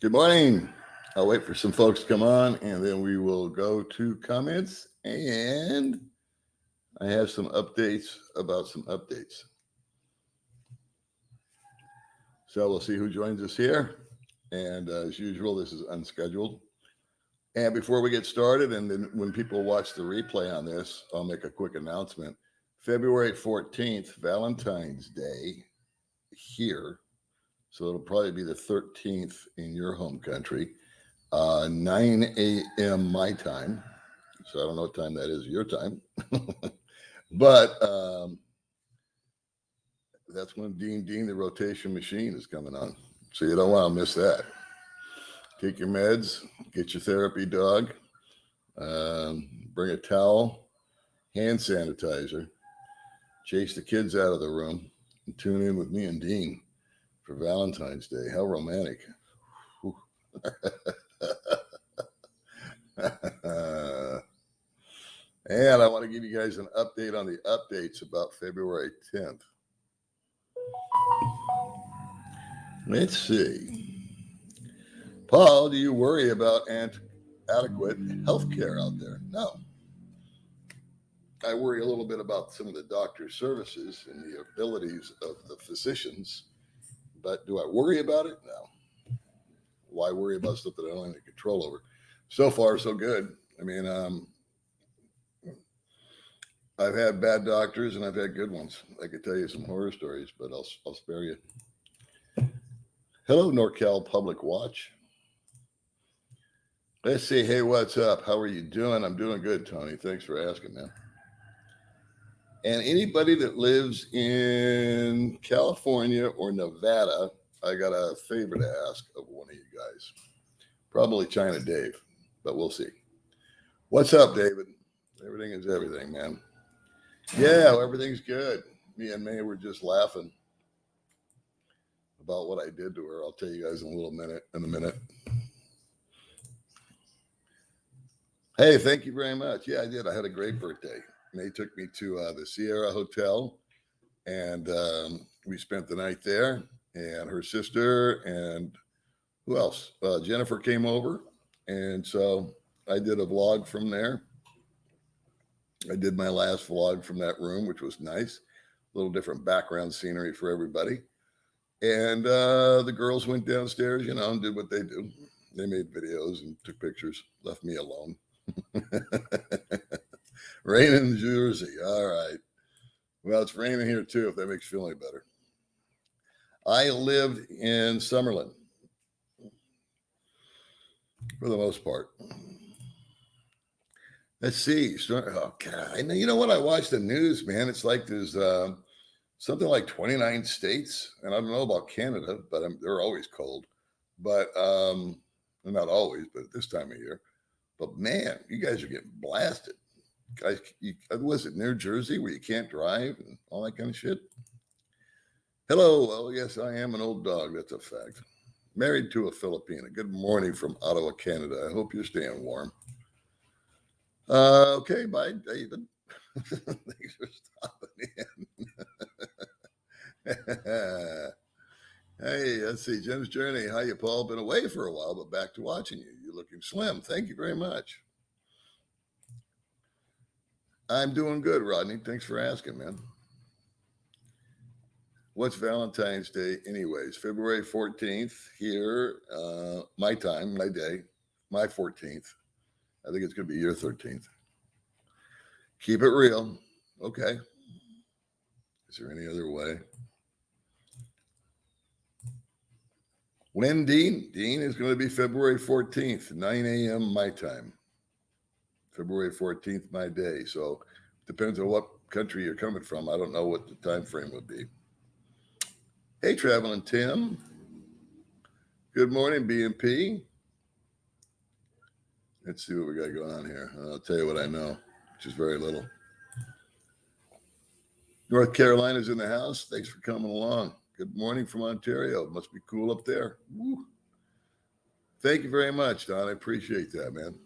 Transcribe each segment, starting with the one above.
Good morning. I'll wait for some folks to come on and then we will go to comments. And I have some updates about some updates. So we'll see who joins us here. And as usual, this is unscheduled. And before we get started, and then when people watch the replay on this, I'll make a quick announcement. February 14th, Valentine's Day here. So it'll probably be the 13th in your home country, 9 a.m. my time. So I don't know what time that is your time. But that's when Dean, the rotation machine is coming on. So you don't want to miss that. Take your meds, get your therapy dog, bring a towel, hand sanitizer, chase the kids out of the room, and tune in with me and Dean for Valentine's Day. How romantic. And I want to give you guys an update on the updates about February 10th. Let's see. Paul, do you worry about adequate health care out there? No. I worry a little bit about some of the doctor's services and the abilities of the physicians, but do I worry about it? No. Why worry about stuff that I don't have any control over? So far, so good. I mean, I've had bad doctors and I've had good ones. I could tell you some horror stories, but I'll spare you. Hello, NorCal Public Watch. Let's see. Hey, what's up? How are you doing? I'm doing good, Tony. Thanks for asking, man. And anybody that lives in California or Nevada, I got a favor to ask of one of you guys. Probably China Dave, but we'll see. What's up, David? Everything is everything, man. Yeah, everything's good. Me and May were just laughing about what I did to her. I'll tell you guys in a minute. Hey, thank you very much. Yeah, I did. I had a great birthday. May took me to the Sierra Hotel, and we spent the night there. And her sister and who else? Jennifer came over, and so I did a vlog from there. I did my last vlog from that room, which was nice. A little different background scenery for everybody. And the girls went downstairs, and did what they do. They made videos and took pictures, left me alone. Rain in Jersey. All right. Well, it's raining here too, if that makes you feel any better. I lived in Summerlin for the most part. Let's see. Oh, God. You know what? I watched the news, man. It's like there's something like 29 states. And I don't know about Canada, but they're always cold. But not always, but at this time of year. But, man, you guys are getting blasted. Guys, was it New Jersey where you can't drive and all that kind of shit? Hello. Well, yes, I am an old dog. That's a fact. Married to a Filipina. Good morning from Ottawa, Canada. I hope you're staying warm. Okay, bye, David. Thanks for stopping in. Hey, let's see. Jim's Journey. How you, Paul? Been away for a while, but back to watching you. You're looking slim. Thank you very much. I'm doing good, Rodney. Thanks for asking, man. What's Valentine's Day anyways? February 14th here, my time, my day, my 14th. I think it's going to be your 13th. Keep it real. Okay. Is there any other way? When Dean? Dean is going to be February 14th, 9 a.m. my time. February 14th, my day. So depends on what country you're coming from. I don't know what the time frame would be. Hey, Traveling Tim. Good morning, BMP. Let's see what we got going on here. I'll tell you what I know, which is very little. North Carolina's in the house. Thanks for coming along. Good morning from Ontario. Must be cool up there. Woo. Thank you very much, Don. I appreciate that, man.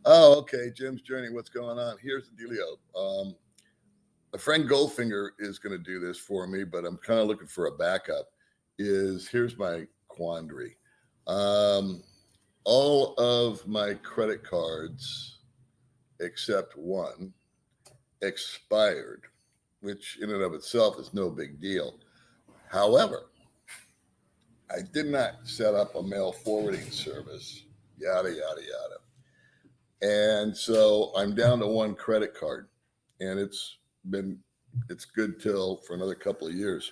Oh, okay. Jim's Journey. What's going on? Here's the dealio. A friend Goldfinger is going to do this for me, but I'm kind of looking for a backup. Here's my quandary. Um, all of my credit cards, except one, expired, which in and of itself is no big deal. However, I did not set up a mail forwarding service, yada, yada, yada. And so I'm down to one credit card, and it's good till for another couple of years.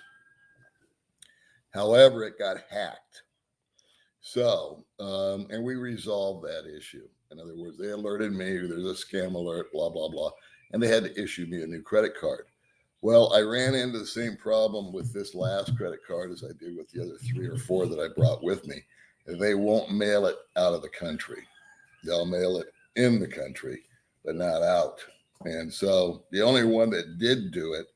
However, it got hacked. So, and we resolved that issue. In other words, they alerted me there's a scam alert, blah, blah, blah. And they had to issue me a new credit card. Well, I ran into the same problem with this last credit card as I did with the other 3 or 4 that I brought with me. They won't mail it out of the country. They'll mail it in the country, but not out. And so the only one that did do it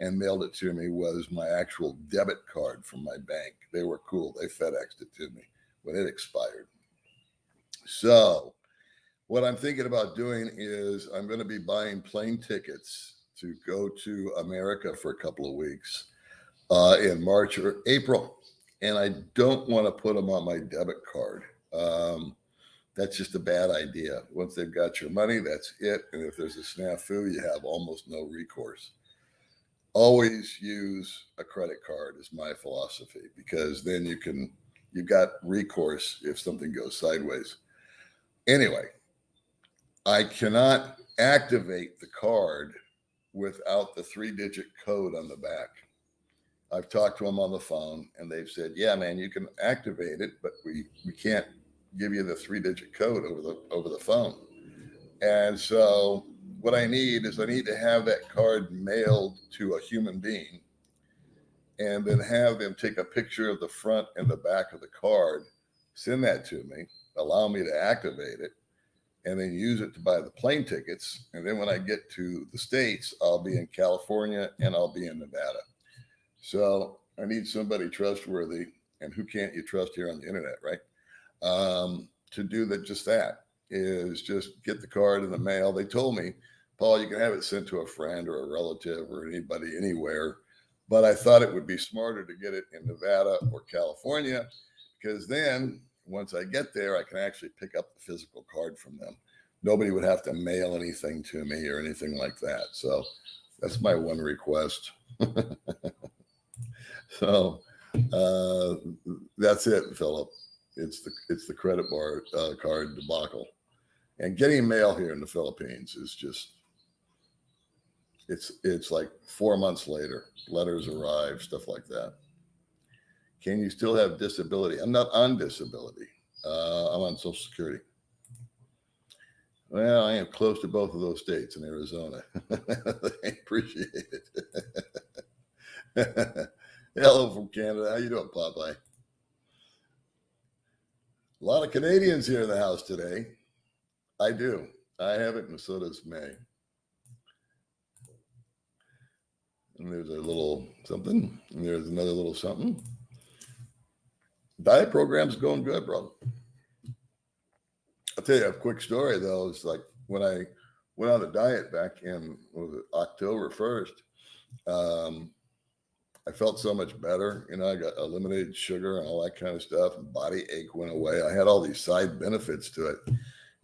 and mailed it to me was my actual debit card from my bank. They were cool. They FedExed it to me when it expired. So what I'm thinking about doing is I'm going to be buying plane tickets to go to America for a couple of weeks in March or April. And I don't want to put them on my debit card. That's just a bad idea. Once they've got your money, that's it. And if there's a snafu, you have almost no recourse. Always use a credit card is my philosophy, because then you've got recourse if something goes sideways. Anyway, I cannot activate the card without the 3-digit code on the back. I've talked to them on the phone and they've said, yeah, man, you can activate it, but we can't give you the 3-digit code over the phone. And so what I need to have that card mailed to a human being, and then have them take a picture of the front and the back of the card, send that to me, allow me to activate it, and then use it to buy the plane tickets. And then when I get to the States, I'll be in California and I'll be in Nevada. So I need somebody trustworthy, and who can't you trust here on the internet, right? To do just that is just get the card in the mail. They told me, Paul, you can have it sent to a friend or a relative or anybody anywhere. But I thought it would be smarter to get it in Nevada or California, because then once I get there, I can actually pick up the physical card from them. Nobody would have to mail anything to me or anything like that. So that's my one request. So that's it, Philip. It's the credit card debacle, and getting mail here in the Philippines is just it's like 4 months later, letters arrive, stuff like that. Can you still have disability? I'm not on disability. I'm on Social Security. Well, I am close to both of those states in Arizona. I appreciate it. Hello from Canada. How you doing, Popeye? A lot of Canadians here in the house today. I do. I have it, and so does May. And there's a little something, and there's another little something. Diet program's going good, bro. I'll tell you a quick story, though. It's like when I went on the diet back in October 1st, I felt so much better. You know, I got eliminated sugar and all that kind of stuff, and body ache went away. I had all these side benefits to it.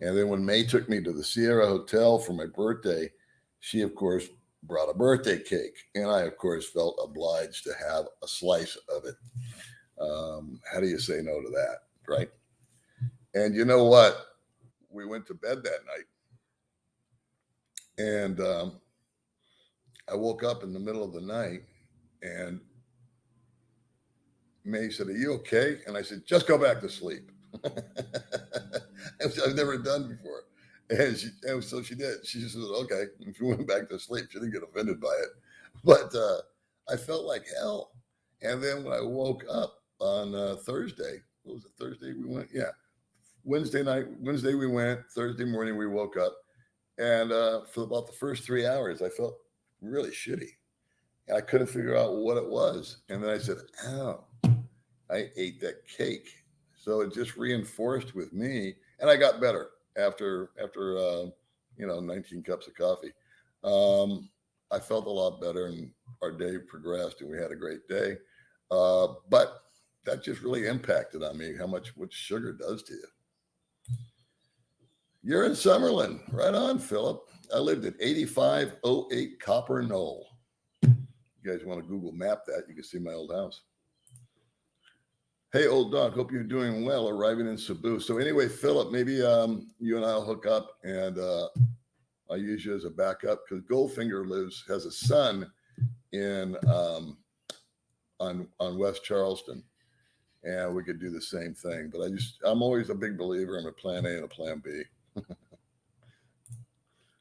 And then when May took me to the Sierra Hotel for my birthday, she, of course, brought a birthday cake. And I, of course, felt obliged to have a slice of it. How do you say no to that, right? And you know what? We went to bed that night. And I woke up in the middle of the night, and May said, "Are you okay?" And I said, "Just go back to sleep." Which I've never done before. And so she did. She just said, "Okay." And she went back to sleep. She didn't get offended by it. But I felt like hell. And then when I woke up on Thursday, what was it, Thursday we went? Yeah. Wednesday we went. Thursday morning we woke up. And for about the first 3 hours, I felt really shitty. And I couldn't figure out what it was. And then I said, "Oh, I ate that cake." So it just reinforced with me, and I got better after 19 cups of coffee. I felt a lot better, and our day progressed, and we had a great day. But that just really impacted on me what sugar does to you. You're in Summerlin. Right on, Philip. I lived at 8508 Copper Knoll. You guys want to Google map that, you can see my old house. Hey, old dog, hope you're doing well, arriving in Cebu. So anyway, Philip, maybe you and I'll hook up, and I'll use you as a backup, because Goldfinger has a son in on West Charleston, and we could do the same thing. But I'm always a big believer in a plan A and a plan B.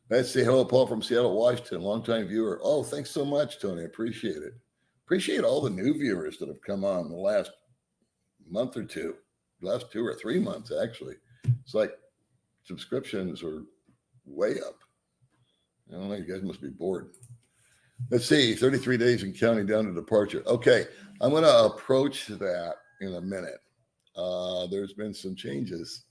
Let's say hello, Paul from Seattle, Washington, longtime viewer. Oh, thanks so much, Tony. Appreciate it. Appreciate all the new viewers that have come on the last month or two, last 2 or 3 months, actually. It's like subscriptions are way up. I don't know, you guys must be bored. Let's see, 33 days and counting down to departure. Okay, I'm going to approach that in a minute. There's been some changes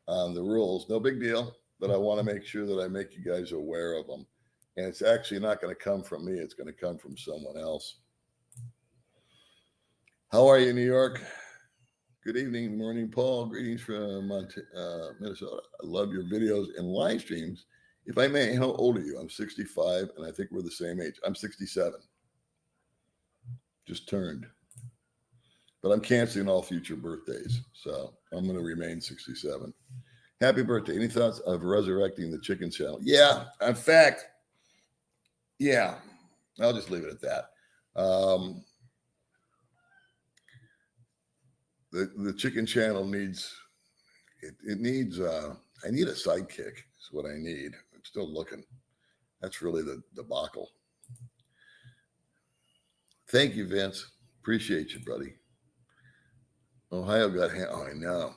on the rules. No big deal, but I want to make sure that I make you guys aware of them. And it's actually not going to come from me. It's going to come from someone else. How are you, New York? Good evening, morning, Paul. Greetings from Minnesota. I love your videos and live streams. If I may, how old are you? I'm 65, and I think we're the same age. I'm 67. Just turned. But I'm canceling all future birthdays, so I'm going to remain 67. Happy birthday. Any thoughts of resurrecting the chicken channel? Yeah, in fact, yeah, I'll just leave it at that. The chicken channel needs, it needs, I need a sidekick is what I need. I'm still looking. That's really the debacle. Thank you, Vince. Appreciate you, buddy. Ohio got, oh, I know.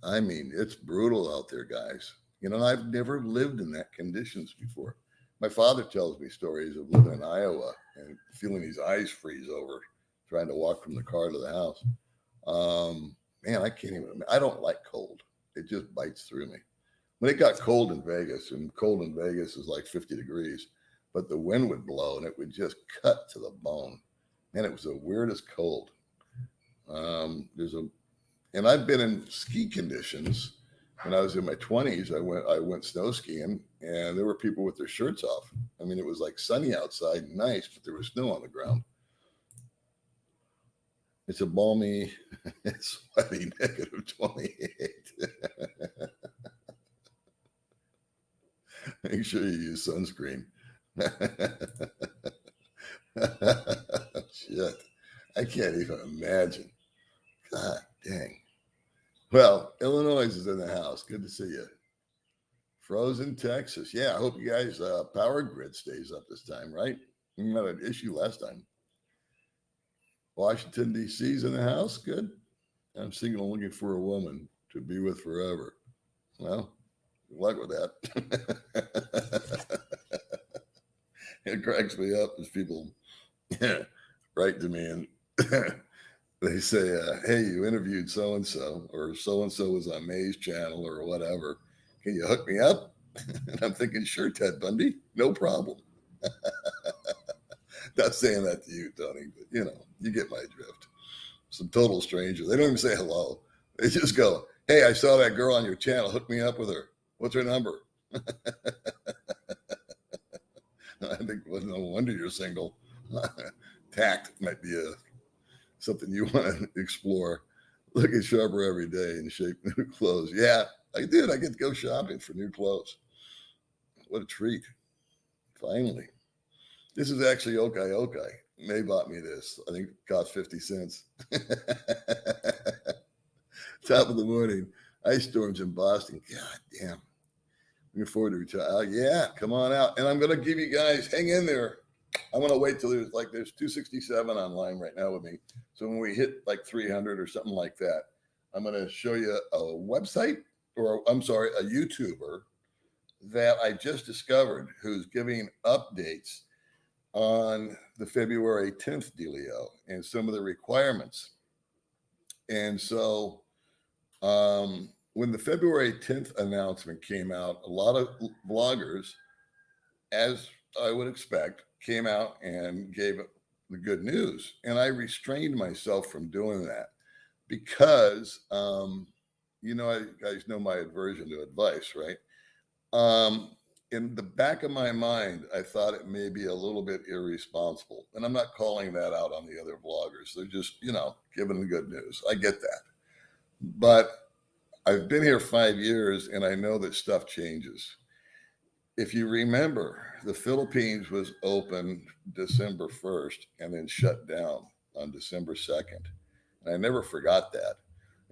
I mean, it's brutal out there, guys. You know, I've never lived in that conditions before. My father tells me stories of living in Iowa and feeling his eyes freeze over, trying to walk from the car to the house. Man, I can't even, I don't like cold. It just bites through me. When it got cold in Vegas, and cold in Vegas is like 50 degrees, but the wind would blow and it would just cut to the bone. Man, it was the weirdest cold. And I've been in ski conditions. When I was in my 20s, I went snow skiing, and there were people with their shirts off. I mean, it was like sunny outside and nice, but there was snow on the ground. It's a balmy, sweaty -28. Make sure you use sunscreen. Shit. I can't even imagine. God dang. Well, Illinois is in the house. Good to see you. Frozen Texas. Yeah, I hope you guys power grid stays up this time, right? We had an issue last time. Washington, D.C.'s in the house. Good. I'm single and looking for a woman to be with forever. Well, good luck with that. It cracks me up as people write to me and they say, hey, you interviewed so-and-so, or so-and-so was on May's channel or whatever. Can you hook me up? And I'm thinking, sure, Ted Bundy, no problem. Not saying that to you, Tony, but you know, you get my drift. Some total strangers. They don't even say hello. They just go, hey, I saw that girl on your channel. Hook me up with her. What's her number? I think, well, no wonder you're single. Tact might be something you want to explore. Looking sharper every day and shape new clothes. Yeah, I did. I get to go shopping for new clothes. What a treat. Finally. This is actually okay. May bought me this. I think it cost 50 cents. Top of the morning. Ice storms in Boston. God damn. Looking forward to retire. Yeah, come on out. And I'm going to give you guys, hang in there. I'm going to wait till there's 267 online right now with me. So when we hit like 300 or something like that, I'm going to show you a website, or I'm sorry, a YouTuber that I just discovered who's giving updates on the February 10th dealio and some of the requirements. And so when the February 10th announcement came out, a lot of bloggers, as I would expect, came out and gave the good news. And I restrained myself from doing that because, you guys know my aversion to advice, right? Um, in the back of my mind, I thought it may be a little bit irresponsible. And I'm not calling that out on the other vloggers. They're just, giving the good news. I get that. But I've been here 5 years and I know that stuff changes. If you remember, the Philippines was open December 1st and then shut down on December 2nd. And I never forgot that.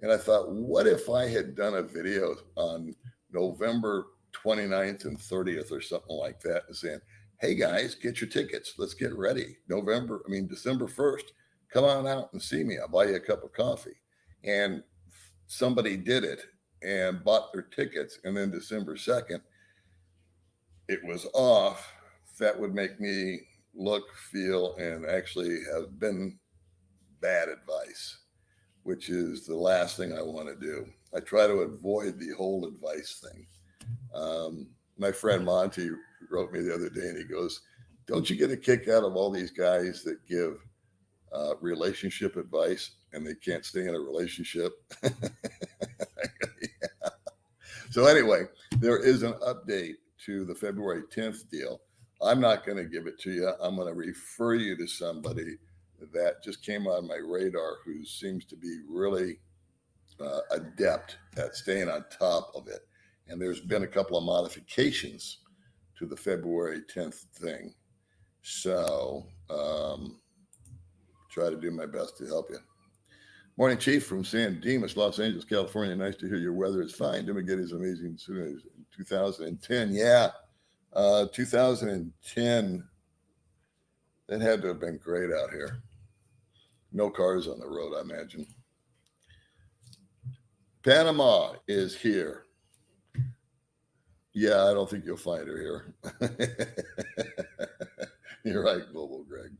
And I thought, what if I had done a video on November 29th and 30th or something like that and saying, hey guys, get your tickets. Let's get ready. December 1st, come on out and see me. I'll buy you a cup of coffee. And somebody did it and bought their tickets. And then December 2nd, it was off. That would make me look, feel, and actually have been bad advice, which is the last thing I want to do. I try to avoid the whole advice thing. My friend Monty wrote me the other day and he goes, don't you get a kick out of all these guys that give relationship advice and they can't stay in a relationship? Yeah. So anyway, there is an update to the February 10th deal. I'm not going to give it to you. I'm going to refer you to somebody that just came on my radar who seems to be really adept at staying on top of it. And there's been a couple of modifications to the February 10th thing. So try to do my best to help you. Morning, Chief, from San Dimas, Los Angeles, California. Nice to hear your weather is fine. Dumaguete is amazing. 2010, yeah. 2010, that had to have been great out here. No cars on the road, I imagine. Panama is here. Yeah, I don't think you'll find her here. You're right, Global Greg.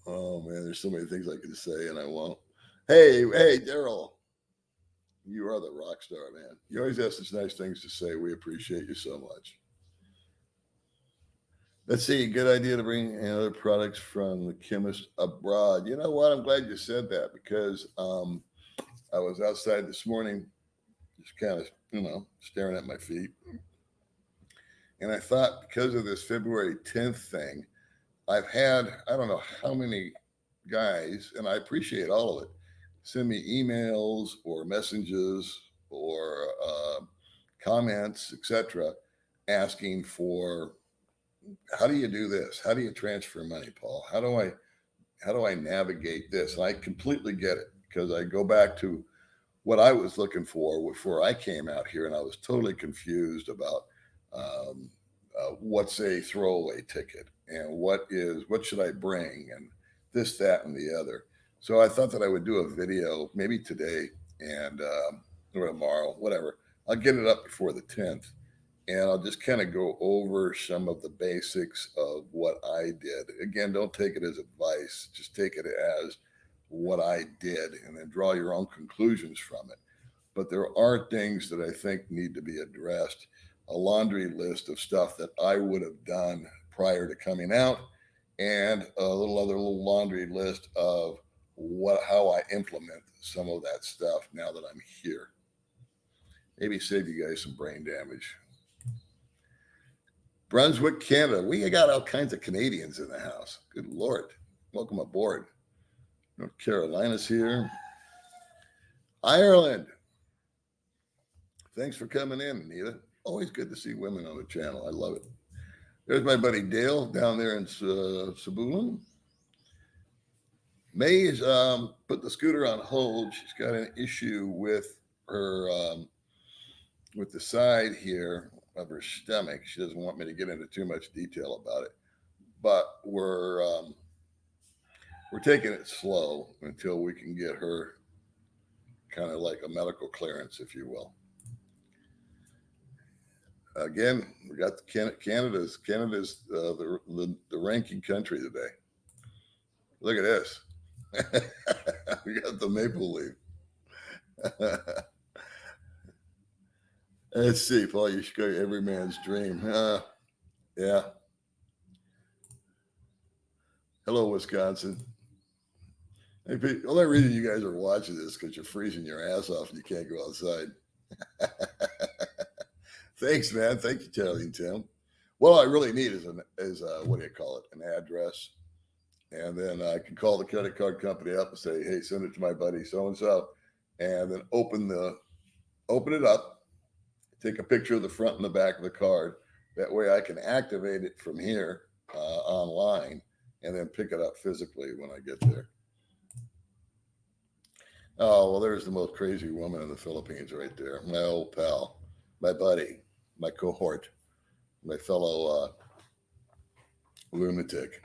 Oh man, there's so many things I could say and I won't. Hey, Daryl, you are the rock star, man. You always have such nice things to say. We appreciate you so much. Let's see, good idea to bring in other products from the chemist abroad. You know what? I'm glad you said that because I was outside this morning, just kind of, staring at my feet. And I thought because of this February 10th thing, I've had, I don't know how many guys, and I appreciate all of it, send me emails or messages or comments, etc., asking for, how do you do this? How do you transfer money, Paul? How do I navigate this? And I completely get it because I go back to what I was looking for before I came out here, and I was totally confused about what's a throwaway ticket and what should I bring and this, that, and the other. So I thought that I would do a video maybe today and or tomorrow, whatever. I'll get it up before the 10th. And I'll just kind of go over some of the basics of what I did. Again, don't take it as advice. Just take it as what I did and then draw your own conclusions from it. But there are things that I think need to be addressed. A laundry list of stuff that I would have done prior to coming out and a little laundry list of how I implement some of that stuff now that I'm here. Maybe save you guys some brain damage. Brunswick, Canada. We got all kinds of Canadians in the house. Good Lord. Welcome aboard. North Carolina's here. Ireland. Thanks for coming in, Anita. Always good to see women on the channel. I love it. There's my buddy Dale down there in Sabulin. May's put the scooter on hold. She's got an issue with her, with the side here of her stomach. She doesn't want me to get into too much detail about it, but we're taking it slow until we can get her kind of like a medical clearance, if you will. Again, we got Canada's the ranking country today. Look at this. We got the maple leaf. Let's see, Paul, you should go every man's dream. Yeah. Hello, Wisconsin. Hey, the only reason you guys are watching this because you're freezing your ass off and you can't go outside. Thanks, man. Thank you, Charlie and Tim. What I really need is what do you call it? An address, and then I can call the credit card company up and say, "Hey, send it to my buddy so and so," and then open it up, take a picture of the front and the back of the card. That way, I can activate it from here online, and then pick it up physically when I get there. Oh, well, there's the most crazy woman in the Philippines right there. My old pal, my buddy, my cohort, my fellow lunatic.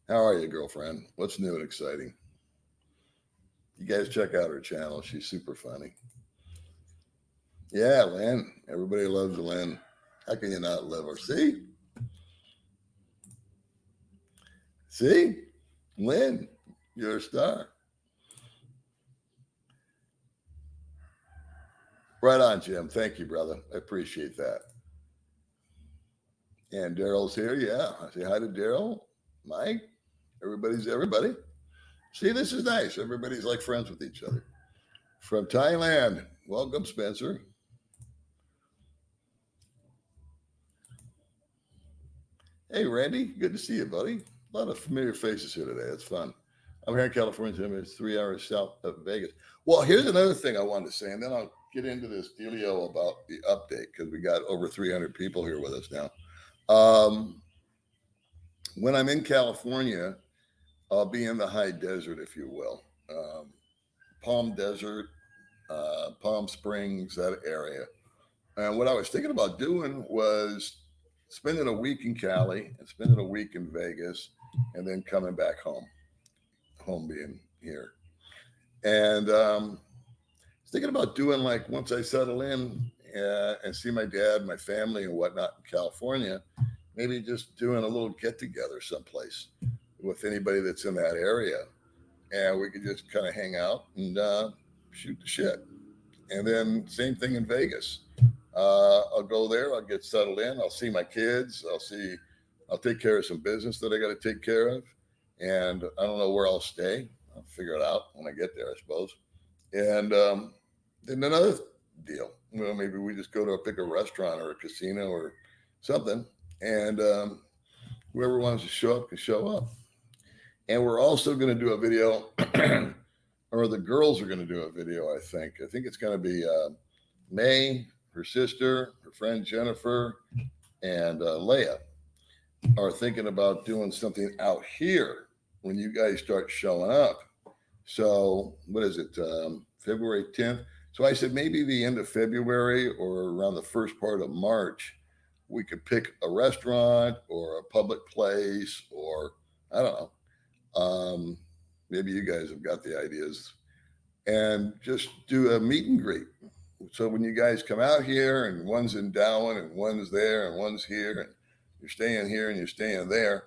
How are you, girlfriend? What's new and exciting? You guys check out her channel. She's super funny. Yeah, Lynn. Everybody loves Lynn. How can you not love her? See? See? Lynn, you're a star. Right on, Jim. Thank you, brother. I appreciate that. And Daryl's here. Yeah. I say hi to Daryl. Mike. Everybody's everybody. See, this is nice. Everybody's like friends with each other. From Thailand. Welcome, Spencer. Hey, Randy. Good to see you, buddy. A lot of familiar faces here today. It's fun. I'm here in California. Jim. It's 3 hours south of Vegas. Well, here's another thing I wanted to say, and then I'll get into this dealio about the update because we got over 300 people here with us now. When I'm in California, I'll be in the high desert, if you will. Palm Desert, Palm Springs, that area. And what I was thinking about doing was spending a week in Cali and spending a week in Vegas and then coming back home being here. And thinking about doing like once I settle in and see my dad, my family, and whatnot in California, maybe just doing a little get together someplace with anybody that's in that area. And we could just kind of hang out and shoot the shit. And then same thing in Vegas. I'll go there. I'll get settled in. I'll see my kids. I'll take care of some business that I got to take care of. And I don't know where I'll stay. I'll figure it out when I get there, I suppose. And then another deal. Well, maybe we just go to pick a restaurant or a casino or something. And whoever wants to show up can show up. And we're also going to do a video, or the girls are going to do a video, I think. I think it's going to be May, her sister, her friend Jennifer, and Leia are thinking about doing something out here when you guys start showing up. So, what is it, February 10th? So I said maybe the end of February or around the first part of March, we could pick a restaurant or a public place or I don't know. Maybe you guys have got the ideas and just do a meet and greet. So when you guys come out here and one's in Darwin and one's there and one's here and you're staying here and you're staying there,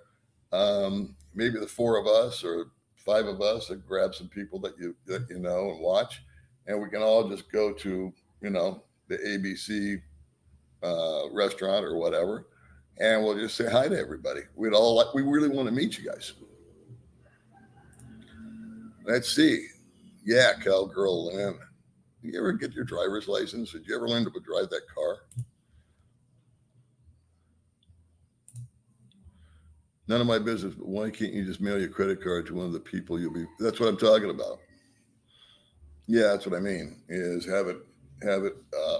maybe the four of us or five of us that grab some people that you know and watch, and we can all just go to the ABC restaurant or whatever, and we'll just say hi to everybody. We really want to meet you guys. Let's see. Yeah, cowgirl Lynn. Did you ever get your driver's license? Did you ever learn to drive that car? None of my business, but why can't you just mail your credit card to one of the people you'll be? That's what I'm talking about. Yeah, that's what I mean. Is have it.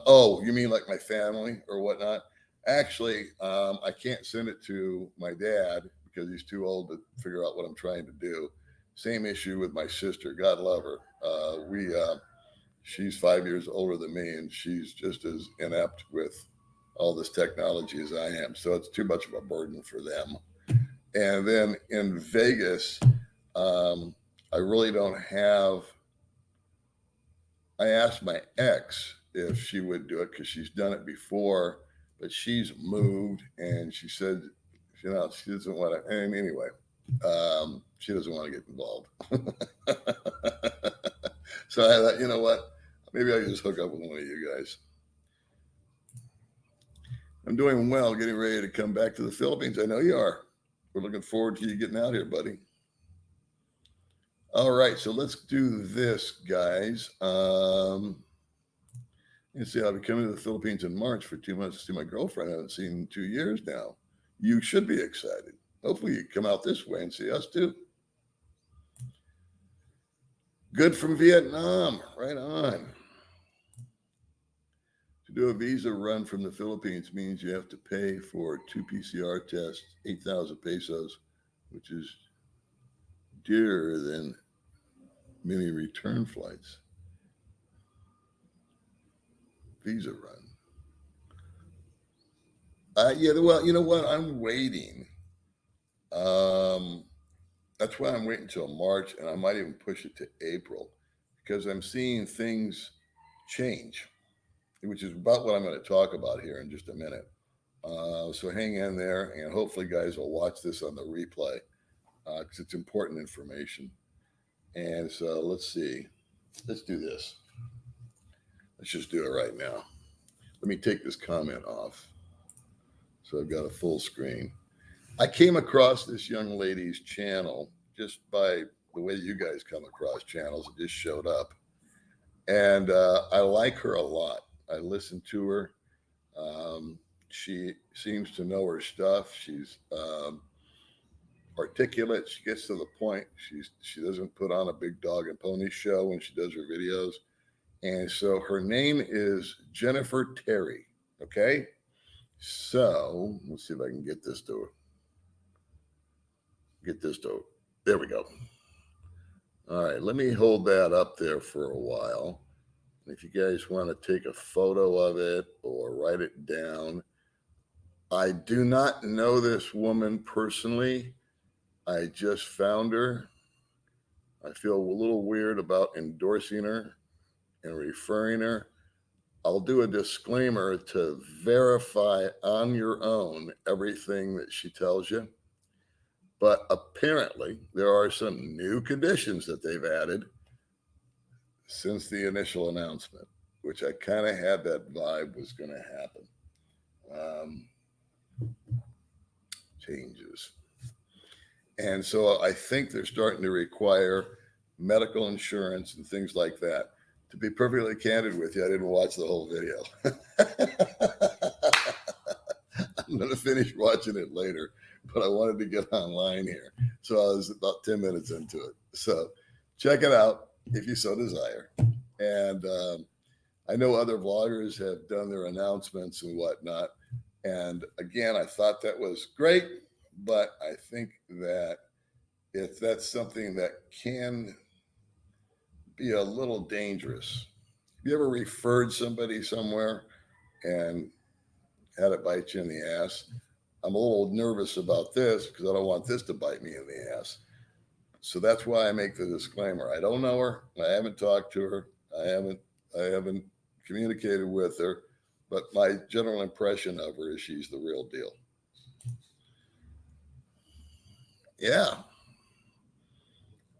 Oh, you mean like my family or whatnot? Actually, I can't send it to my dad because he's too old to figure out what I'm trying to do. Same issue with my sister. God love her. She's 5 years older than me, and she's just as inept with all this technology as I am. So it's too much of a burden for them. And then in Vegas, I really don't have. I asked my ex if she would do it because she's done it before, but she's moved and she said, she doesn't want to. And anyway, she doesn't want to get involved. So I thought, what? Maybe I can just hook up with one of you guys. I'm doing well, getting ready to come back to the Philippines. I know you are. We're looking forward to you getting out here, buddy. All right, so let's do this, guys. You see, I'll be coming to the Philippines in March for 2 months to see my girlfriend. I haven't seen in 2 years now. You should be excited. Hopefully, you come out this way and see us too. Good from Vietnam. Right on. To do a visa run from the Philippines means you have to pay for 2 PCR tests, 8,000 pesos, which is dearer than many return flights. Visa run. Yeah, well, you know what? I'm waiting. That's why I'm waiting until March, and I might even push it to April because I'm seeing things change, which is about what I'm going to talk about here in just a minute. So hang in there, and hopefully, guys will watch this on the replay because it's important information. And so let's see. Let's do this. Let's just do it right now. Let me take this comment off. So I've got a full screen. I came across this young lady's channel just by the way you guys come across channels. It just showed up. And I like her a lot. I listen to her. She seems to know her stuff. She's articulate. She gets to the point. She doesn't put on a big dog and pony show when she does her videos. And so her name is Jennifer Terry. Okay. So let's see if I can get this to her. There we go. All right. Let me hold that up there for a while. If you guys want to take a photo of it or write it down, I do not know this woman personally. I just found her. I feel a little weird about endorsing her and referring her. I'll do a disclaimer to verify on your own everything that she tells you. But apparently, there are some new conditions that they've added since the initial announcement, which I kind of had that vibe was going to happen. Changes. And so I think they're starting to require medical insurance and things like that. To be perfectly candid with you, I didn't watch the whole video. I'm going to finish watching it later, but I wanted to get online here. So I was about 10 minutes into it. So check it out if you so desire. And I know other vloggers have done their announcements and whatnot. And again, I thought that was great, but I think that if that's something that can be a little dangerous. Have you ever referred somebody somewhere and had it bite you in the ass? I'm a little nervous about this because I don't want this to bite me in the ass. So that's why I make the disclaimer. I don't know her. I haven't talked to her. I haven't communicated with her, but my general impression of her is she's the real deal. Yeah.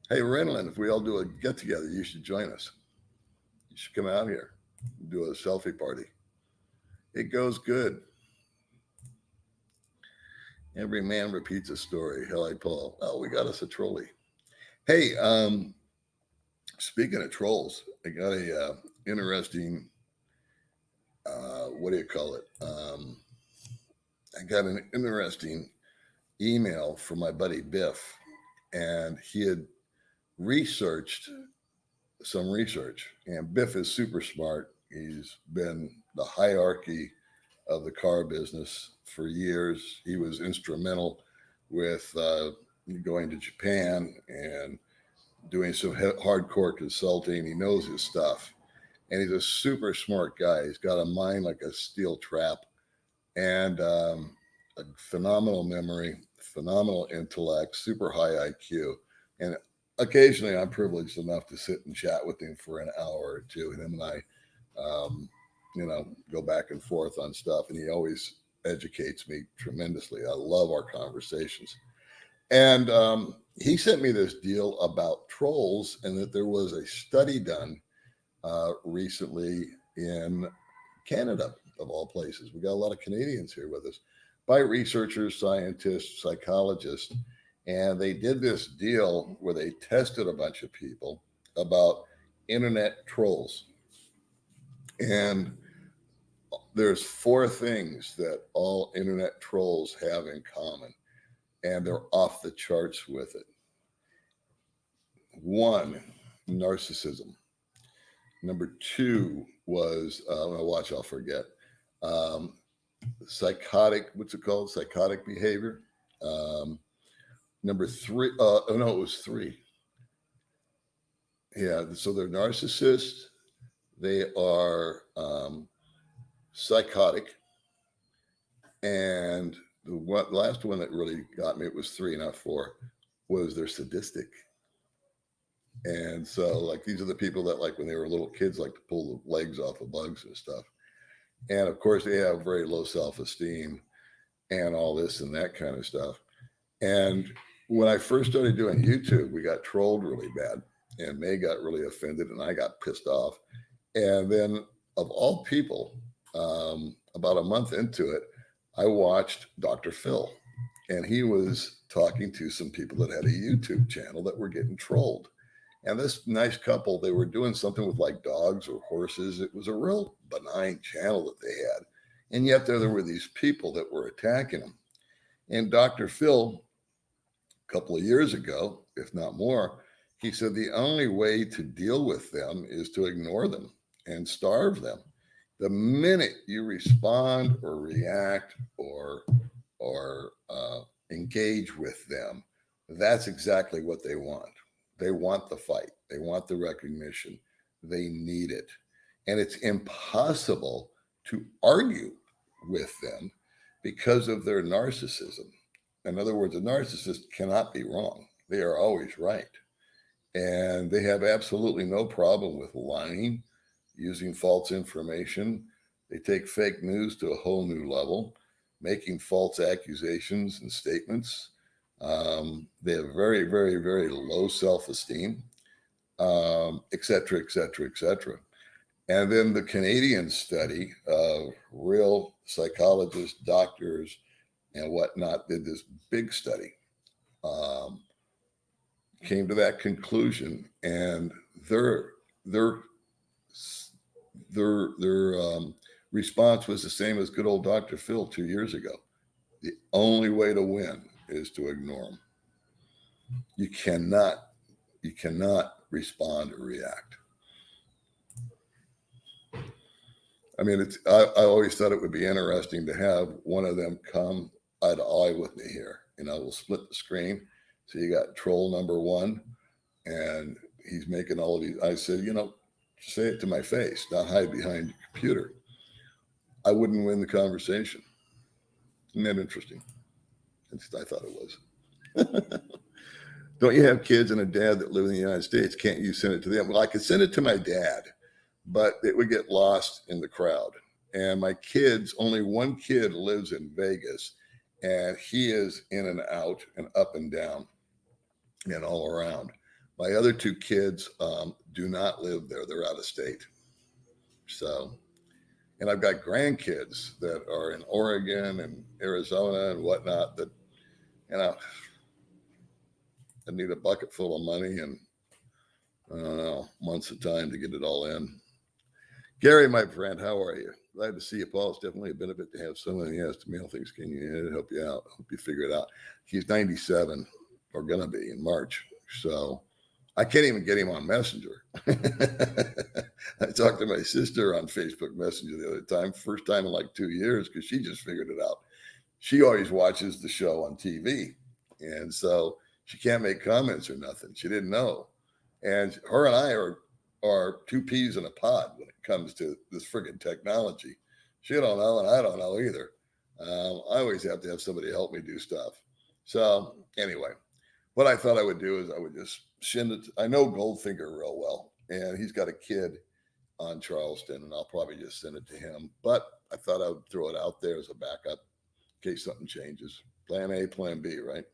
Hey, Renlin, if we all do a get together, you should join us. You should come out here and do a selfie party. It goes good. Every man repeats a story. Hello, Paul. Oh, we got us a trolley. Hey, speaking of trolls, I got a interesting, what do you call it? I got an interesting email from my buddy Biff, and he had researched some research. And Biff is super smart. He's been the hierarchy of the car business for years. He was instrumental with going to Japan and doing some hardcore consulting. He knows his stuff. And he's a super smart guy. He's got a mind like a steel trap and a phenomenal memory, phenomenal intellect, super high IQ. And occasionally I'm privileged enough to sit and chat with him for an hour or two. And him and I, go back and forth on stuff. And he always educates me tremendously. I love our conversations. And he sent me this deal about trolls and that there was a study done recently in Canada of all places. We got a lot of Canadians here with us, by researchers, scientists, psychologists. And they did this deal where they tested a bunch of people about internet trolls. And there's four things that all internet trolls have in common, and they're off the charts with it. One, narcissism. Number two was, watch, I'll forget. Um, Psychotic, what's it called? Psychotic behavior. Number three, oh no, it was three. Yeah, so they're narcissists, they are psychotic, and the last one that really got me, it was three, not four, was they're sadistic. And so, like, these are the people that, like, when they were little kids, like to pull the legs off of bugs and stuff. And of course, they have very low self-esteem and all this and that kind of stuff. And when I first started doing YouTube, we got trolled really bad, and May got really offended, and I got pissed off. And then, of all people, about a month into it, I watched Dr. Phil, and he was talking to some people that had a YouTube channel that were getting trolled. And this nice couple, they were doing something with like dogs or horses. It was a real benign channel that they had. And yet there were these people that were attacking them. And Dr. Phil, a couple of years ago, if not more, he said the only way to deal with them is to ignore them and starve them. The minute you respond or react or engage with them, that's exactly what they want. They want the fight. They want the recognition. They need it. And it's impossible to argue with them because of their narcissism. In other words, a narcissist cannot be wrong. They are always right. And they have absolutely no problem with lying, using false information. They take fake news to a whole new level, making false accusations and statements. They have very, very, very low self-esteem, et cetera, et cetera, et cetera. And then the Canadian study of real psychologists, doctors, and whatnot did this big study, came to that conclusion, and their response was the same as good old Dr. Phil 2 years ago. The only way to win is to ignore them. You cannot respond or react. I mean, I always thought it would be interesting to have one of them come eye to eye with me here. We'll split the screen. So you got troll number one, and he's making all of these. I said, say it to my face, not hide behind your computer. I wouldn't win the conversation. Isn't that interesting? At least I thought it was. Don't you have kids and a dad that live in the United States? Can't you send it to them? Well, I could send it to my dad, but it would get lost in the crowd. And my kids, only one kid lives in Vegas, and he is in and out and up and down and all around. My other two kids do not live there. They're out of state. So, and I've got grandkids that are in Oregon and Arizona and whatnot that, I need a bucket full of money and, I don't know, months of time to get it all in. Gary, my friend, how are you? Glad to see you, Paul. It's definitely a benefit to have someone who has to mail things. Can you help you out? Hope you figure it out. He's 97, or going to be in March. So I can't even get him on Messenger. I talked to my sister on Facebook Messenger the other time, first time in like 2 years, because she just figured it out. She always watches the show on TV. And so she can't make comments or nothing. She didn't know. And her and I are two peas in a pod when it comes to this friggin' technology. She don't know, and I don't know either. I always have to have somebody help me do stuff. So anyway, what I thought I would do is I would just send it. I know Goldfinger real well, and he's got a kid on Charleston, and I'll probably just send it to him. But I thought I would throw it out there as a backup in case something changes. Plan A, plan B, right?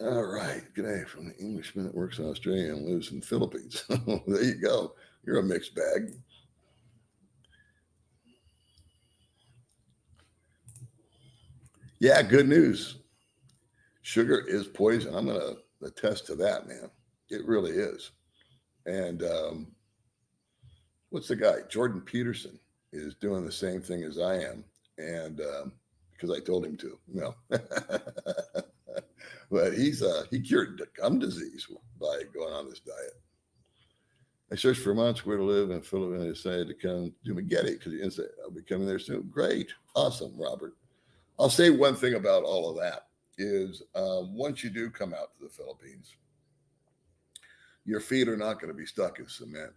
All right. G'day from the Englishman that works in Australia and lives in the Philippines. There you go. You're a mixed bag. Yeah, good news. Sugar is poison. I'm going to attest to that, man. It really is. And what's the guy? Jordan Peterson is doing the same thing as I am. And because I told him to. No. But he cured gum disease by going on this diet. I searched for months where to live in Philippines. I decided to come to Maggetti because he said, I'll be coming there soon. Great. Awesome, Robert. I'll say one thing about all of that is once you do come out to the Philippines, your feet are not going to be stuck in cement.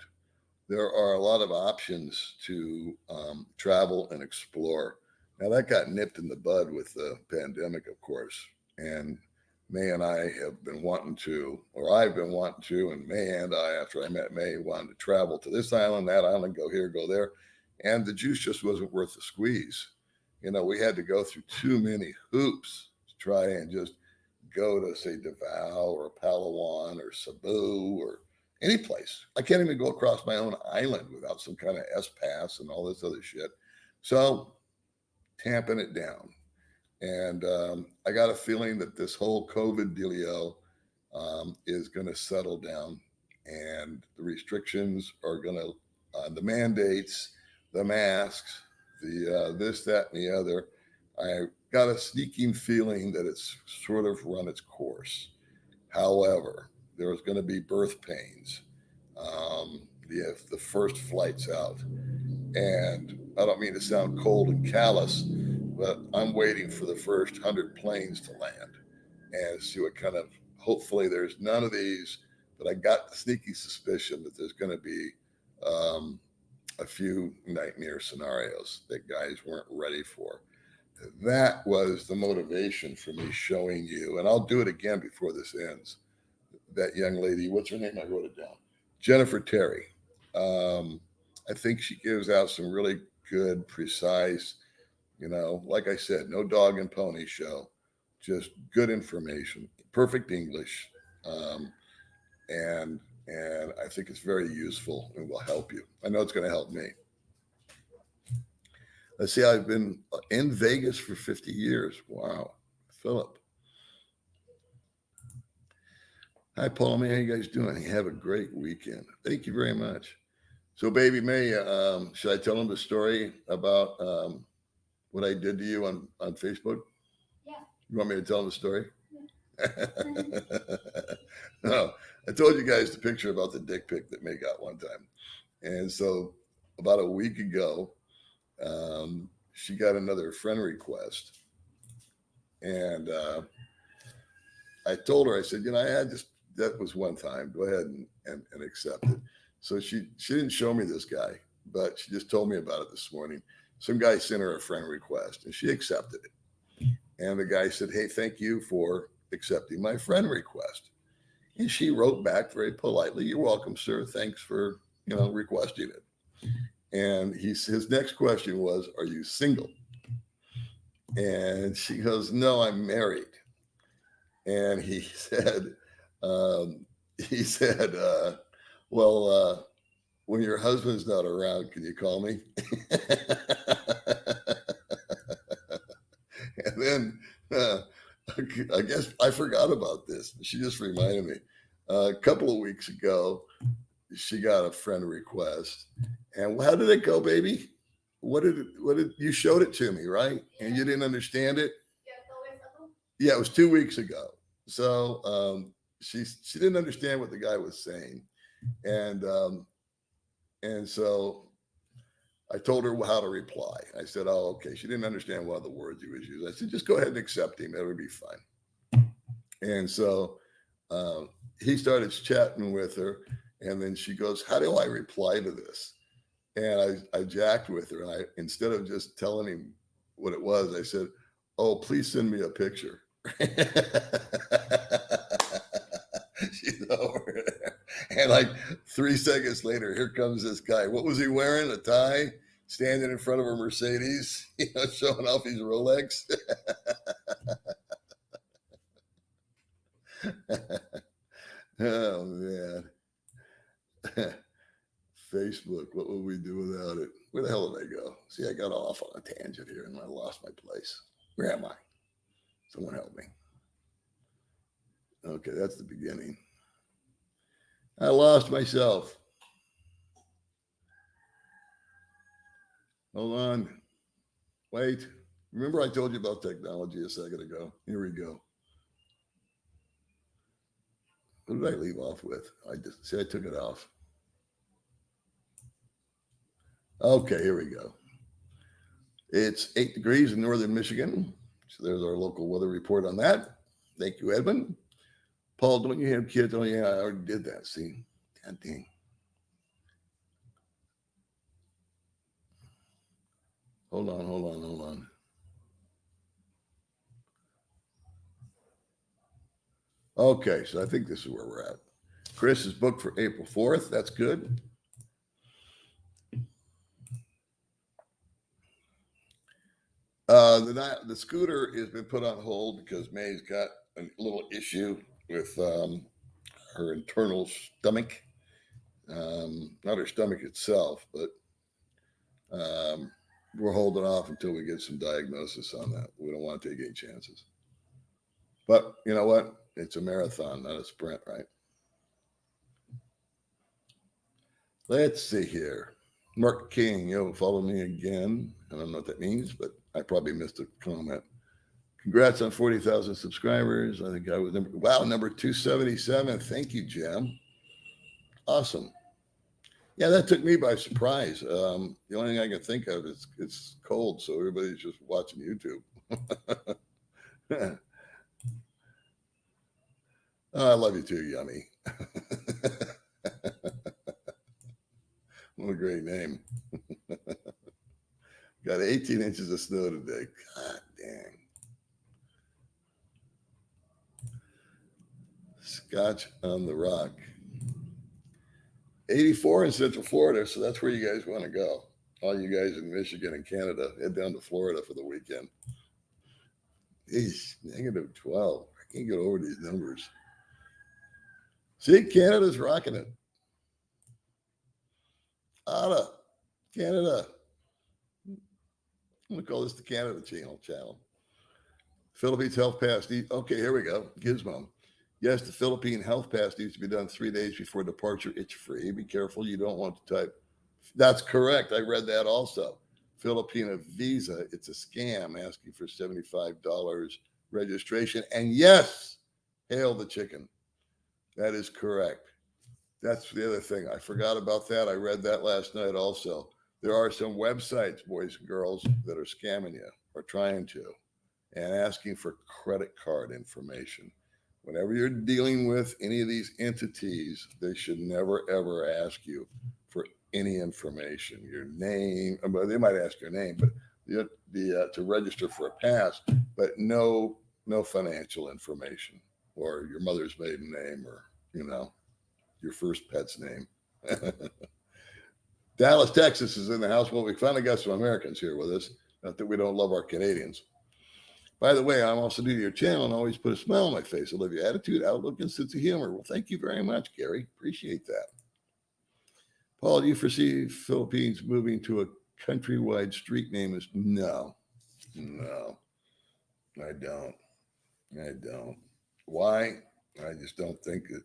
There are a lot of options to travel and explore. Now, that got nipped in the bud with the pandemic, of course. And May and I have been wanting to, or I've been wanting to, and May and I, after I met May, wanted to travel to this island, that island, go here, go there. And the juice just wasn't worth the squeeze. You know, we had to go through too many hoops to try and just go to, say, Davao or Palawan or Cebu or any place. I can't even go across my own island without some kind of S pass and all this other shit. So, tamping it down. And I got a feeling that this whole COVID dealio is going to settle down, and the restrictions are going to, the mandates, the masks, the this, that, and the other. I got a sneaking feeling that it's sort of run its course. However, there's going to be birth pains. The first flight's out. And I don't mean to sound cold and callous, but I'm waiting for the first 100 planes to land and see what kind of, hopefully, there's none of these, but I got the sneaky suspicion that there's going to be um, a few nightmare scenarios that guys weren't ready for. That was the motivation for me showing you, and I'll do it again before this ends. That young lady, what's her name? I wrote it down. Jennifer Terry. Um, I think she gives out some really good, precise, like I said, no dog and pony show, just good information, perfect English, um, and and I think it's very useful and will help you. I know it's going to help me. Let's see, I've been in Vegas for 50 years. Wow, Philip. Hi, Paul. Man, how you guys doing? Have a great weekend. Thank you very much. So, baby May, should I tell them the story about what I did to you on Facebook? Yeah. You want me to tell them the story? Yeah. No, I told you guys the picture about the dick pic that May got one time. And so, about a week ago, she got another friend request. And I told her, I said, I had just, that was one time. Go ahead and accept it. So she didn't show me this guy, but she just told me about it this morning. Some guy sent her a friend request and she accepted it. And the guy said, hey, thank you for accepting my friend request. And she wrote back very politely, you're welcome, sir. Thanks for, requesting it. And his next question was, are you single? And she goes, no, I'm married. And um, he said, well, when your husband's not around, can you call me? And then I guess I forgot about this. She just reminded me. A couple of weeks ago, she got a friend request. And how did it go, baby? What did you showed it to me, right? And you didn't understand it? Yeah, it was 2 weeks ago. So she didn't understand what the guy was saying. And so I told her how to reply. I said, oh, okay. She didn't understand one of the words he was using. I said, just go ahead and accept him. That would be fine. And so um, he started chatting with her. And then she goes, how do I reply to this? And I jacked with her. And instead of just telling him what it was, I said, oh, please send me a picture. She's over there. And like 3 seconds later, here comes this guy. What was he wearing? A tie? Standing in front of a Mercedes, showing off his Rolex. Oh man. Facebook, what would we do without it? Where the hell did I go? See, I got off on a tangent here and I lost my place. Where am I? Someone help me. Okay, that's the beginning. I lost myself. Hold on. Wait. Remember I told you about technology a second ago? Here we go. What did I leave off with? I took it off. Okay, here we go. It's 8 degrees in northern Michigan. So there's our local weather report on that. Thank you, Edmund. Paul, don't you have kids? Oh, yeah, I already did that. See? God dang. Hold on. Okay, so I think this is where we're at. Chris is booked for April 4th. That's good. The scooter has been put on hold because May's got a little issue with her internal stomach. Not her stomach itself, but we're holding off until we get some diagnosis on that. We don't want to take any chances. But you know what? It's a marathon, not a sprint, right? Let's see here. Mark King, follow me again. I don't know what that means, but I probably missed a comment. Congrats on 40,000 subscribers. I think I was number 277. Thank you, Jim. Awesome. Yeah, that took me by surprise. The only thing I can think of is it's cold, so everybody's just watching YouTube. Oh, I love you too, Yummy. What a great name. Got 18 inches of snow today. God dang. Scotch on the Rock. 84 in Central Florida, so that's where you guys want to go. All you guys in Michigan and Canada, head down to Florida for the weekend. Geez, -12. I can't get over these numbers. See, Canada's rocking it. Otta, Canada. I'm going to call this the Canada channel. Philippines Health Pass. Okay, here we go. Gizmo. Yes, the Philippine Health Pass needs to be done 3 days before departure. It's free. Be careful. You don't want to type. That's correct. I read that also. Filipina Visa. It's a scam asking for $75 registration. And yes, hail the chicken. That is correct. That's the other thing. I forgot about that. I read that last night also. There are some websites, boys and girls, that are scamming you or trying to and asking for credit card information. Whenever you're dealing with any of these entities, they should never, ever ask you for any information. Your name, they might ask your name, but to register for a pass, but no financial information or your mother's maiden name or, your first pet's name. Dallas, Texas is in the house. Well, we finally got some Americans here with us. Not that we don't love our Canadians. By the way, I'm also new to your channel and always put a smile on my face. I love your attitude, outlook, and sense of humor. Well, thank you very much, Gary. Appreciate that. Paul, do you foresee Philippines moving to a countrywide street name? No, I don't. Why? I just don't think it.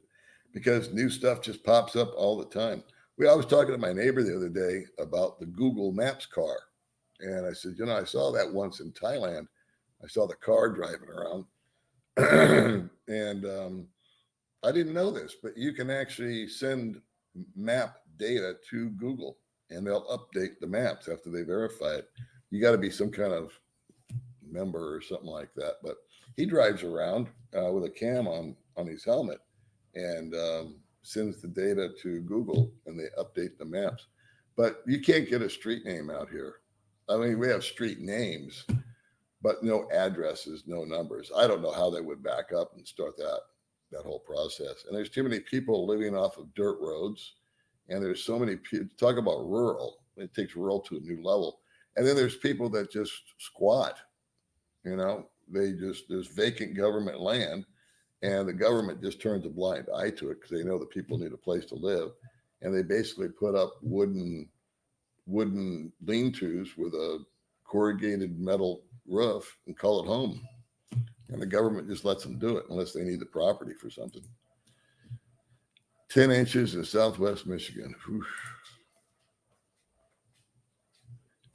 Because new stuff just pops up all the time. I was talking to my neighbor the other day about the Google Maps car. And I said, I saw that once in Thailand. I saw the car driving around. And I didn't know this, but you can actually send map data to Google and they'll update the maps after they verify it. You got to be some kind of member or something like that. But he drives around with a cam on his helmet and sends the data to Google and they update the maps. But you can't get a street name out here. I mean, we have street names, but no addresses, no numbers. I don't know how they would back up and start that whole process. And there's too many people living off of dirt roads. And there's so many people, talk about rural. It takes rural to a new level. And then there's people that just squat, there's vacant government land. And the government just turns a blind eye to it because they know the people need a place to live. And they basically put up wooden lean-tos with a corrugated metal roof and call it home. And the government just lets them do it unless they need the property for something. 10 inches in Southwest Michigan. Whew.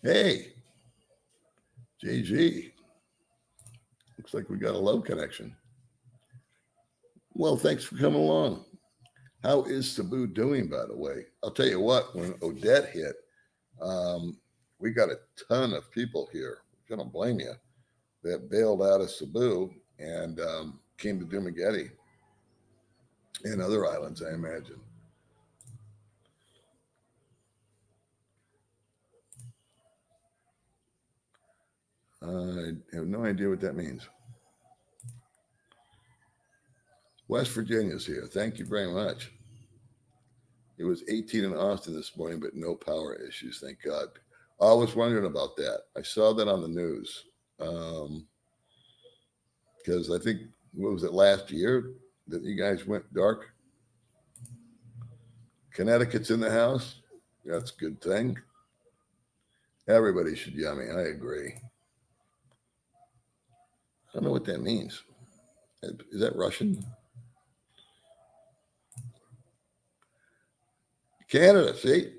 Hey, JG. Looks like we got a low connection. Well, thanks for coming along. How is Cebu doing, by the way? I'll tell you what, when Odette hit, we got a ton of people here. I don't blame you, that bailed out of Cebu and came to Dumaguete and other islands, I imagine. I have no idea what that means. West Virginia's here. Thank you very much. It was 18 in Austin this morning, but no power issues, thank God. I was wondering about that. I saw that on the news. Because I think, what was it, last year that you guys went dark? Connecticut's in the house. That's a good thing. Everybody should yummy. I agree. I don't know what that means. Is that Russian? Canada, see?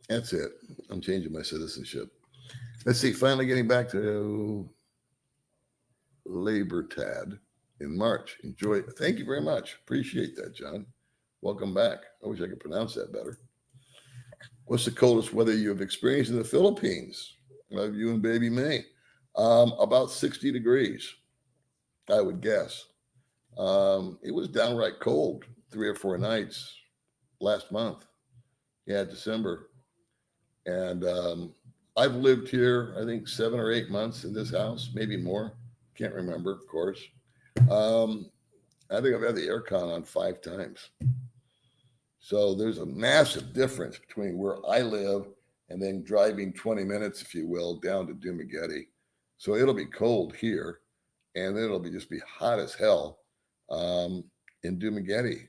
That's it. I'm changing my citizenship. Let's see, finally getting back to Libertad in March. Enjoy. Thank you very much. Appreciate that, John. Welcome back. I wish I could pronounce that better. What's the coldest weather you have experienced in the Philippines? You and baby May. About 60 degrees, I would guess. It was downright cold 3 or 4 nights last month. Yeah, December. And I've lived here, I think 7 or 8 months in this house, maybe more. Can't remember, of course. I think I've had the aircon on 5 times. So there's a massive difference between where I live and then driving 20 minutes, if you will, down to Dumaguete. So it'll be cold here, and then it'll just be hot as hell in Dumaguete.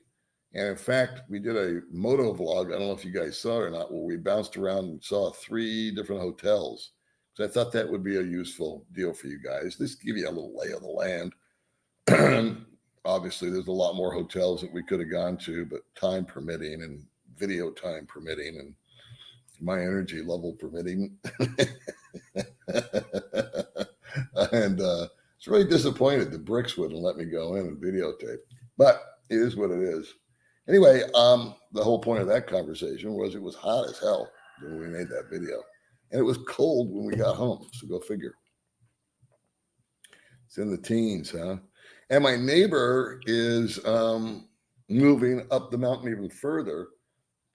And in fact, we did a moto vlog. I don't know if you guys saw it or not, where we bounced around and saw 3 different hotels. So I thought that would be a useful deal for you guys. Just give you a little lay of the land. Obviously, there's a lot more hotels that we could have gone to, but time permitting and video time permitting and my energy level permitting. And it's really disappointed the Bricks wouldn't let me go in and videotape. But it is what it is. Anyway, the whole point of that conversation was it was hot as hell when we made that video. And it was cold when we got home. So go figure. It's in the teens, huh? And my neighbor is moving up the mountain even further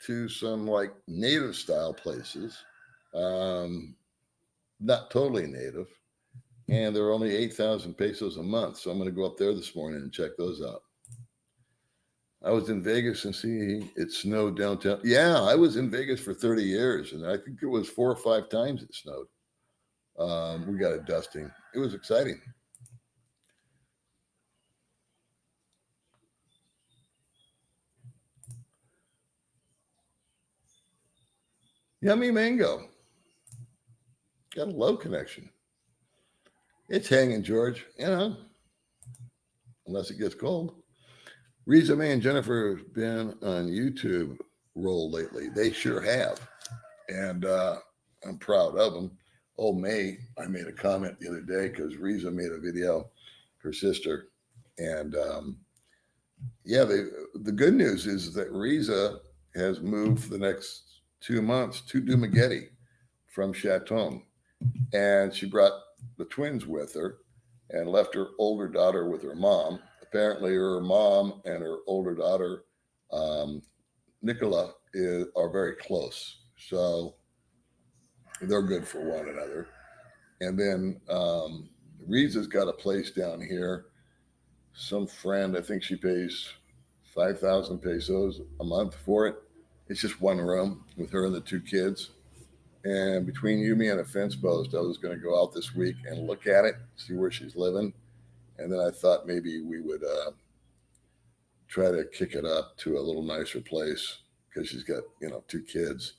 to some like native style places. Not totally native. And they're only 8,000 pesos a month. So I'm going to go up there this morning and check those out. I was in Vegas and see it snowed downtown. Yeah, I was in Vegas for 30 years, and I think it was 4 or 5 times it snowed. We got a dusting. It was exciting. Yummy mango. Got a low connection. It's hanging, George, unless it gets cold. Riza May and Jennifer have been on YouTube roll lately. They sure have. And I'm proud of them. Oh, May, I made a comment the other day because Riza made a video, her sister. And the good news is that Riza has moved for the next 2 months to Dumaguete from Chateau. And she brought the twins with her and left her older daughter with her mom. Apparently, her mom and her older daughter, Nicola, are very close. So they're good for one another. And then Riza's got a place down here. Some friend, I think she pays 5,000 pesos a month for it. It's just one room with her and the 2 kids. And between you, me, and a fence post, I was going to go out this week and look at it, see where she's living. And then I thought maybe we would try to kick it up to a little nicer place because she's got, 2 kids.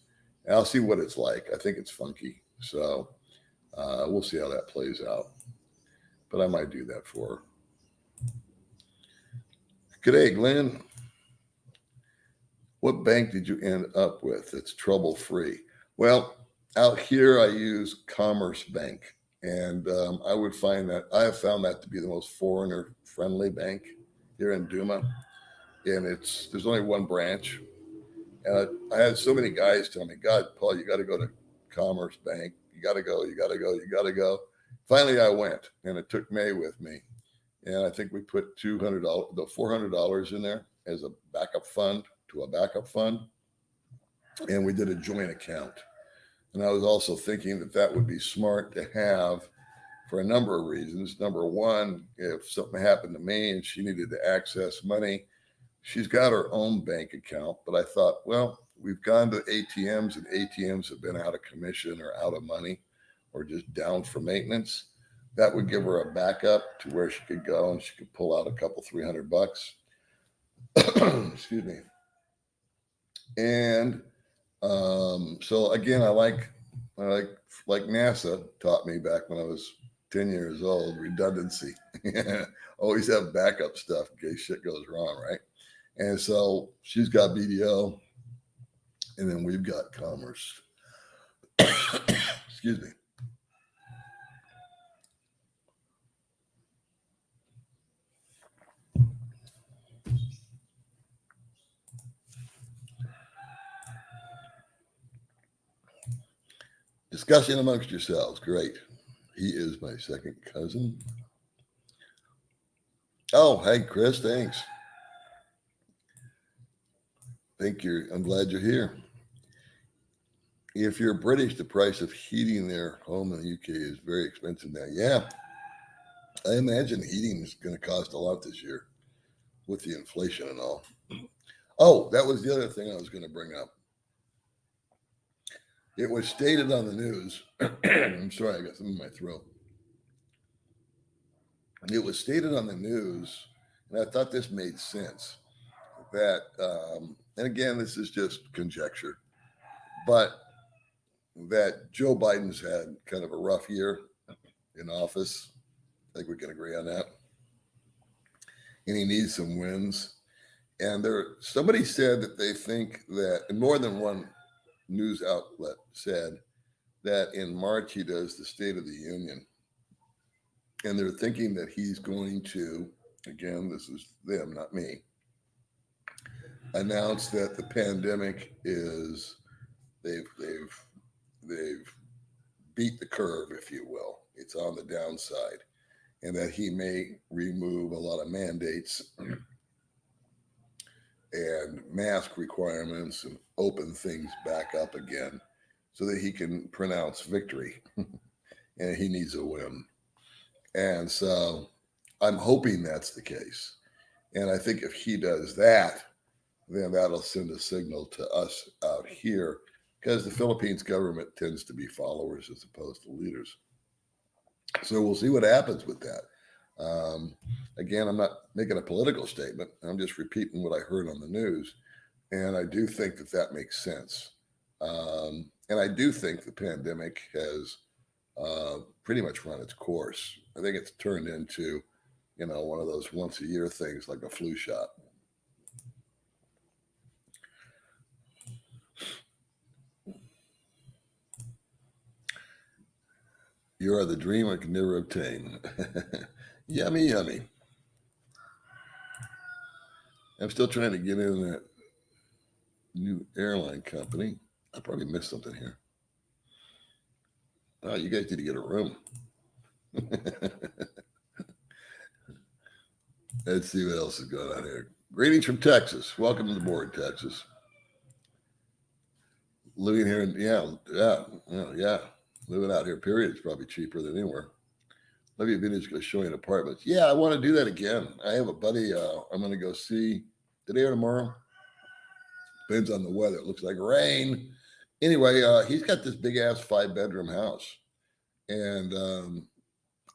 And I'll see what it's like. I think it's funky. So we'll see how that plays out. but I might do that for her. G'day, Glenn. What bank did you end up with that's trouble free? Well, out here I use Commerce Bank, and I would find that I have found that to be the most foreigner friendly bank here in Duma. And there's only one branch. And I had so many guys tell me, God, Paul, you got to go to Commerce Bank. You got to go. You got to go. You got to go. Finally, I went, and it took May with me. And I think we put $400 in there as a backup fund to a backup fund. And we did a joint account. And I was also thinking that would be smart to have for a number of reasons. Number one, if something happened to me and she needed to access money, she's got her own bank account. But I thought, well, we've gone to ATMs and ATMs have been out of commission or out of money or just down for maintenance. That would give her a backup to where she could go and she could pull out a couple, $300. Excuse me. And so again, I like NASA taught me back when I was 10 years old, redundancy. Always have backup stuff in case shit goes wrong, right? And so she's got BDO, and then we've got Commerce. Excuse me. Discussion amongst yourselves. Great. He is my second cousin. Oh, hey, Chris, thanks. I'm glad you're here. If you're British, the price of heating their home in the UK is very expensive now. Yeah. I imagine heating is going to cost a lot this year with the inflation and all. Oh, that was the other thing I was going to bring up. It was stated on the news. I'm sorry, I got something in my throat. It was stated on the news, and I thought this made sense, that, and again, this is just conjecture, but that Joe Biden's had kind of a rough year in office. I think we can agree on that. And he needs some wins. And somebody said that they think that, and more than one news outlet said that in March he does the State of the Union. And they're thinking that he's going to, again, this is them, not me, announce that the pandemic is, they've beat the curve, if you will. It's on the downside. And that he may remove a lot of mandates and mask requirements and open things back up again so that he can pronounce victory. And he needs a win. And so I'm hoping that's the case. And I think if he does that, then that'll send a signal to us out here, because the Philippines government tends to be followers as opposed to leaders. So we'll see what happens with that. Again, I'm not making a political statement. I'm just repeating what I heard on the news. And I do think that makes sense. And I do think the pandemic has pretty much run its course. I think it's turned into, one of those once a year things like a flu shot. You are the dream I can never obtain. Yummy, yummy. I'm still trying to get in that new airline company. I probably missed something here. Oh, you guys need to get a room. Let's see what else is going on here. Greetings from Texas. Welcome to the board, Texas. Living here, yeah. Living out here, period, is probably cheaper than anywhere. Love you videos go showing apartments. Yeah, I want to do that again. I have a buddy I'm going to go see today or tomorrow. Depends on the weather. It looks like rain. Anyway, he's got this big ass 5-bedroom house. And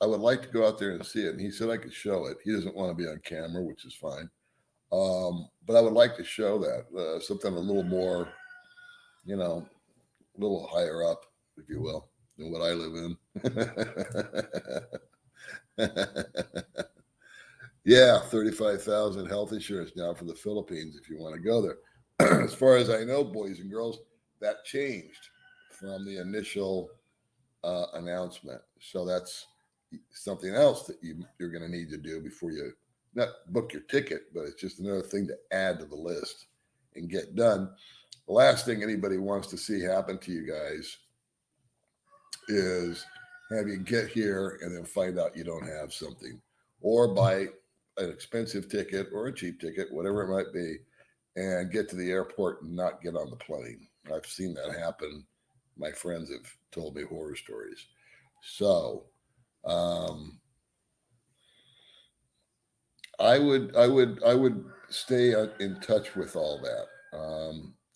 I would like to go out there and see it. And he said I could show it. He doesn't want to be on camera, which is fine. But I would like to show that. Something a little more, a little higher up, if you will, than what I live in. Yeah, 35,000 health insurance now for the Philippines if you want to go there. As far as I know, boys and girls, that changed from the initial announcement. So that's something else that you're going to need to do before you not book your ticket, but it's just another thing to add to the list and get done. The last thing anybody wants to see happen to you guys is have you get here and then find out you don't have something, or buy an expensive ticket or a cheap ticket, whatever it might be, and get to the airport and not get on the plane. I've seen that happen. My friends have told me horror stories. So um, I would stay in touch with all that.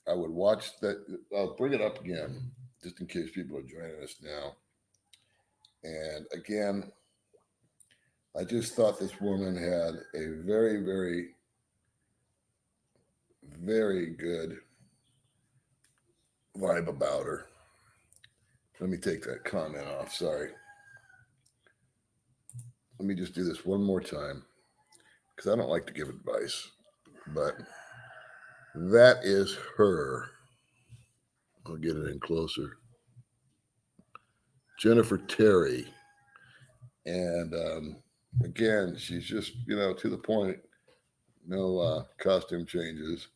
I would watch that. I'll bring it up again just in case people are joining us now. And again, I just thought this woman had a very, very, very good vibe about her. Let me take that comment off. Sorry. Let me just do this one more time because I don't like to give advice, but that is her. I'll get it in closer. Jennifer Terry. And again, she's just, to the point. No costume changes.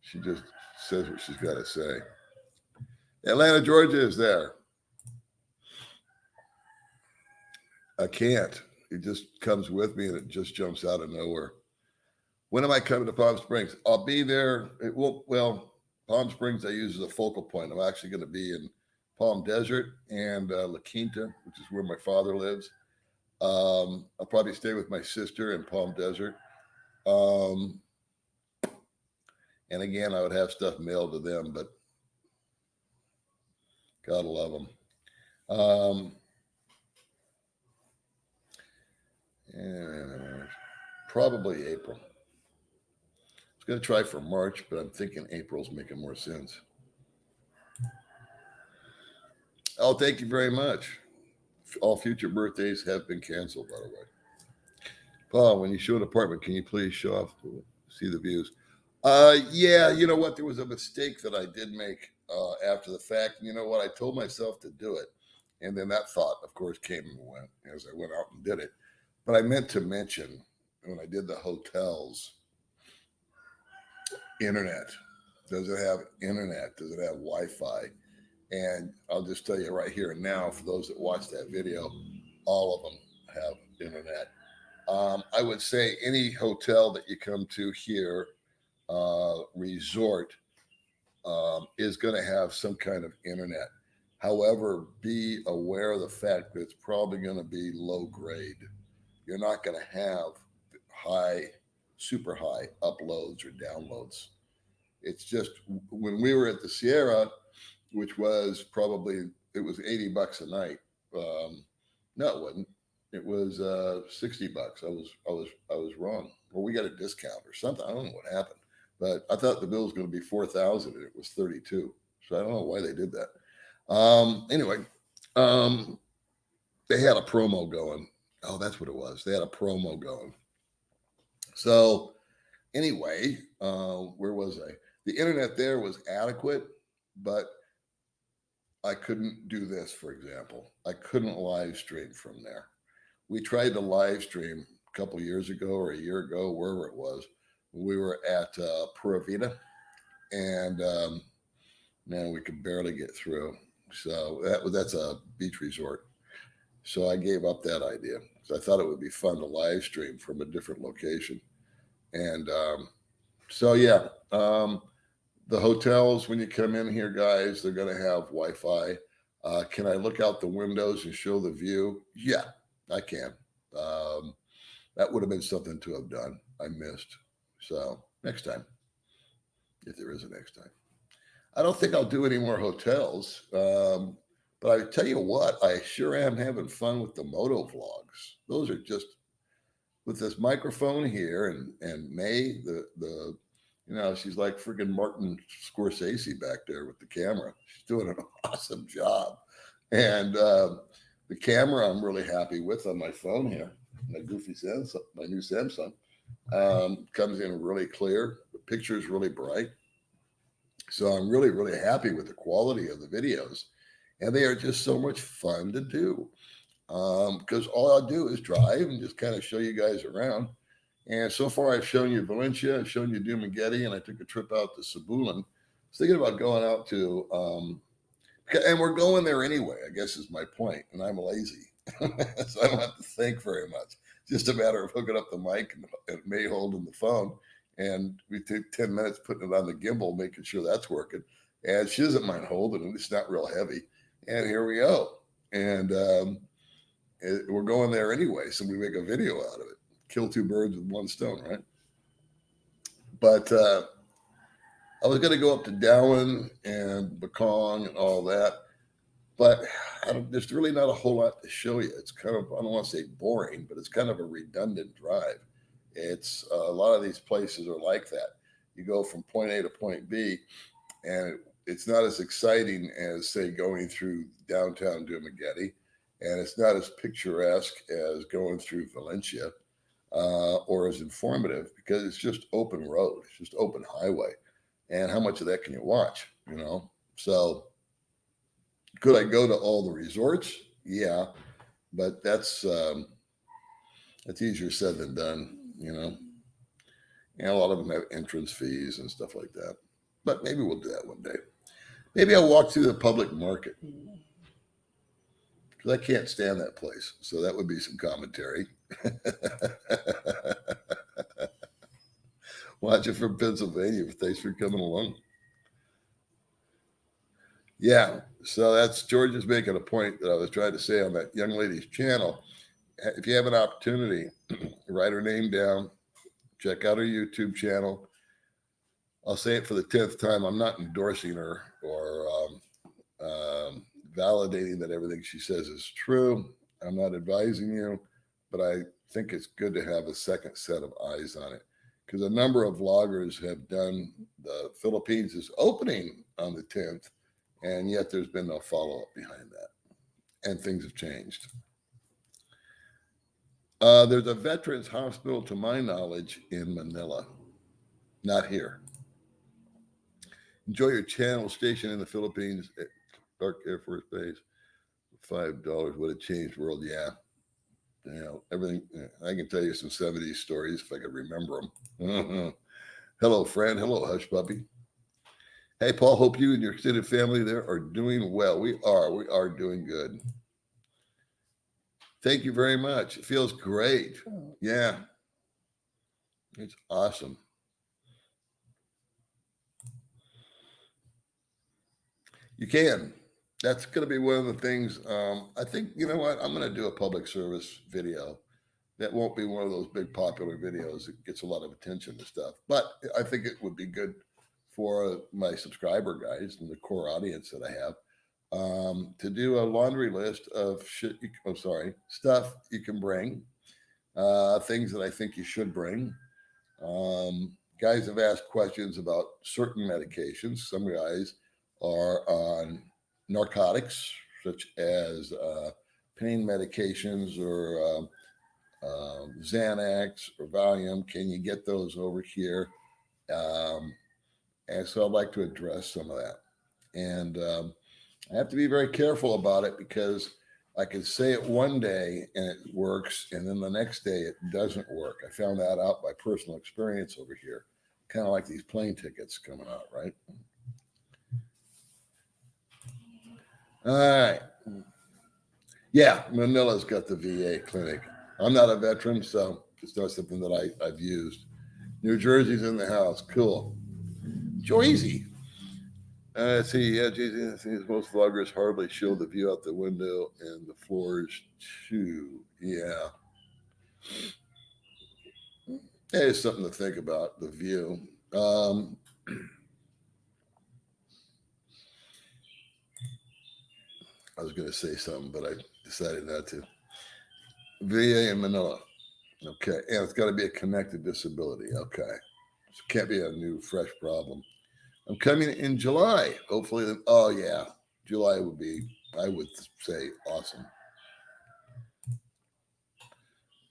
She just says what she's got to say. Atlanta, Georgia is there. I can't. It just comes with me and it just jumps out of nowhere. When am I coming to Palm Springs? I'll be there. Palm Springs I use as a focal point. I'm actually going to be in Palm Desert and La Quinta, which is where my father lives. I'll probably stay with my sister in Palm Desert. And again, I would have stuff mailed to them, but gotta love them. And probably April. I was going to try for March, but I'm thinking April's making more sense. Oh, thank you very much. All future birthdays have been canceled, by the way. Paul, when you show an apartment, can you please show off, see the views? Yeah, you know what? There was a mistake that I did make after the fact. You know what? I told myself to do it. And then that thought, of course, came and went as I went out and did it. But I meant to mention when I did the hotels, internet. Does it have internet? Does it have Wi-Fi? And I'll just tell you right here and now, for those that watch that video, all of them have internet. I would say any hotel that you come to here, resort, is going to have some kind of internet. However, be aware of the fact that it's probably going to be low grade. You're not going to have high, super high uploads or downloads. It's just when we were at the Sierra, which was probably it was $80 a night. No, it wasn't. It was $60. I was wrong. Well, we got a discount or something. I don't know what happened, but I thought the bill was going to be 4,000 and it was 32. So I don't know why they did that. Anyway, they had a promo going. Oh, that's what it was. They had a promo going. So anyway, where was I? The internet there was adequate, but I couldn't do this, for example. I couldn't live stream from there. We tried to live stream a couple years ago or a year ago, wherever it was. We were at Pura Vida, and man, we could barely get through. So that's a beach resort. So I gave up that idea because I thought it would be fun to live stream from a different location. And so, yeah, the hotels, when you come in here, guys, they're going to have Wi-Fi. Can I look out the windows and show the view? Yeah, I can. That would have been something to have done. I missed. So next time, if there is a next time. I don't think I'll do any more hotels. But I tell you what, I sure am having fun with the moto vlogs. Those are just with this microphone here and May, the she's like freaking Martin Scorsese back there with the camera. She's doing an awesome job. And the camera I'm really happy with on my phone here. my goofy Samsung, my new Samsung, comes in really clear. The picture is really bright. So I'm really, really happy with the quality of the videos. And they are just so much fun to do. Because all I'll do is drive and just kind of show you guys around. And so far, I've shown you Valencia, I've shown you Dumaguete, and I took a trip out to Cebulan. I was thinking about going out to, and we're going there anyway, I guess is my point. And I'm lazy. So I don't have to think very much. It's just a matter of hooking up the mic and may holding the phone. And we take 10 minutes putting it on the gimbal, making sure that's working. And she doesn't mind holding it. It's not real heavy. And here we go. And we're going there anyway. So we make a video out of it. Kill two birds with one stone, right? But I was going to go up to Darwin and Bakong and all that. But there's really not a whole lot to show you. It's kind of, I don't want to say boring, but it's kind of a redundant drive. It's a lot of these places are like that. You go from point A to point B, and it's not as exciting as, say, going through downtown Dumaguete, and it's not as picturesque as going through Valencia, or as informative, because it's just open road. It's just open highway. And how much of that can you watch, you know? So could I go to all the resorts? Yeah, but that's easier said than done, you know. And a lot of them have entrance fees and stuff like that. But maybe we'll do that one day. Maybe I'll walk through the public market, because I can't stand that place. So that would be some commentary. Watch it from Pennsylvania. Thanks for coming along. Yeah, so that's George is making a point that I was trying to say on that young lady's channel. If you have an opportunity, write her name down, check out her YouTube channel. I'll say it for the 10th time. I'm not endorsing her or validating that everything she says is true. I'm not advising you, but I think it's good to have a second set of eyes on it, because a number of vloggers have done the Philippines is opening on the 10th, and yet there's been no follow-up behind that, and things have changed. There's a veterans hospital, to my knowledge, in Manila, not here. Enjoy your channel station in the Philippines at Clark Air Force Base. $5 would have changed world. Yeah. You know, everything. I can tell you some 70s stories if I could remember them. Hello, friend. Hello, hush puppy. Hey, Paul, hope you and your extended family there are doing well. We are doing good. Thank you very much. It feels great. Yeah. It's awesome. You can. That's going to be one of the things. I think, you know what? I'm going to do a public service video. That won't be one of those big popular videos that gets a lot of attention and stuff. But I think it would be good for my subscriber guys and the core audience that I have, to do a laundry list of stuff you can bring, things that I think you should bring. Guys have asked questions about certain medications. Some guys are on narcotics, such as pain medications or Xanax or Valium. Can you get those over here? And so I'd like to address some of that. And I have to be very careful about it, because I can say it one day and it works, and then the next day it doesn't work. I found that out by personal experience over here, kind of like these plane tickets coming out, right? All right. Yeah, Manila's got the VA clinic. I'm not a veteran, so it's not something that I've used. New Jersey's in the house. Cool. Joyzy. Let's see. Yeah, Jason, most vloggers hardly show the view out the window and the floors too. Yeah. It's something to think about, the view. I was going to say something, but I decided not to. VA in Manila. Okay. And it's got to be a connected disability. Okay. So it can't be a new, fresh problem. I'm coming in July. Hopefully. Oh, yeah. July would be, I would say, awesome.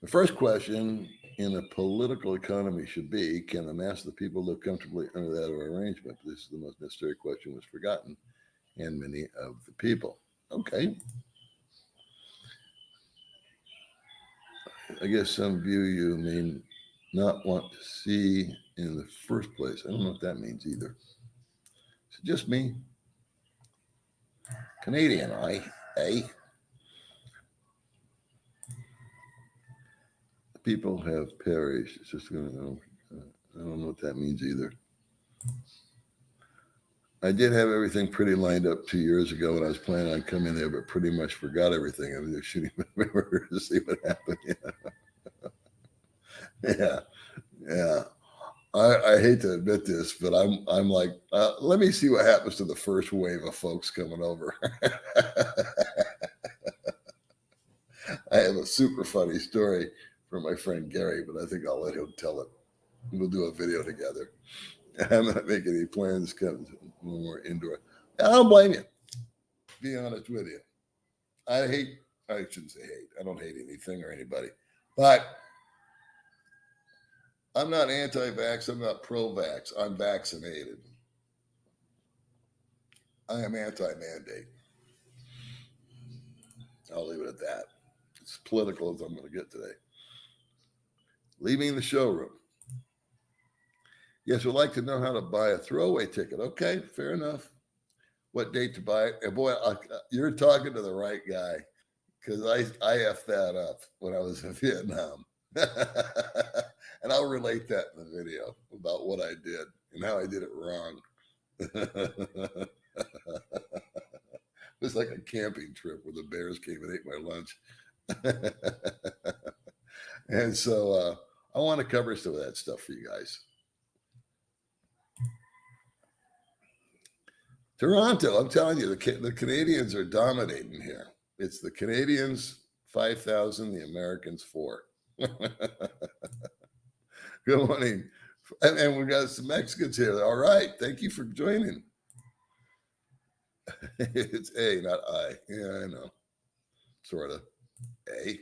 The first question in a political economy should be, can the mass of the people live comfortably under that arrangement? This is the most necessary question was forgotten in many of the people. Okay. I guess some view you may not want to see in the first place. I don't know what that means either. Is it just me? Canadian, eh? People have perished. It's just going to, I don't know what that means either. I did have everything pretty lined up 2 years ago when I was planning on coming there, but pretty much forgot everything. I was just shooting to see what happened. Yeah. Yeah. I hate to admit this, but I'm like, let me see what happens to the first wave of folks coming over. I have a super funny story from my friend Gary, but I think I'll let him tell it. We'll do a video together. I'm not making any plans kind of more indoor. I don't blame you. Be honest with you. I shouldn't say hate. I don't hate anything or anybody, but I'm not anti-vax. I'm not pro-vax. I'm vaccinated. I am anti-mandate. I'll leave it at that. It's political as I'm going to get today. Leaving the showroom. Yes, we'd like to know how to buy a throwaway ticket. Okay, fair enough. What date to buy it? And boy, you're talking to the right guy because I effed that up when I was in Vietnam. And I'll relate that in the video about what I did and how I did it wrong. It was like a camping trip where the bears came and ate my lunch. And so I want to cover some of that stuff for you guys. Toronto, I'm telling you, the Canadians are dominating here. It's the Canadians 5,000, the Americans 4. Good morning. And we got some Mexicans here. All right. Thank you for joining. It's A, not I. Yeah, I know. Sort of. A.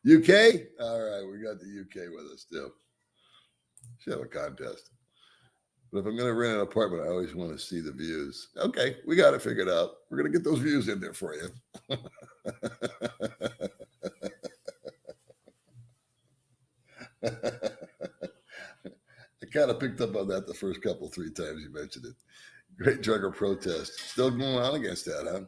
UK? All right. We got the UK with us too. Should have a contest. But if I'm going to rent an apartment, I always want to see the views. Okay, we got it figured out. We're going to get those views in there for you. I kind of picked up on that the first couple, 3 times you mentioned it. Great drugger protest. Still going on against that, huh?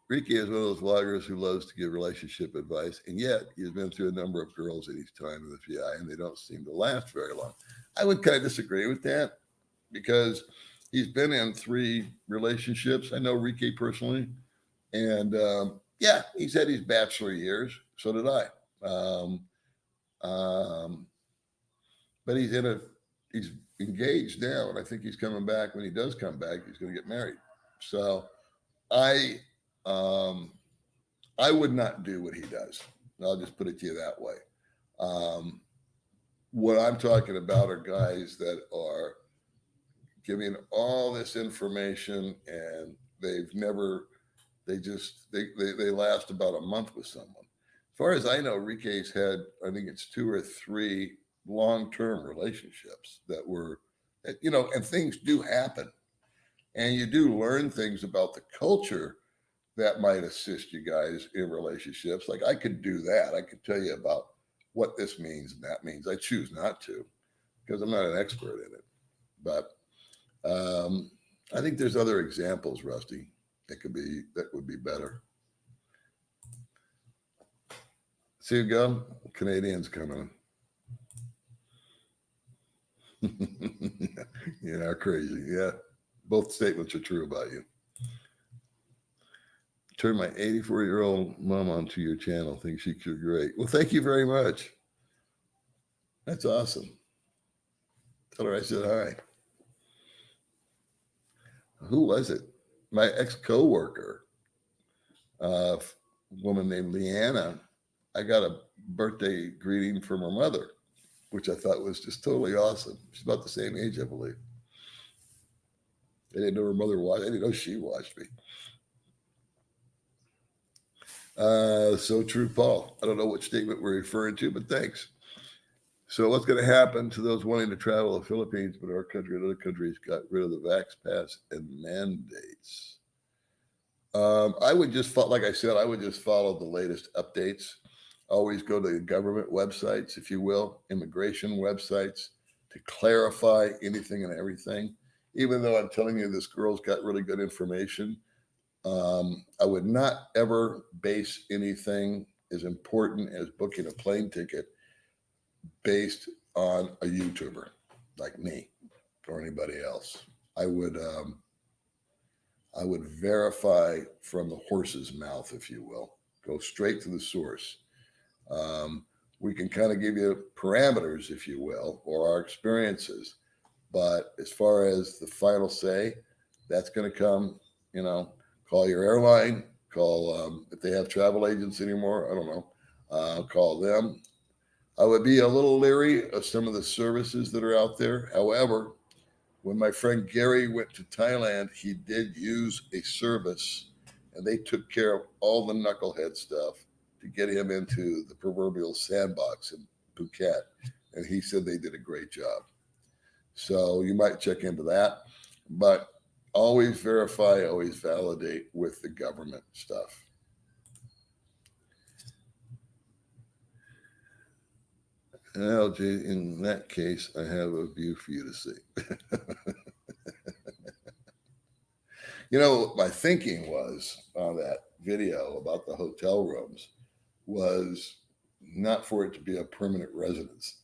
Ricky is one of those vloggers who loves to give relationship advice, and yet he's been through a number of girls at each time in the PI, and they don't seem to last very long. I would kind of disagree with that because he's been in 3 relationships. I know Ricky personally, and yeah, he's had his bachelor years. So did I. But he's engaged now, and I think he's coming back. When he does come back, he's going to get married. So I would not do what he does. I'll just put it to you that way. What I'm talking about are guys that are giving all this information and they last about a month with someone. As far as I know, Rique's had, I think it's 2 or 3 long-term relationships that were, and things do happen. And you do learn things about the culture that might assist you guys in relationships. Like I could do that. I could tell you about what this means and that means. I choose not to because I'm not an expert in it. But I think there's other examples, Rusty, that would be better. See you go. Canadians coming. Yeah, crazy. Yeah. Both statements are true about you. Turn my 84-year-old mom onto your channel. Thinks you're great. Well, thank you very much. That's awesome. Tell her I said hi. Who was it? My ex-coworker, woman named Leanna. I got a birthday greeting from her mother, which I thought was just totally awesome. She's about the same age, I believe. I didn't know her mother watched. I didn't know she watched me. So true, Paul. I don't know what statement we're referring to, but thanks. So what's going to happen to those wanting to travel to the Philippines, but our country and other countries got rid of the Vax Pass and mandates? I would just, like I said, I would just follow the latest updates. Always go to government websites, if you will, immigration websites to clarify anything and everything. Even though I'm telling you this girl's got really good information, I would not ever base anything as important as booking a plane ticket based on a YouTuber like me or anybody else. I would I would verify from the horse's mouth, if you will. Go straight to the source. Um, we can kind of give you parameters, if you will, or our experiences. But as far as the final say, that's going to come, call your airline, call if they have travel agents anymore, I don't know, call them. I would be a little leery of some of the services that are out there. However, when my friend Gary went to Thailand, he did use a service and they took care of all the knucklehead stuff to get him into the proverbial sandbox in Phuket. And he said they did a great job. So you might check into that, but always verify, always validate with the government stuff. LJ, in that case, I have a view for you to see. What my thinking was on that video about the hotel rooms was not for it to be a permanent residence.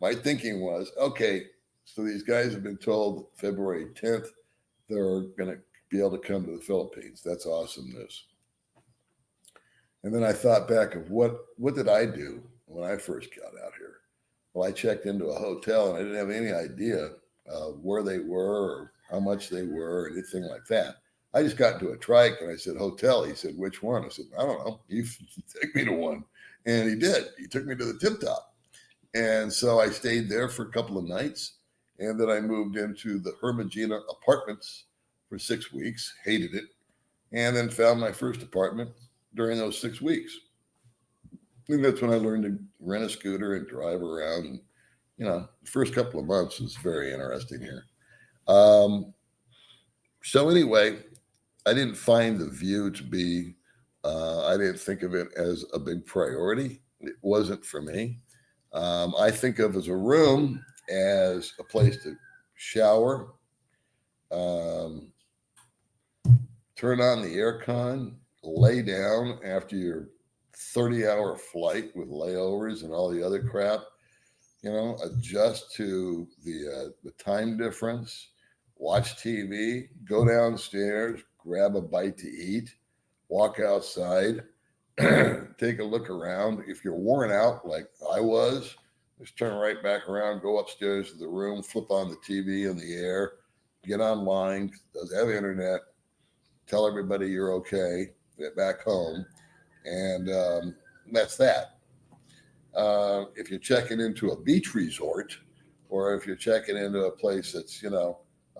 My thinking was, okay, so these guys have been told February 10th they're going to be able to come to the Philippines. That's awesome news. And then I thought back of what did I do when I first got out here? Well, I checked into a hotel and I didn't have any idea where they were or how much they were or anything like that. I just got into a trike and I said, hotel. He said, which one? I said, I don't know. You take me to one. And he did. He took me to the Tip Top. And so I stayed there for a couple of nights. And then I moved into the Hermagina Apartments for 6 weeks, hated it, and then found my first apartment during those 6 weeks. And that's when I learned to rent a scooter and drive around. And, the first couple of months was very interesting here. So anyway, I didn't find the view to be, I didn't think of it as a big priority. It wasn't for me. I think of as a room as a place to shower, turn on the aircon, lay down after your 30-hour flight with layovers and all the other crap, adjust to the time difference, watch TV, go downstairs, grab a bite to eat, walk outside, take a look around. If you're worn out like I was, just turn right back around, go upstairs to the room, flip on the TV in the air, get online, does have internet, tell everybody you're okay, get back home, and that's that. If you're checking into a beach resort, or if you're checking into a place that's,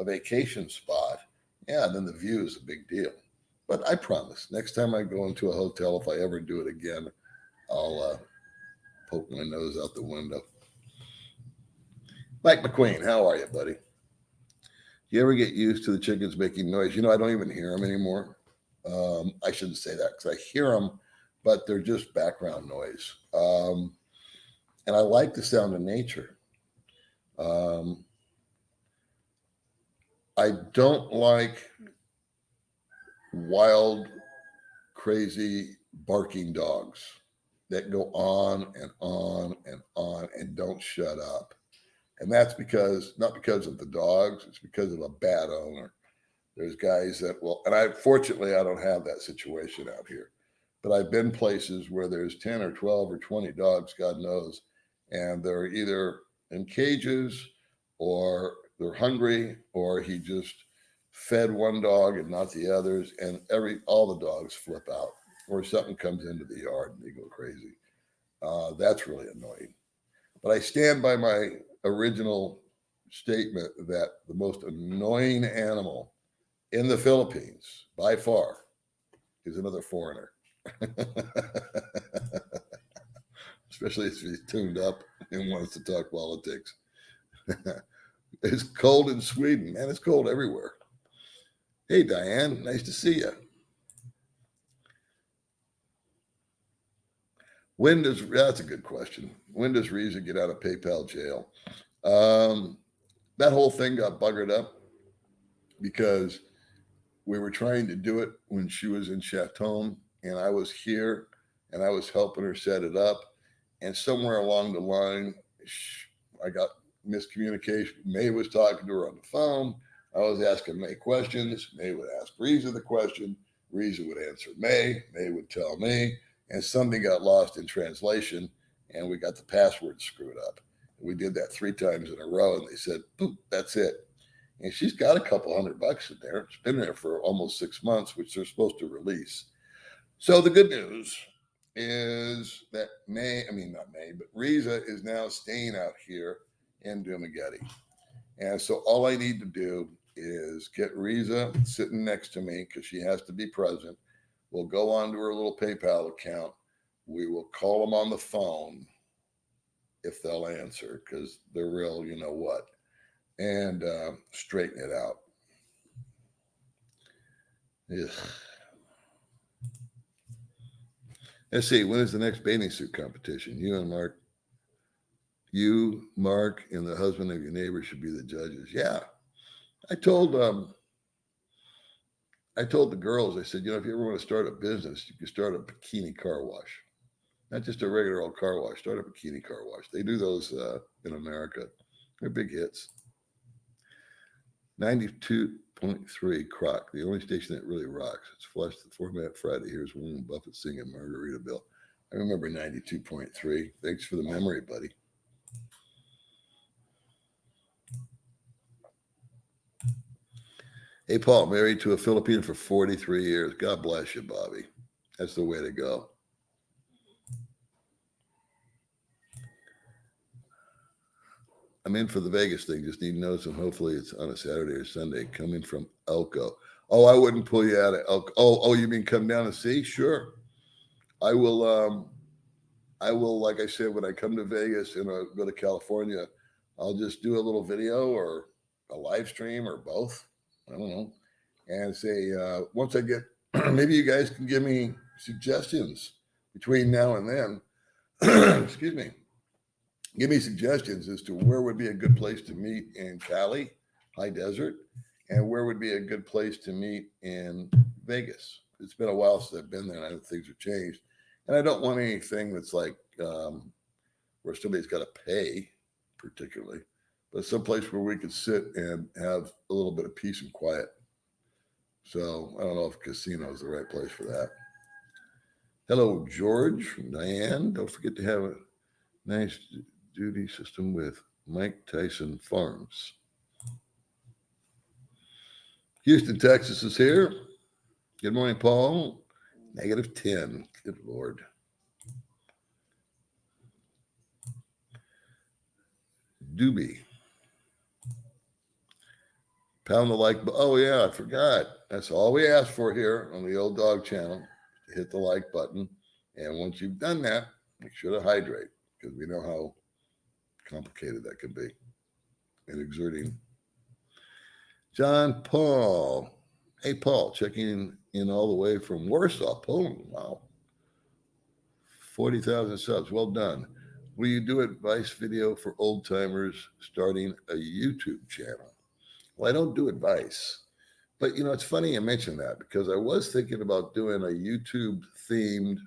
a vacation spot, yeah, then the view is a big deal. But I promise, next time I go into a hotel, if I ever do it again, I'll poke my nose out the window. Mike McQueen, how are you, buddy? You ever get used to the chickens making noise? I don't even hear them anymore. I shouldn't say that because I hear them, but they're just background noise. And I like the sound of nature. I don't like wild, crazy, barking dogs that go on and on and on and don't shut up. And that's not because of the dogs, it's because of a bad owner. There's guys that will, and fortunately, I don't have that situation out here, but I've been places where there's 10 or 12 or 20 dogs, God knows, and they're either in cages or they're hungry or he just fed one dog and not the others. And all the dogs flip out or something comes into the yard and they go crazy. That's really annoying. But I stand by my original statement that the most annoying animal in the Philippines, by far, is another foreigner. Especially if he's tuned up and wants to talk politics. It's cold in Sweden, man. It's cold everywhere. Hey, Diane, nice to see you. That's a good question. When does Reza get out of PayPal jail? That whole thing got buggered up because we were trying to do it when she was in Chateau, and I was here, and I was helping her set it up. And somewhere along the line, I got miscommunication. May was talking to her on the phone. I was asking May questions. May would ask Reza the question. Reza would answer May. May would tell me. And something got lost in translation, and we got the password screwed up. We did that 3 times in a row, and they said, boop, that's it. And she's got a couple $100 in there. It's been there for almost 6 months, which they're supposed to release. So the good news is that not May, but Reza is now staying out here in Dumagetti. And so all I need to do is get Reza sitting next to me because she has to be present. We'll go onto her little PayPal account. We will call them on the phone if they'll answer because they're real, you know what, and straighten it out. Ugh. Let's see, when is the next bathing suit competition? You, Mark, and the husband of your neighbor should be the judges. Yeah. I told the girls, I said, if you ever want to start a business, you can start a bikini car wash. Not just a regular old car wash, start a bikini car wash. They do those in America. They're big hits. 92.3 Croc, the only station that really rocks. It's flushed the Format Friday. Here's Warren Buffett singing Margaritaville. I remember 92.3. Thanks for the memory, buddy. Hey, Paul, married to a Filipino for 43 years. God bless you, Bobby. That's the way to go. I'm in for the Vegas thing. Just need to know some. Hopefully it's on a Saturday or Sunday. Coming from Elko. Oh, I wouldn't pull you out of Elko. Oh, you mean come down and see? Sure. I will, like I said, when I come to Vegas and I go to California, I'll just do a little video or a live stream or both. I don't know. And say, once I get, maybe you guys can give me suggestions between now and then. Excuse me. Give me suggestions as to where would be a good place to meet in Cali, high desert, and where would be a good place to meet in Vegas. It's been a while since I've been there, and I know things have changed. And I don't want anything that's like where somebody's got to pay, particularly, but someplace where we could sit and have a little bit of peace and quiet. So I don't know if casino is the right place for that. Hello, George, Diane. Don't forget to have a nice duty system with Mike Tyson Farms. Houston, Texas is here. Good morning, Paul. -10. Good Lord. Doobie. Pound the like. Oh, yeah, I forgot. That's all we ask for here on the Old Dog channel. Hit the like button. And once you've done that, make sure to hydrate because we know how complicated that can be and exerting. John Paul. Hey, Paul, checking in all the way from Warsaw, Poland. Wow. 40,000 subs. Well done. Will you do advice video for old timers starting a YouTube channel? Well, I don't do advice, but it's funny you mentioned that because I was thinking about doing a YouTube themed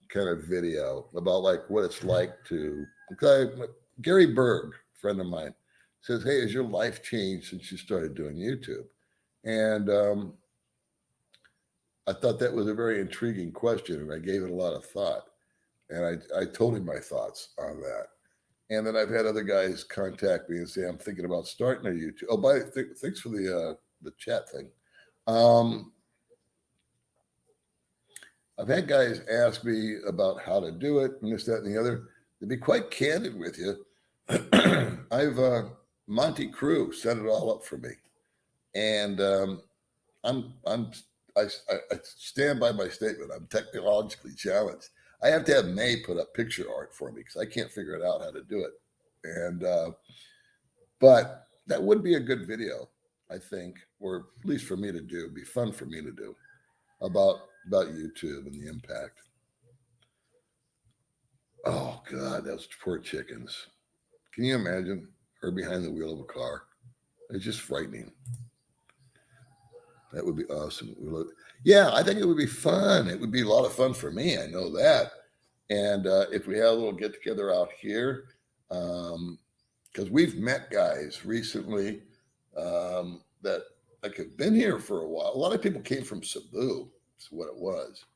kind of video about like what it's like to, Gary Berg, friend of mine, says, hey, has your life changed since you started doing YouTube? And I thought that was a very intriguing question, and I gave it a lot of thought. And I told him my thoughts on that. And then I've had other guys contact me and say, I'm thinking about starting a YouTube. Oh, thanks for the chat thing. I've had guys ask me about how to do it and this, that, and the other. To be quite candid with you, I've Monty Crew set it all up for me. And I'm I stand by my statement. I'm technologically challenged. I have to have May put up picture art for me because I can't figure it out how to do it. And but that would be a good video, I think, or at least for me to do. It'd be fun for me to do about YouTube and the impact. Oh God, those poor chickens. Can you imagine her behind the wheel of a car? It's just frightening. That would be awesome. Yeah, I think it would be fun. It would be a lot of fun for me. I know that. And if we had a little get together out here, because we've met guys recently that like have been here for a while. A lot of people came from Cebu. That's what it was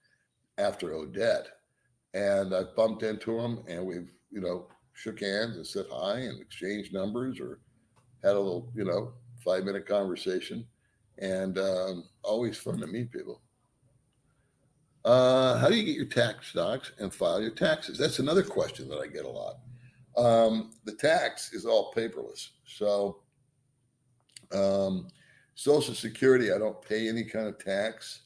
after Odette, and I bumped into them, and we've shook hands and said hi and exchanged numbers or had a little 5-minute conversation, and always fun to meet people. How do you get your tax docs and file your taxes? That's another question that I get a lot. The tax is all paperless. So Social Security, I don't pay any kind of tax.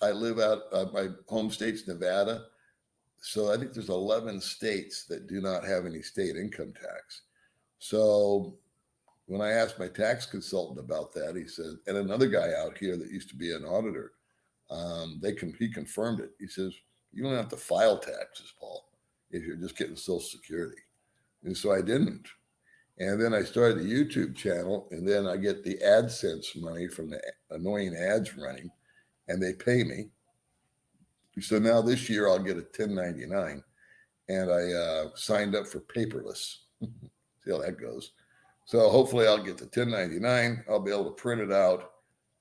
I live out my home state's Nevada. So I think there's 11 states that do not have any state income tax. So when I asked my tax consultant about that, he said, and another guy out here that used to be an auditor, he confirmed it. He says, you don't have to file taxes, Paul, if you're just getting Social Security. And so I didn't. And then I started the YouTube channel, and then I get the AdSense money from the annoying ads running, and they pay me. So now this year I'll get a 1099, and I signed up for paperless. See how that goes. So hopefully I'll get the 1099. I'll be able to print it out,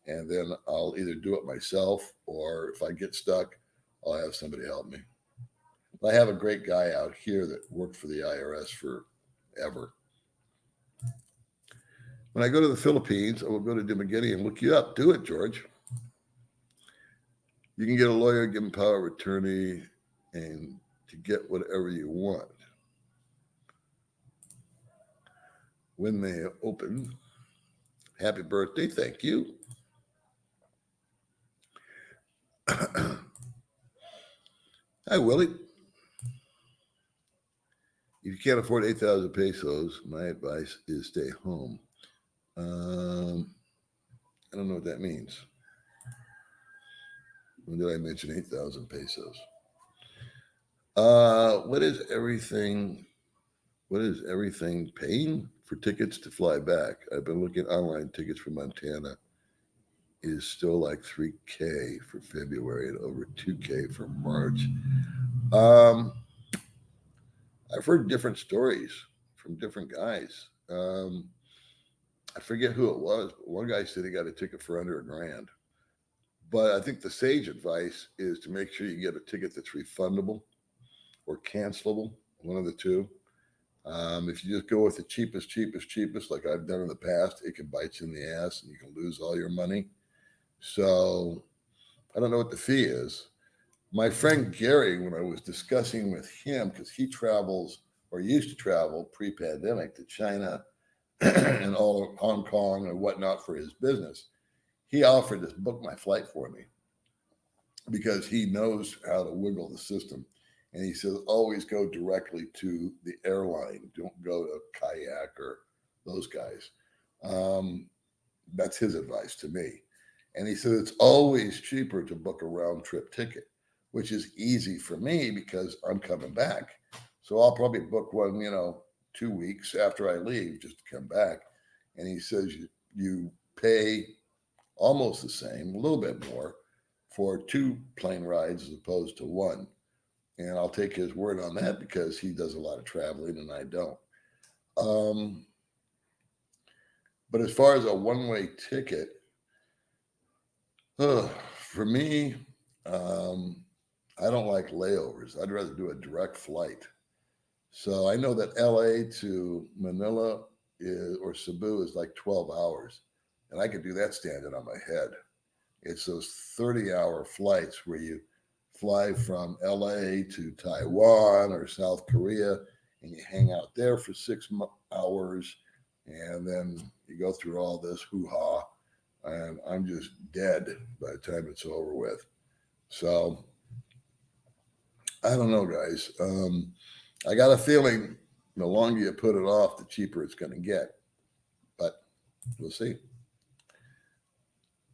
and then I'll either do it myself, or if I get stuck, I'll have somebody help me. I have a great guy out here that worked for the IRS forever. When I go to the Philippines, I will go to Dumaguete and look you up. Do it, George. You can get a lawyer, give them power of attorney, and to get whatever you want. When they open, happy birthday, thank you. Hi, Willie. If you can't afford 8,000 pesos, my advice is stay home. I don't know what that means. When did I mention 8,000 pesos? What is everything paying for tickets to fly back? I've been looking online. Tickets for Montana is still like $3,000 for February and over $2,000 for March. I've heard different stories from different guys. I forget who it was, but one guy said he got a ticket for under $1,000. But I think the sage advice is to make sure you get a ticket that's refundable or cancelable, one of the two. If you just go with the cheapest, like I've done in the past, it can bite you in the ass and you can lose all your money. So I don't know what the fee is. My friend Gary, when I was discussing with him, because he travels or used to travel pre-pandemic to China and all of Hong Kong and whatnot for his business, he offered to book my flight for me because he knows how to wiggle the system. And he says, always go directly to the airline. Don't go to Kayak or those guys. That's his advice to me. And he said, it's always cheaper to book a round trip ticket, which is easy for me because I'm coming back. So I'll probably book one, 2 weeks after I leave just to come back. And he says, you pay almost the same, a little bit more for 2 plane rides as opposed to 1. And I'll take his word on that because he does a lot of traveling and I don't. But as far as a one-way ticket, for me, I don't like layovers. I'd rather do a direct flight. So I know that LA to Manila or Cebu is like 12 hours. And I could do that standing on my head. It's those 30-hour flights where you fly from LA to Taiwan or South Korea and you hang out there for 6 hours and then you go through all this hoo-ha and I'm just dead by the time it's over with. So I don't know, guys. I got a feeling the longer you put it off, the cheaper it's going to get. But we'll see.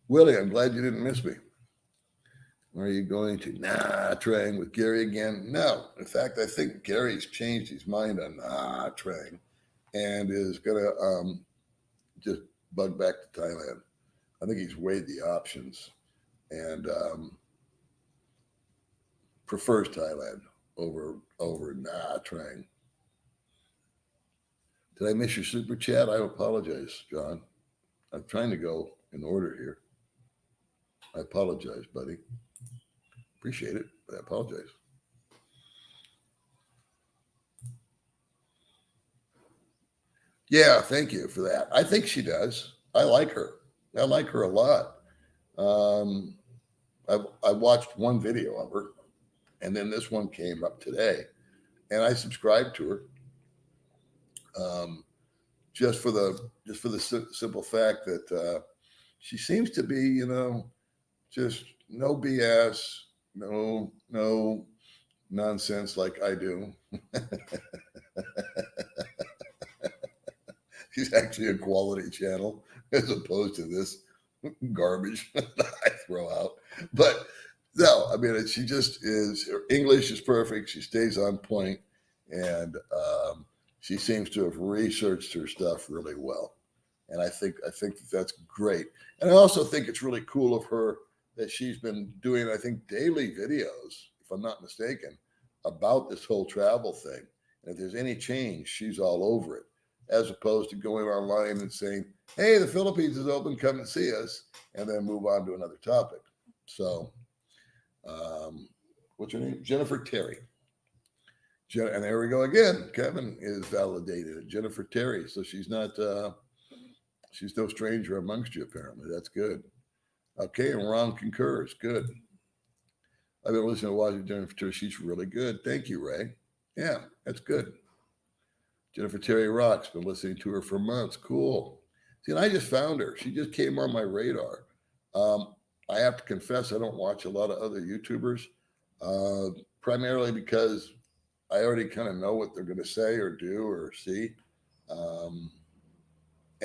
Willie, I'm glad you didn't miss me. Are you going to trying with Gary again? No. In fact, I think Gary's changed his mind on trying and is going to just bug back to Thailand. I think he's weighed the options and prefers Thailand over trying. Did I miss your super chat? I apologize, John. I'm trying to go in order here. I apologize, buddy. Appreciate it, but I apologize. Yeah, thank you for that. I think she does. I like her. I like her a lot. I watched one video of her, and then this one came up today, and I subscribed to her. Just for the simple fact that she seems to be, just no BS, no nonsense like I do. She's actually a quality channel as opposed to this garbage that I throw out. But no, I mean, she just is. Her English is perfect. She stays on point, and she seems to have researched her stuff really well. And I think that's great. And I also think it's really cool of her that she's been doing, I think, daily videos, if I'm not mistaken, about this whole travel thing. And if there's any change, she's all over it, as opposed to going online and saying, hey, the Philippines is open, come and see us, and then move on to another topic. So, what's her name? Jennifer Terry. And there we go again. Kevin is validated. Jennifer Terry. So she's not, she's no stranger amongst you, apparently. That's good. Okay, and Ron concurs. Good. I've been listening to watching Jennifer Terry. She's really good. Thank you, Ray. Yeah, that's good. Jennifer Terry rocks. Been listening to her for months. Cool. See, and I just found her. She just came on my radar. I have to confess, I don't watch a lot of other YouTubers, primarily because I already kind of know what they're going to say or do or see. And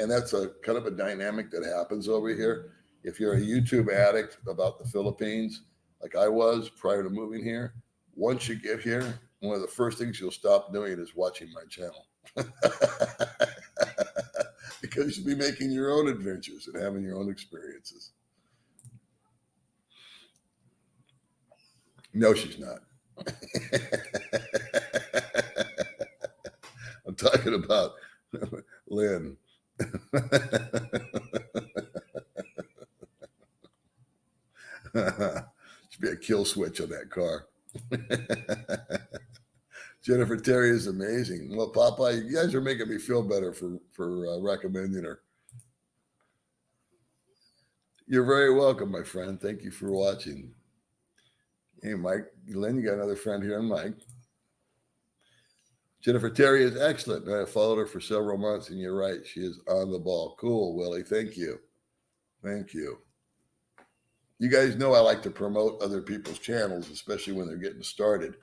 that's a kind of a dynamic that happens over here. If you're a YouTube addict about the Philippines, like I was prior to moving here, once you get here, one of the first things you'll stop doing is watching my channel. Because you'll be making your own adventures and having your own experiences. No, she's not. I'm talking about Lynn. Should be a kill switch on that car. Jennifer Terry is amazing. Well, Popeye, you guys are making me feel better for recommending her. You're very welcome, my friend. Thank you for watching. Hey, Mike, Lynn, you got another friend here, Mike. Jennifer Terry is excellent. I followed her for several months, and you're right. She is on the ball. Cool, Willie. Thank you. Thank you. You guys know I like to promote other people's channels, especially when they're getting started.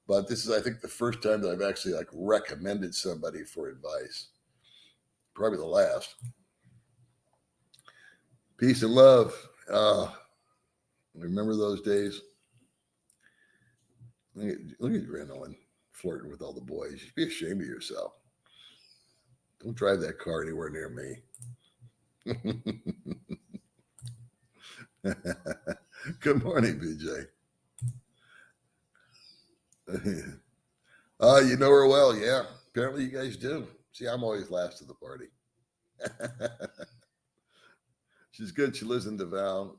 But this is, I think, the first time that I've actually recommended somebody for advice. Probably the last. Peace and love. Remember those days? Look at Randall flirting with all the boys. You should be ashamed of yourself. Don't drive that car anywhere near me. Good morning, BJ. You know her well, yeah. Apparently you guys do. See, I'm always last to the party. She's good. She lives in Davao.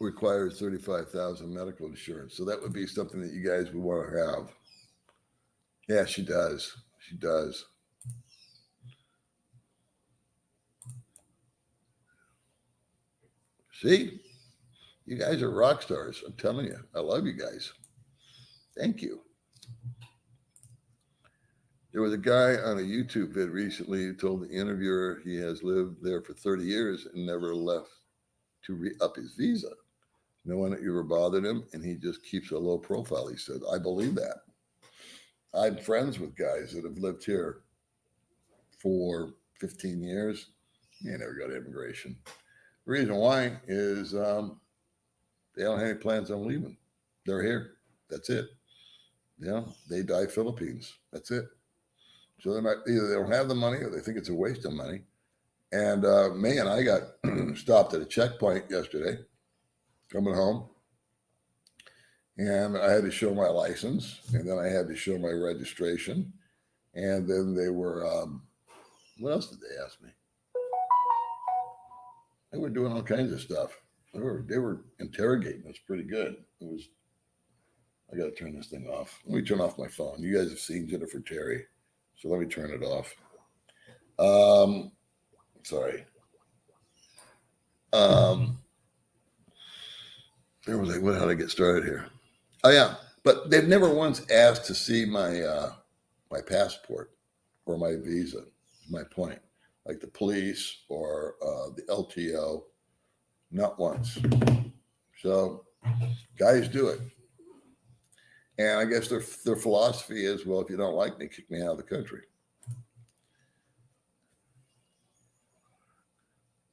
Requires $35,000 medical insurance. So that would be something that you guys would want to have. Yeah, she does. She does. See, you guys are rock stars. I'm telling you, I love you guys. Thank you. There was a guy on a YouTube vid recently who told the interviewer he has lived there for 30 years and never left to re-up his visa. No one ever bothered him, and he just keeps a low profile. He said, I believe that. I'm friends with guys that have lived here for 15 years. They never go to immigration. The reason why is they don't have any plans on leaving. They're here. That's it. They die Philippines. That's it. So either they don't have the money or they think it's a waste of money. And May and I got stopped at a checkpoint yesterday coming home. And I had to show my license, and then I had to show my registration. And then they were, what else did they ask me? They were doing all kinds of stuff. They were interrogating us pretty good. I got to turn this thing off. Let me turn off my phone. You guys have seen Jennifer Terry, so let me turn it off. Sorry. There was how did I get started here? Oh yeah, but they've never once asked to see my my passport or my visa. Is my point. Like the police or the LTO, not once. So guys do it. And I guess their philosophy is, well, if you don't like me, kick me out of the country.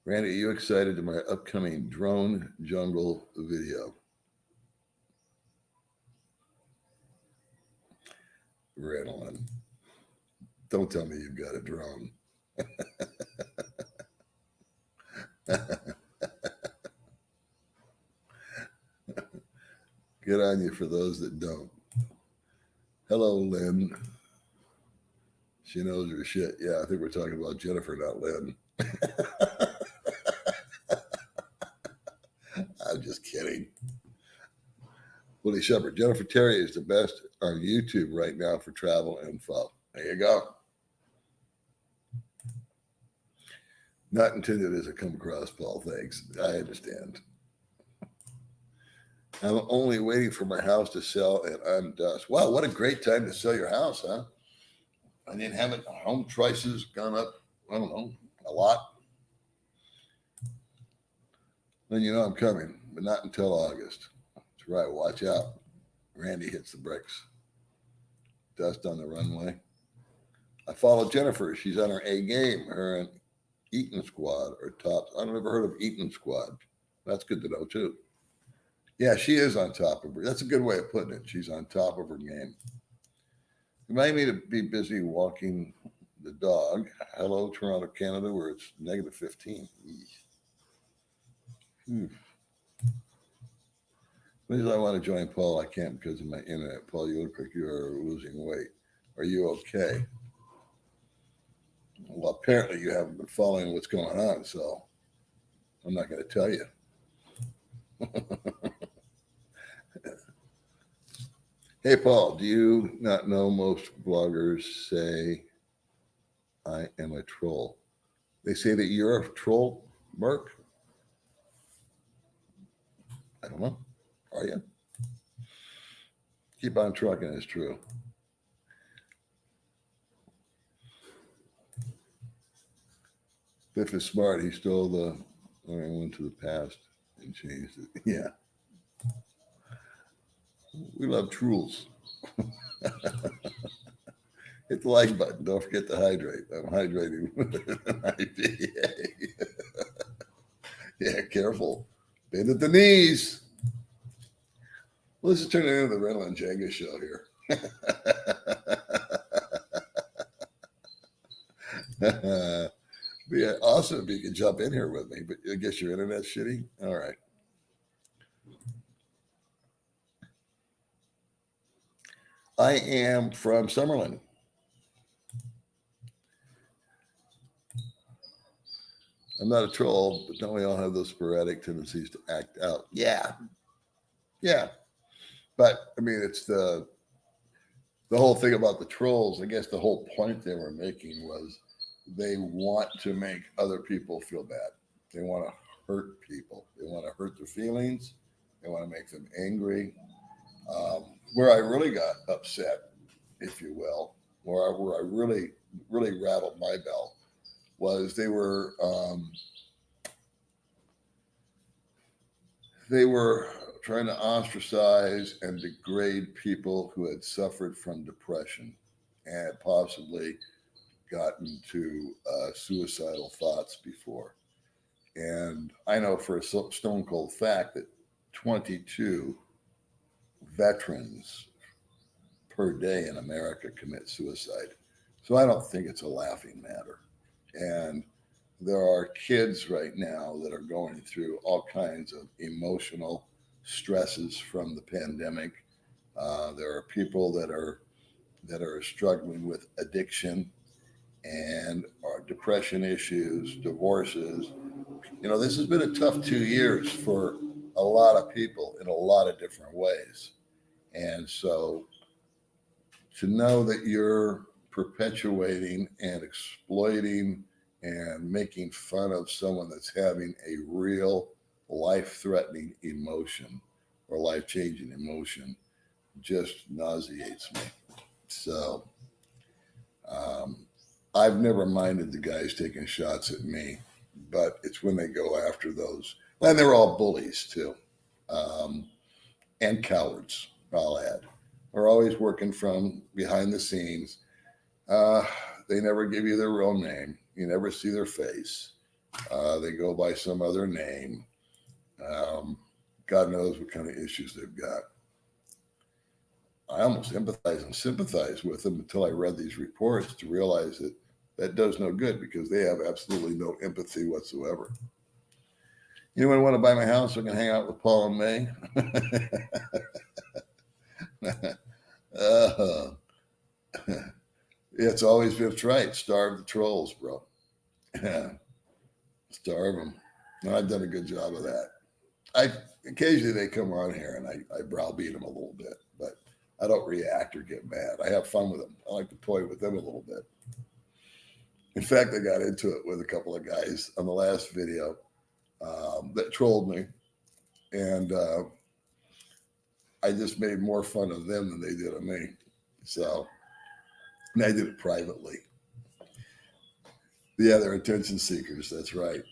Randy, are you excited to my upcoming drone jungle video? Ritalin. Don't tell me you've got a drone. Good on you for those that don't. Hello, Lynn. She knows her shit. Yeah, I think we're talking about Jennifer, not Lynn. I'm just kidding. Willie Shepard. Jennifer Terry is the best on YouTube right now for travel info. There you go. Not intended as a come across, Paul. Thanks. I understand. I'm only waiting for my house to sell and I'm dust. Wow, what a great time to sell your house, huh? I didn't have it. Home prices gone up, I don't know, a lot. Then you know I'm coming, but not until August. That's right. Watch out. Randy hits the bricks. Dust on the runway. I follow Jennifer. She's on her A game. Her and Eaton Squad or tops. I've never heard of Eaton Squad. That's good to know too. Yeah, she is on top of her. That's a good way of putting it. She's on top of her game. Remind me to be busy walking the dog. Hello, Toronto, Canada, where it's negative 15. When I want to join Paul, I can't because of my internet. Paul, you look like you are losing weight. Are you okay? Well, apparently you haven't been following what's going on, so I'm not going to tell you. Hey, Paul, do you not know most bloggers say I am a troll? They say that you're a troll, Mark? I don't know. Are you? Keep on trucking, it's true. Biff is smart. He stole I went to the past and changed it. Yeah. We love trolls. Hit the like button. Don't forget to hydrate. I'm hydrating with an IPA. Yeah, careful. Bend at the knees. Well, this is turning into the Rental and Jenga show here. Be awesome if you could jump in here with me, but I guess your internet's shitty. All right. I am from Summerlin. I'm not a troll, but don't we all have those sporadic tendencies to act out? Yeah. But I mean, it's the whole thing about the trolls. I guess the whole point they were making was they want to make other people feel bad. They want to hurt people. They want to hurt their feelings. They want to make them angry. Where I really got upset, if you will, where I really, really rattled my bell was they were trying to ostracize and degrade people who had suffered from depression and possibly gotten to suicidal thoughts before. And I know for a stone cold fact that 22 veterans per day in America commit suicide. So I don't think it's a laughing matter. And there are kids right now that are going through all kinds of emotional stresses from the pandemic. There are people that are struggling with addiction and depression issues, divorces. This has been a tough 2 years for a lot of people in a lot of different ways. And so to know that you're perpetuating and exploiting and making fun of someone that's having a real life threatening emotion or life changing emotion just nauseates me. So um, I've never minded the guys taking shots at me, but it's when they go after those. And they're all bullies too, um, and cowards, I'll add. They're always working from behind the scenes. Uh, they never give you their real name. You never see their face. They go by some other name. Um, God knows what kind of issues they've got. I almost empathize and sympathize with them until I read these reports to realize that that does no good because they have absolutely no empathy whatsoever. Anyone want to buy my house so I can hang out with Paul and May? uh, it's always been right. Starve the trolls, bro. Starve them. And I've done a good job of that. I occasionally they come on here and I browbeat them a little bit, but I don't react or get mad. I have fun with them. I like to toy with them a little bit. In fact, I got into it with a couple of guys on the last video that trolled me, and I just made more fun of them than they did of me. So, and I did it privately. Yeah, they're attention seekers. That's right.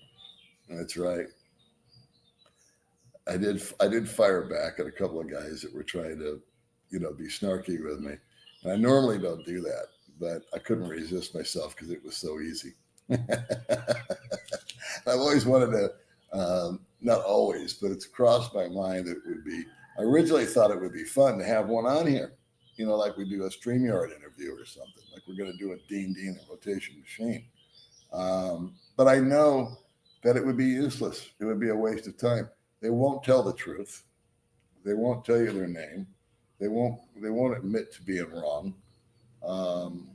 That's right. I did fire back at a couple of guys that were trying to, be snarky with me. And I normally don't do that, but I couldn't resist myself because it was so easy. I've always wanted to, not always, but it's crossed my mind that it would be. I originally thought it would be fun to have one on here, like we do a StreamYard interview or something, like we're going to do a Dean and Rotation Machine. But I know that it would be useless. It would be a waste of time. They won't tell the truth. They won't tell you their name. They won't admit to being wrong. Um,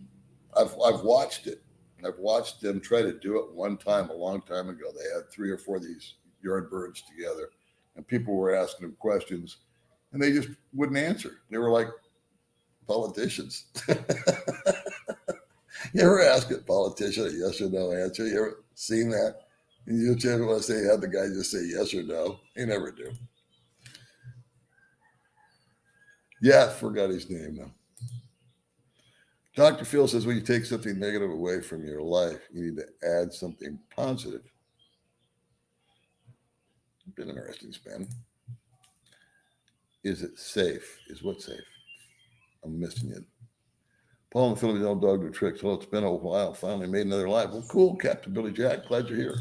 I've watched it. I've watched them try to do it one time a long time ago. They had 3 or 4 of these yard birds together, and people were asking them questions, and they just wouldn't answer. They were like politicians. You ever ask a politician a yes or no answer? You ever seen that? And you just want to say, have the guy just say yes or no. He never do. Yeah, I forgot his name now. Dr. Phil says when you take something negative away from your life, you need to add something positive. Been interesting, Spen. Is it safe? Is what safe? I'm missing it. Paul and the Phillies old dog do tricks. Well, it's been a while. Finally made another live. Well, cool, Captain Billy Jack. Glad you're here.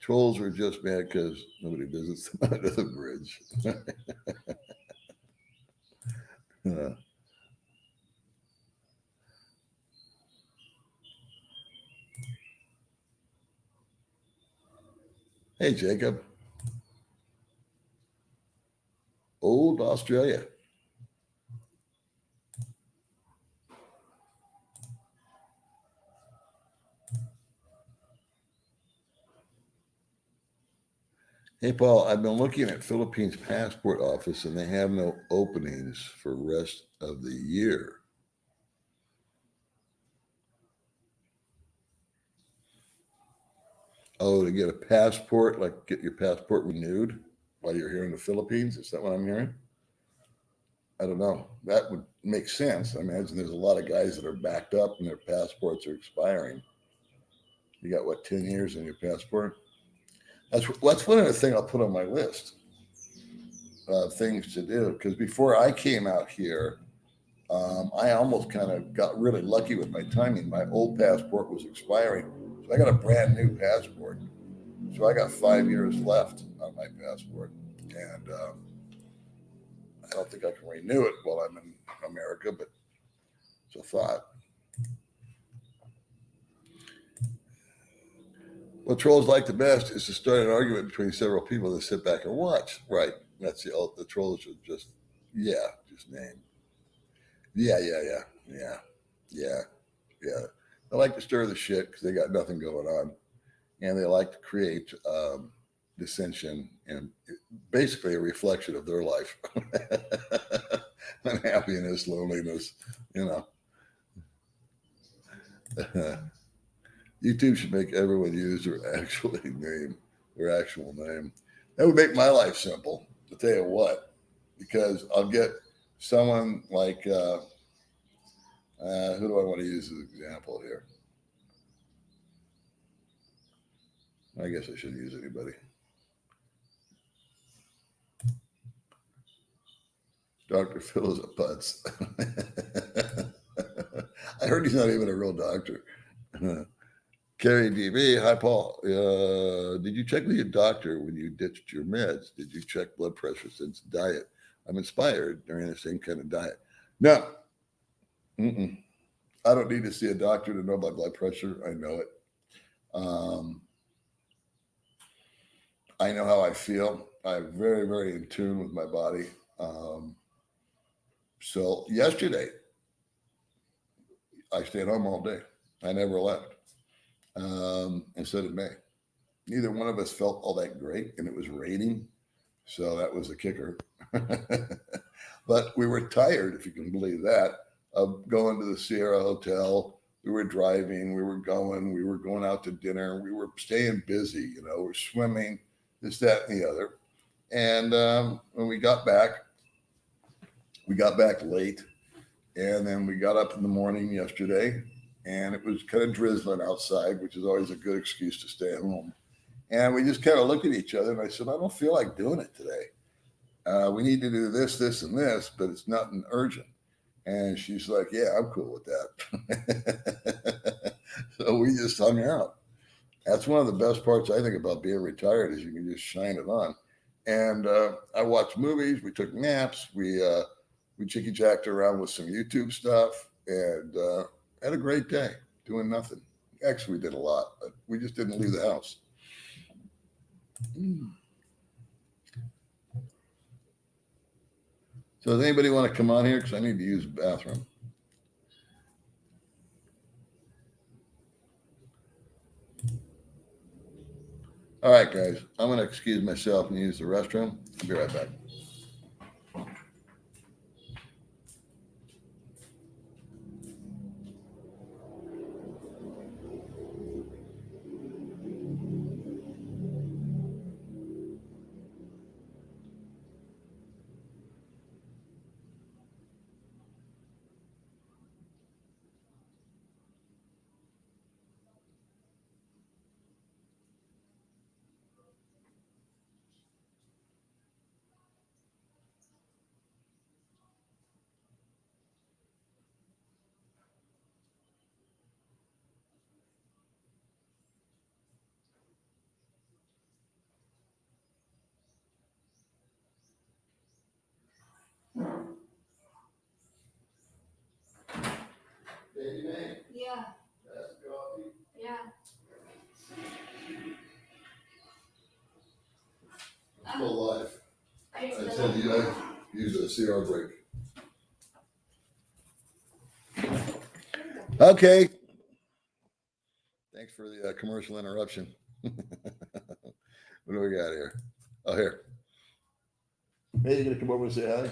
Trolls are just mad because nobody visits them under the bridge. Hey, Jacob. Old Australia. Hey, Paul, I've been looking at Philippines passport office and they have no openings for rest of the year. Oh, to get a passport, like get your passport renewed while you're here in the Philippines? Is that what I'm hearing? I don't know. That would make sense. I imagine there's a lot of guys that are backed up and their passports are expiring. You got what, 10 years on your passport? That's one of the things I'll put on my list. Things to do, because before I came out here, I almost kind of got really lucky with my timing. My old passport was expiring, so I got a brand new passport. So I got 5 years left on my passport, and I don't think I can renew it while I'm in America, but it's a thought. What trolls like the best is to start an argument between several people that sit back and watch. Right. That's the trolls are just, yeah, just name. Yeah, yeah, yeah, yeah, yeah, yeah. They like to stir the shit because they got nothing going on, and they like to create dissension and basically a reflection of their life. Unhappiness, loneliness, you know. YouTube should make everyone use their actual name. That would make my life simple. I'll tell you what, because I'll get someone like who do I want to use as an example here? I guess I shouldn't use anybody. Dr. Phil is a putz. I heard he's not even a real doctor. Carrie DB, hi Paul. Did you check with your doctor when you ditched your meds? Did you check blood pressure since diet? I'm inspired during the same kind of diet. No, I don't need to see a doctor to know my blood pressure. I know it. I know how I feel. I'm very, very in tune with my body. So yesterday, I stayed home all day. I never left. And so did May. Neither one of us felt all that great, and it was raining. So that was a kicker. But we were tired, if you can believe that, of going to the Sierra Hotel. We were driving, we were going out to dinner, we were staying busy, we're swimming, this, that, and the other. And when we got back late. And then we got up in the morning yesterday, and it was kind of drizzling outside, which is always a good excuse to stay at home. And we just kind of looked at each other, and I said, I don't feel like doing it today. We need to do this, this, and this, but it's nothing urgent. And she's like, yeah, I'm cool with that. So we just hung out. That's one of the best parts I think about being retired is you can just shine it on. And I watched movies. We took naps. We chicky-jacked around with some YouTube stuff and had a great day doing nothing. Actually, we did a lot, but we just didn't leave the house. So does anybody want to come on here? Because I need to use the bathroom. All right, guys. I'm going to excuse myself and use the restroom. I'll be right back. Yeah. Yeah. Full life. I tell you, I use a CR break. Okay. Thanks for the commercial interruption. What do we got here? Oh, here. Hey, you gonna come over and say hi?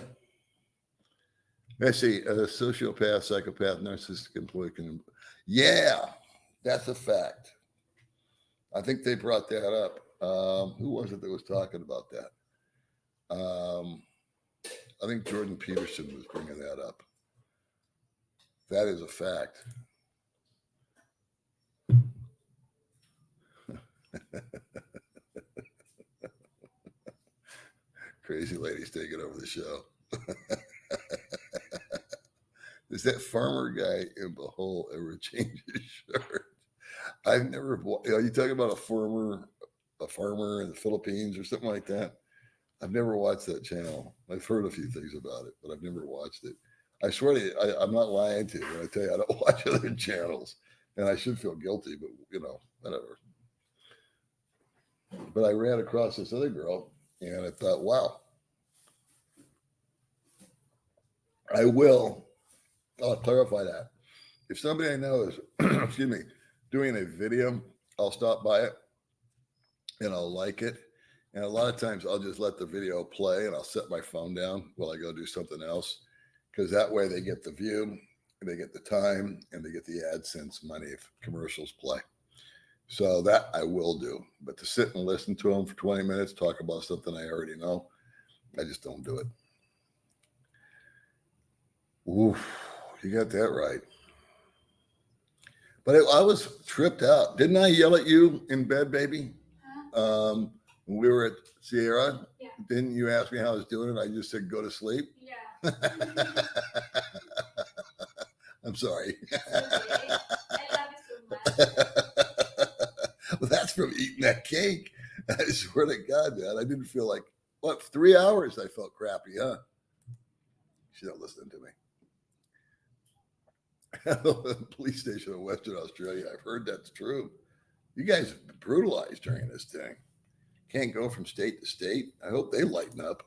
Let's see. A sociopath, psychopath, narcissistic employee can. Yeah, that's a fact. I think they brought that up. Who was it that was talking about that? I think Jordan Peterson was bringing that up. That is a fact. Crazy lady's taking over the show. Does that farmer guy in the hole ever change his shirt? I've never. You talking about a farmer in the Philippines or something like that? I've never watched that channel. I've heard a few things about it, but I've never watched it. I swear to you, I'm not lying to you when I tell you I don't watch other channels, and I should feel guilty, but whatever. But I ran across this other girl, and I thought, wow, I will. I'll clarify that. If somebody I know is, excuse me, doing a video, I'll stop by it and I'll like it. And a lot of times I'll just let the video play and I'll set my phone down while I go do something else. Because that way they get the view, and they get the time, and they get the AdSense money if commercials play. So that I will do. But to sit and listen to them for 20 minutes, talk about something I already know, I just don't do it. Oof, you got that right. But I was tripped out. Didn't I yell at you in bed, baby? When we were at Sierra? Yeah. Didn't you ask me how I was doing? And I just said, go to sleep? Yeah. I'm sorry. Okay. I love you so much. Well, that's from eating that cake. I swear to God, man. I didn't feel like, 3 hours I felt crappy, huh? She's not listening to me. The police station in Western Australia. I've heard that's true. You guys have been brutalized during this thing. Can't go from state to state. I hope they lighten up.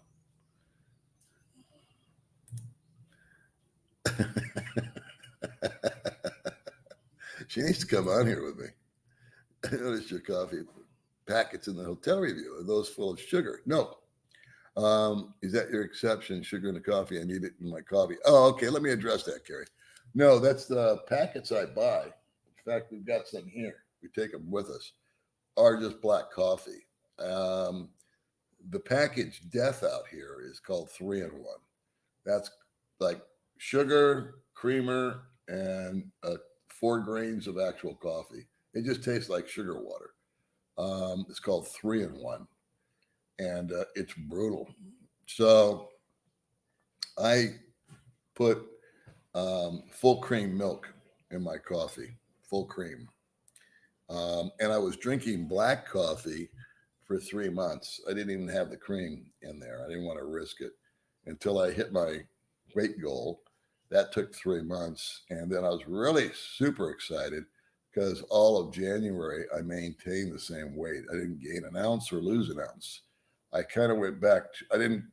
She needs to come on here with me. I noticed your coffee packets in the hotel review. Are those full of sugar? No. Is that your exception? Sugar in the coffee? I need it in my coffee. Oh, okay. Let me address that, Carrie. No, that's the packets I buy. In fact, we've got some here. We take them with us. Are just black coffee. The package death out here is called 3-in-1. That's like sugar, creamer, and 4 grains of actual coffee. It just tastes like sugar water. It's called 3-in-1, and it's brutal. So I put full cream milk in my coffee, full cream. And I was drinking black coffee for 3 months. I didn't even have the cream in there. I didn't want to risk it until I hit my weight goal. That took 3 months. And then I was really super excited because all of January, I maintained the same weight. I didn't gain an ounce or lose an ounce. I kind of went back. I didn't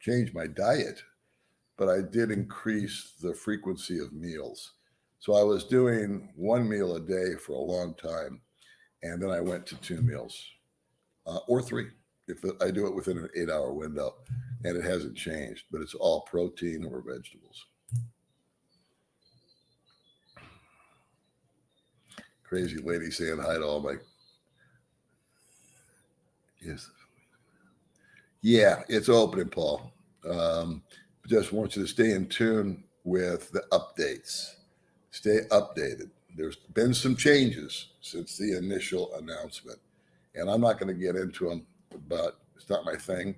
change my diet, but I did increase the frequency of meals. So I was doing 1 meal a day for a long time. And then I went to 2 meals or 3 if I do it within an 8-hour window, and it hasn't changed, but it's all protein or vegetables. Crazy lady saying hi to all my. Yes. Yeah, it's opening, Paul. Just want you to stay in tune with the updates. Stay updated. There's been some changes since the initial announcement, and I'm not going to get into them, but it's not my thing.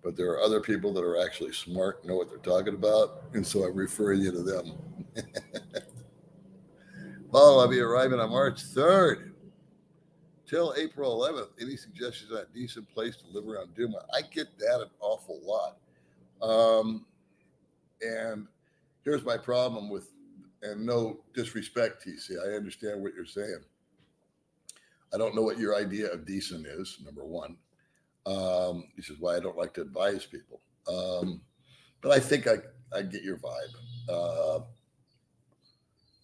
But there are other people that are actually smart, know what they're talking about, and so I refer you to them. Paul, I'll be arriving on March 3rd till April 11th. Any suggestions on a decent place to live around Duma? I get that an awful lot. And here's my problem with, and no disrespect, TC, I understand what you're saying. I don't know what your idea of decent is, number one. This is why I don't like to advise people. But I think I get your vibe.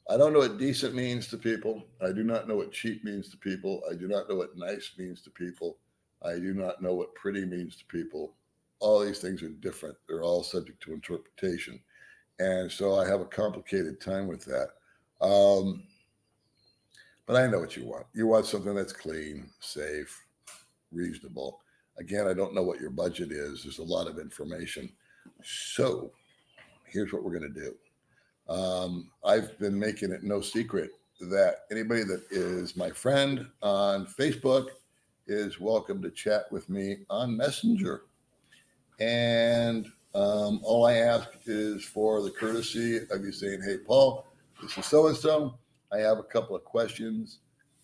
I don't know what decent means to people. I do not know what cheap means to people. I do not know what nice means to people. I do not know what pretty means to people. All these things are different. They're all subject to interpretation. And so I have a complicated time with that. But I know what you want. You want something that's clean, safe, reasonable. Again, I don't know what your budget is. There's a lot of information. So here's what we're going to do. I've been making it no secret that anybody that is my friend on Facebook is welcome to chat with me on Messenger. And all I ask is for the courtesy of you saying, hey, Paul, this is so and so. I have a couple of questions.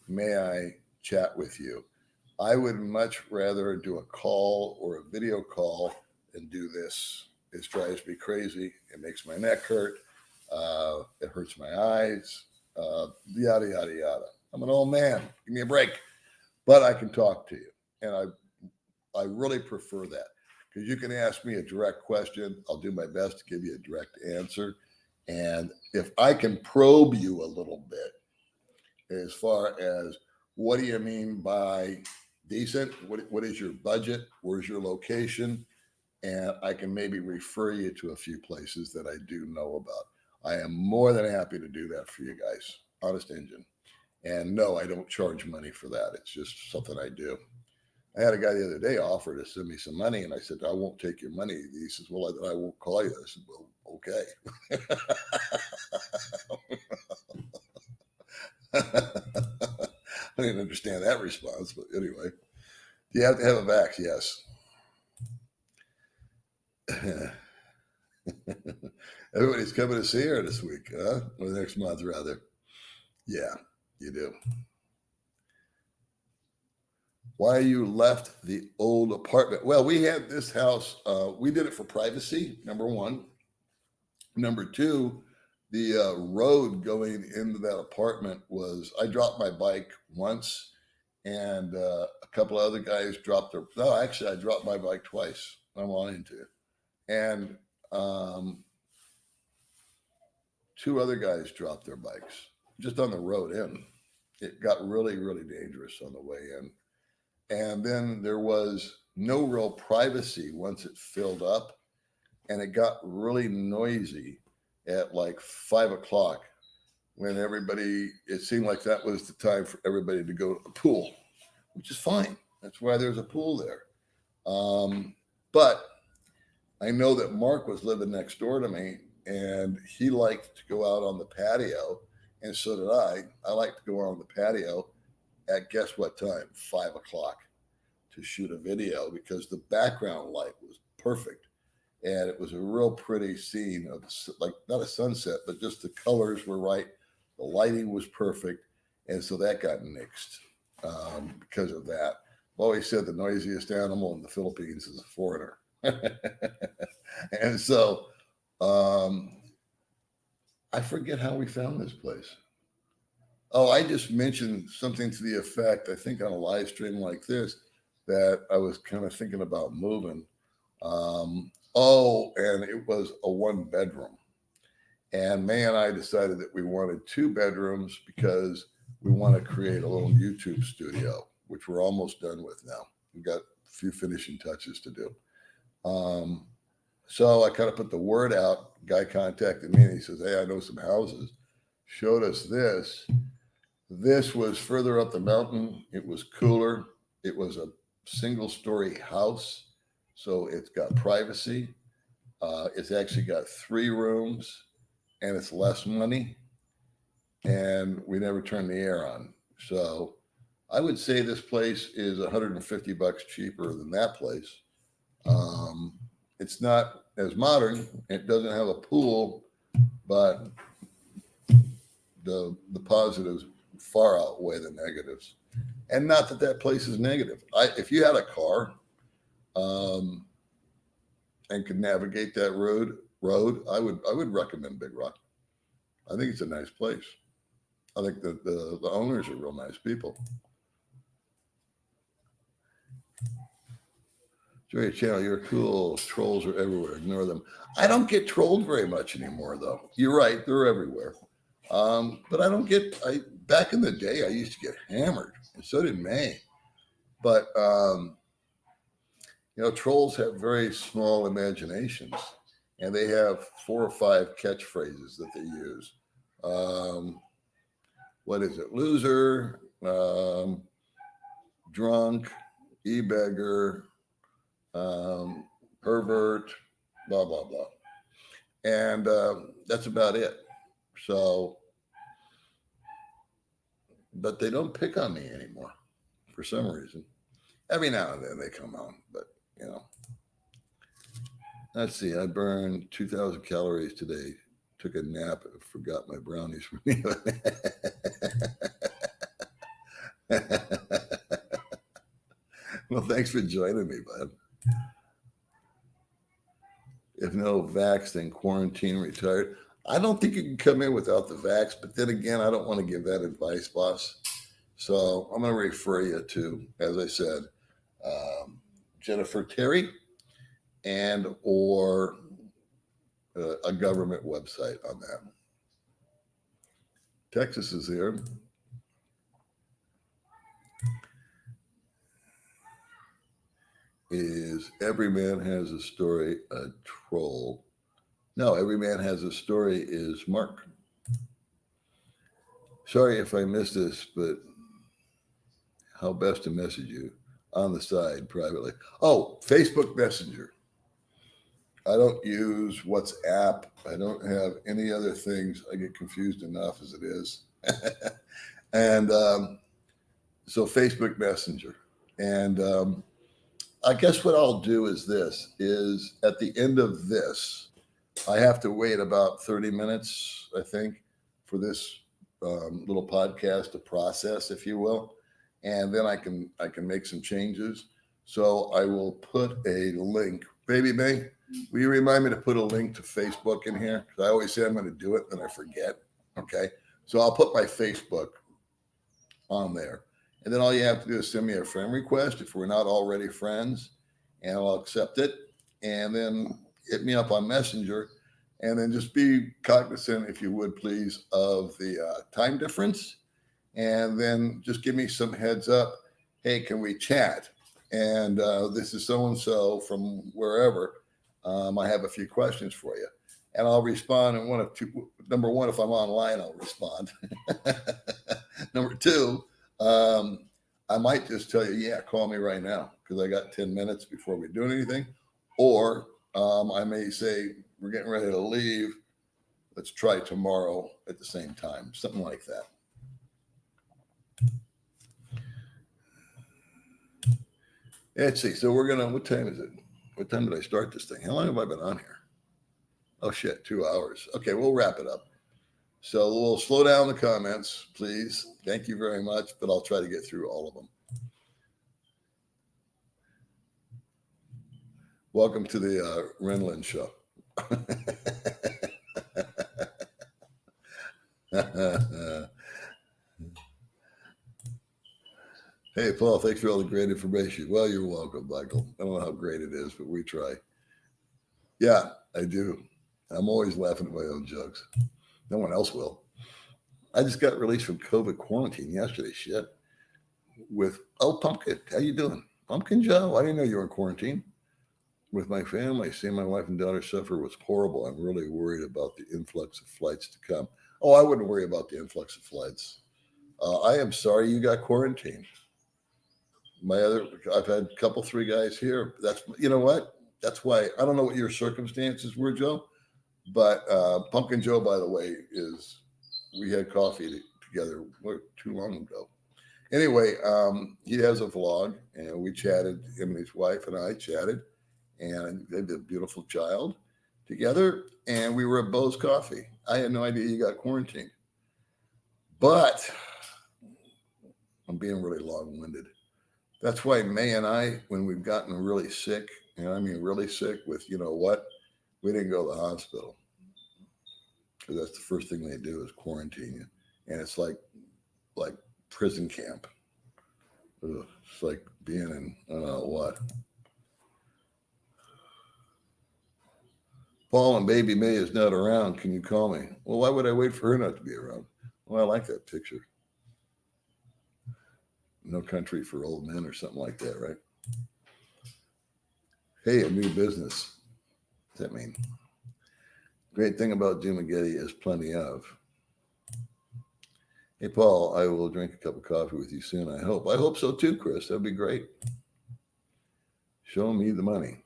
May I chat with you? I would much rather do a call or a video call than do this. It drives me crazy. It makes my neck hurt. It hurts my eyes. Yada, yada, yada. I'm an old man. Give me a break. But I can talk to you. And I really prefer that. Because you can ask me a direct question. I'll do my best to give you a direct answer. And if I can probe you a little bit as far as what do you mean by decent? What is your budget? Where's your location? And I can maybe refer you to a few places that I do know about. I am more than happy to do that for you guys. Honest Engine. And no, I don't charge money for that. It's just something I do. I had a guy the other day offer to send me some money, and I said, I won't take your money. He says, well, I won't call you. I said, well, okay. I didn't understand that response, but anyway. Do you have to have a vax? Yes. Everybody's coming to see her this week, huh? Or next month, rather. Yeah, you do. Why you left the old apartment? Well, we had this house. We did it for privacy, number one. Number two, the road going into that apartment was, I dropped my bike once and a couple of other guys dropped their, no, actually I dropped my bike twice. I'm lying to you. And two other guys dropped their bikes just on the road in. It got really, really dangerous on the way in. And then there was no real privacy once it filled up, and it got really noisy at like 5 o'clock when everybody, it seemed like that was the time for everybody to go to the pool, which is fine. That's why there's a pool there. But I know that Mark was living next door to me, and he liked to go out on the patio, and so did I. I like to go out on the patio at guess what time? 5 o'clock to shoot a video because the background light was perfect. And it was a real pretty scene of like not a sunset, but just the colors were right. The lighting was perfect. And so that got nixed because of that. I've always said the noisiest animal in the Philippines is a foreigner. And so I forget how we found this place. Oh, I just mentioned something to the effect, I think on a live stream like this, that I was kind of thinking about moving. And it was a 1-bedroom. And May and I decided that we wanted 2 bedrooms because we want to create a little YouTube studio, which we're almost done with now. We've got a few finishing touches to do. So I kind of put the word out. Guy contacted me and he says, hey, I know some houses. Showed us this. This was further up the mountain. It was cooler. It was a single-story house, so it's got privacy. It's actually got 3 rooms, and it's less money. And we never turned the air on. So I would say this place is $150 cheaper than that place. It's not as modern. It doesn't have a pool, but the positives far outweigh the negatives. And not that that place is negative. If you had a car and could navigate that road, I would recommend Big Rock. I think it's a nice place. I think the owners are real nice people. Joey Channel, you're cool. Trolls are everywhere. Ignore them. I don't get trolled very much anymore, though. You're right. They're everywhere. But I don't get, back in the day, I used to get hammered, and so did May. But, trolls have very small imaginations, and they have 4 or 5 catchphrases that they use. What is it? Loser, drunk, e-beggar, pervert, blah, blah, blah. And that's about it. So, but they don't pick on me anymore for some reason. Every now and then they come on, but you know. Let's see. I burned 2,000 calories today. Took a nap and forgot my brownies for me. Well, thanks for joining me, bud. If no vax, then quarantine retired. I don't think you can come in without the vax, but then again, I don't want to give that advice, boss. So I'm going to refer you to, as I said, Jennifer Terry and or a government website on that. Texas is here. Is every man has a story a troll? No, every man has a story is Mark. Sorry if I missed this, but how best to message you on the side privately? Oh, Facebook Messenger. I don't use WhatsApp. I don't have any other things. I get confused enough as it is. And so Facebook Messenger. And I guess what I'll do is this, is at the end of this, I have to wait about 30 minutes, I think, for this little podcast to process, if you will. And then I can make some changes. So I will put a link. Baby May, will you remind me to put a link to Facebook in here? Because I always say I'm going to do it, then I forget. Okay. So I'll put my Facebook on there. And then all you have to do is send me a friend request if we're not already friends, and I'll accept it. And then hit me up on Messenger. And then just be cognizant, if you would please, of the time difference. And then just give me some heads up. Hey, can we chat? And this is so-and-so from wherever. I have a few questions for you. And I'll respond in one of two. Number one, if I'm online, I'll respond. Number two, I might just tell you, yeah, call me right now because I got 10 minutes before we do anything. Or I may say, we're getting ready to leave. Let's try tomorrow at the same time. Something like that. Let's see. So we're going to, what time is it? What time did I start this thing? How long have I been on here? Oh, shit, 2 hours. Okay, we'll wrap it up. So we'll slow down the comments, please. Thank you very much, but I'll try to get through all of them. Welcome to the Renlund Show. Hey, Paul, thanks for all the great information. Well, you're welcome, Michael. I don't know how great it is, but we try. Yeah, I do. I'm always laughing at my own jokes. No one else will. I just got released from COVID quarantine yesterday. Shit. With Pumpkin. How you doing? Pumpkin Joe. I didn't know you were in quarantine. With my family, seeing my wife and daughter suffer was horrible. I'm really worried about the influx of flights to come. Oh, I wouldn't worry about the influx of flights. I am sorry you got quarantined. I've had a couple, 3 guys here. That's, you know what? That's why I don't know what your circumstances were, Joe. But Pumpkin Joe, by the way, we had coffee together too long ago. Anyway, he has a vlog, and we chatted. Him and his wife and I chatted, and they had a beautiful child together. And we were at Bo's Coffee. I had no idea you got quarantined, but I'm being really long-winded. That's why May and I, when we've gotten really sick, and I mean really sick with, you know what, we didn't go to the hospital. Because that's the first thing they do is quarantine you. And it's like prison camp. Ugh, it's like being in, I don't know what. Paul and baby May is not around. Can you call me? Well, why would I wait for her not to be around? Well, I like that picture. No Country for Old Men or something like that, right? Hey, a new business. What's that mean? Great thing about Dumageddon is plenty of. Hey, Paul, I will drink a cup of coffee with you soon, I hope. I hope so too, Chris. That'd be great. Show me the money.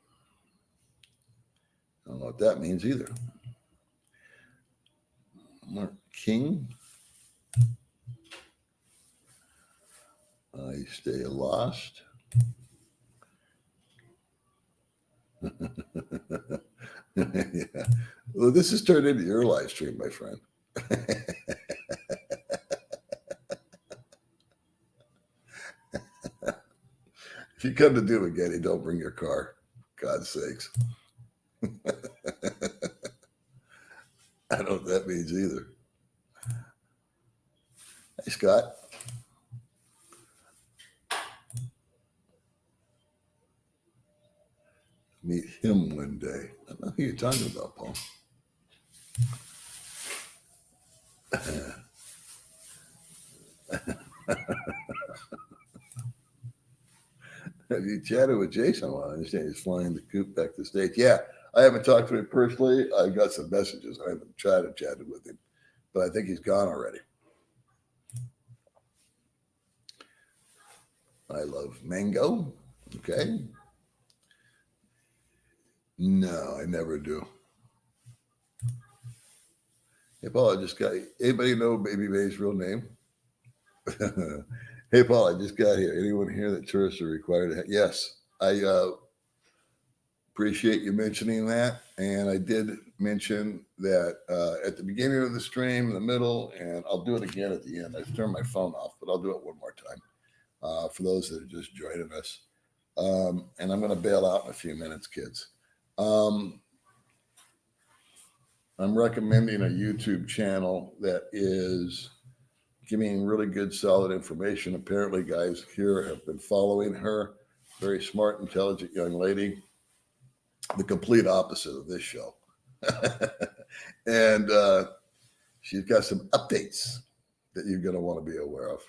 don't know what that means either. Mark King. I stay lost. Yeah. Well, this has turned into your live stream, my friend. If you come to do again, don't bring your car. God's sakes. I don't know what that means either. Hey, Scott. Meet him one day. I don't know who you're talking about, Paul. Have you chatted with Jason? Well, I understand he's flying the coop back to the States. Yeah, I haven't talked to him personally. I've got some messages. I haven't chatted with him, but I think he's gone already. I love mango. Okay. No, I never do. Hey, Paul, I just got. Anybody know Baby May's real name? Hey, Paul, I just got here. Anyone here that tourists are required to? Yes, I appreciate you mentioning that. And I did mention that at the beginning of the stream, in the middle, and I'll do it again at the end. I turned my phone off, but I'll do it one more time for those that are just joining us. And I'm going to bail out in a few minutes, kids. I'm recommending a YouTube channel that is giving really good, solid information. Apparently, guys here have been following her. Very smart, intelligent young lady. The complete opposite of this show. And she's got some updates that you're going to want to be aware of.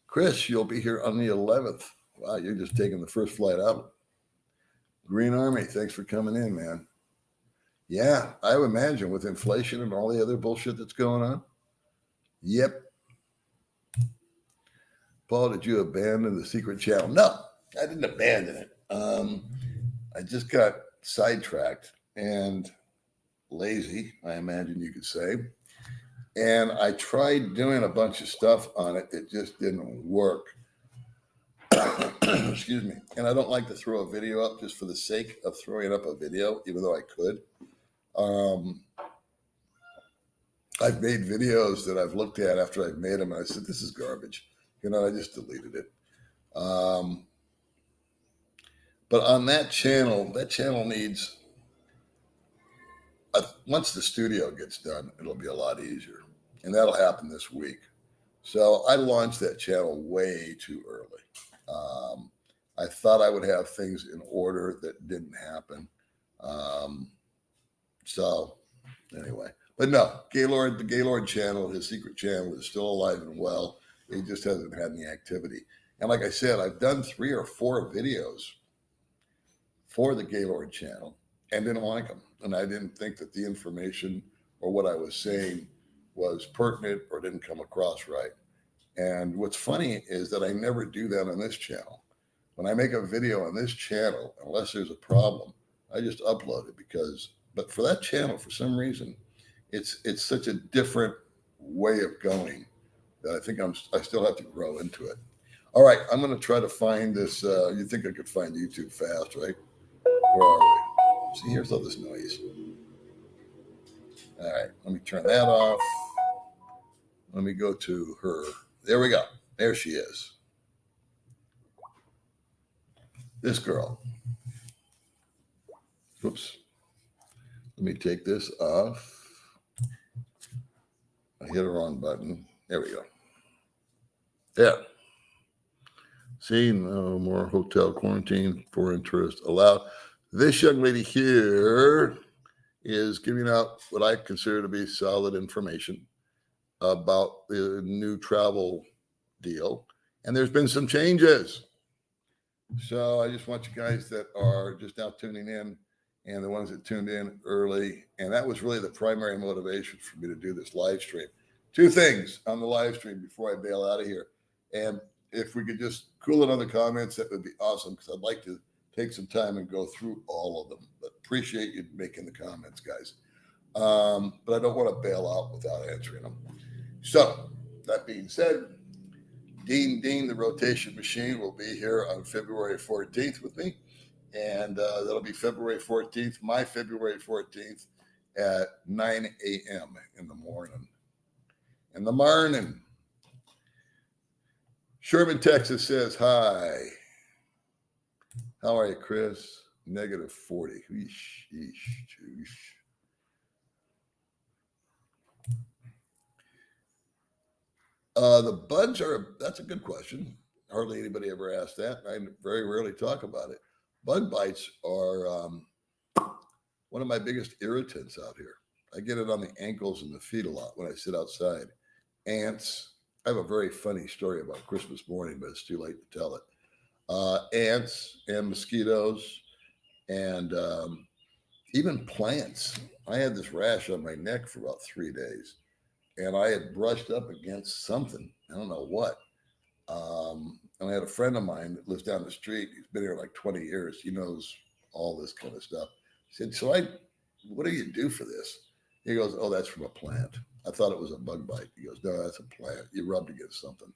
Chris, you'll be here on the 11th. Wow, you're just taking the first flight out. Green Army, thanks for coming in, man. Yeah, I would imagine with inflation and all the other bullshit that's going on. Yep. Paul, did you abandon the secret channel? No, I didn't abandon it. I just got sidetracked and lazy, I imagine you could say. And I tried doing a bunch of stuff on it. It just didn't work. Excuse me. And I don't like to throw a video up just for the sake of throwing up a video, even though I could. I've made videos that I've looked at after I've made them, and I said, this is garbage. I just deleted it. But on that channel needs, once the studio gets done, it'll be a lot easier. And that'll happen this week. So I launched that channel way too early. I thought I would have things in order that didn't happen. So anyway, but no, the Gaylord channel, his secret channel is still alive and well. He just hasn't had any activity. And like I said, I've done 3 or 4 videos for the Gaylord channel and didn't like them. And I didn't think that the information or what I was saying was pertinent or didn't come across right. And what's funny is that I never do that on this channel. When I make a video on this channel, unless there's a problem, I just upload it but for that channel, for some reason, it's such a different way of going that I think I still have to grow into it. All right, I'm going to try to find this. You think I could find YouTube fast, right? Where are we? See, here's all this noise. All right, let me turn that off. Let me go to her. There we go. There she is. This girl. Oops. Let me take this off. I hit the wrong button. There we go. Yeah. See, no more hotel quarantine, foreign tourists allowed. This young lady here is giving out what I consider to be solid information about the new travel deal. And there's been some changes. So I just want you guys that are just now tuning in and the ones that tuned in early. And that was really the primary motivation for me to do this live stream. 2 things on the live stream before I bail out of here. And if we could just cool it on the comments, that would be awesome, because I'd like to take some time and go through all of them. But appreciate you making the comments, guys. But I don't want to bail out without answering them. So, that being said, Dean, the rotation machine, will be here on February 14th with me. And that'll be February 14th, my February 14th at 9 a.m. in the morning. In the morning. Sherman, Texas says, hi. How are you, Chris? Negative 40. Eesh, eesh, eesh. The buds that's a good question. Hardly anybody ever asked that. I very rarely talk about it. Bug bites are one of my biggest irritants out here. I get it on the ankles and the feet a lot when I sit outside. Ants. I have a very funny story about Christmas morning, but it's too late to tell it. Ants and mosquitoes and even plants. I had this rash on my neck for about 3 days, and I had brushed up against something. I don't know what. And I had a friend of mine that lives down the street. He's been here like 20 years. He knows all this kind of stuff. He said, what do you do for this? He goes, oh, that's from a plant. I thought it was a bug bite. He goes, no, that's a plant. You rubbed against something.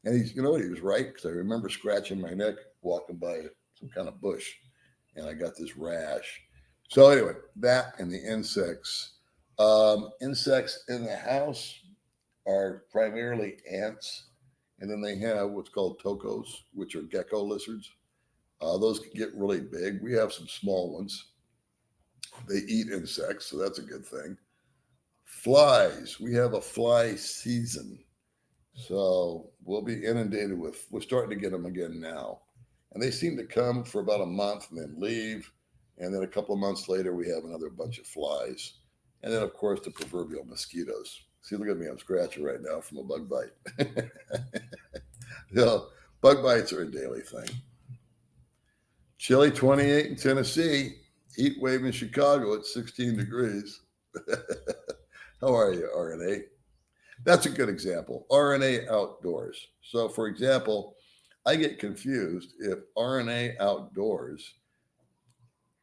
And you know what? He was right, because I remember scratching my neck walking by some kind of bush, and I got this rash. So anyway, that and the insects. Insects in the house are primarily ants, and then they have what's called tocos, which are gecko lizards. Those can get really big. We have some small ones. They eat insects, so that's a good thing. Flies. We have a fly season. So we'll be inundated with, we're starting to get them again now. And they seem to come for about a month and then leave. And then a couple of months later, we have another bunch of flies. And then, of course, the proverbial mosquitoes. See, look at me. I'm scratching right now from a bug bite. So bug bites are a daily thing. Chilly 28 in Tennessee. Heat wave in Chicago at 16 degrees. How are you, RNA? That's a good example. RNA outdoors. So, for example, I get confused if RNA outdoors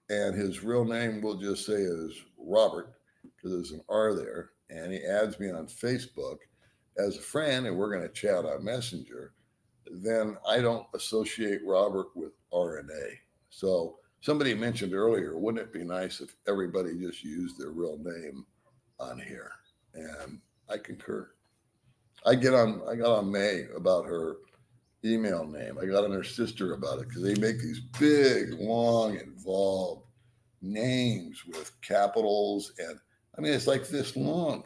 and his real name we'll just say is Robert, because there's an R there, and he adds me on Facebook as a friend, and we're going to chat on Messenger, then I don't associate Robert with RNA. So somebody mentioned earlier, wouldn't it be nice if everybody just used their real name on here? And I concur. I got on May about her email name. I got on her sister about it because they make these big, long, involved names with capitals. And I mean, it's like this long.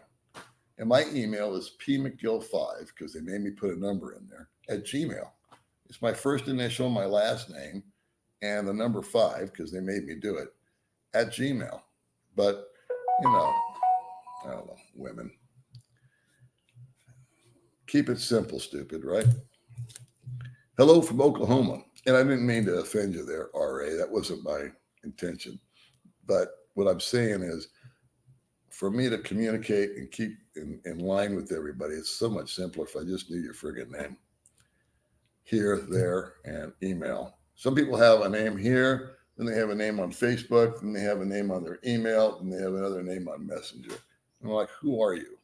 And my email is pmcgill5, because they made me put a number in there, at Gmail. It's my first initial, my last name, and the number 5, because they made me do it, at Gmail. But, I don't know, women. Keep it simple, stupid, right? Hello from Oklahoma. And I didn't mean to offend you there, RA. That wasn't my intention. But what I'm saying is, for me to communicate and keep in line with everybody, it's so much simpler if I just knew your friggin' name. Here, there, and email. Some people have a name here, then they have a name on Facebook, then they have a name on their email, and they have another name on Messenger. And I'm like, who are you?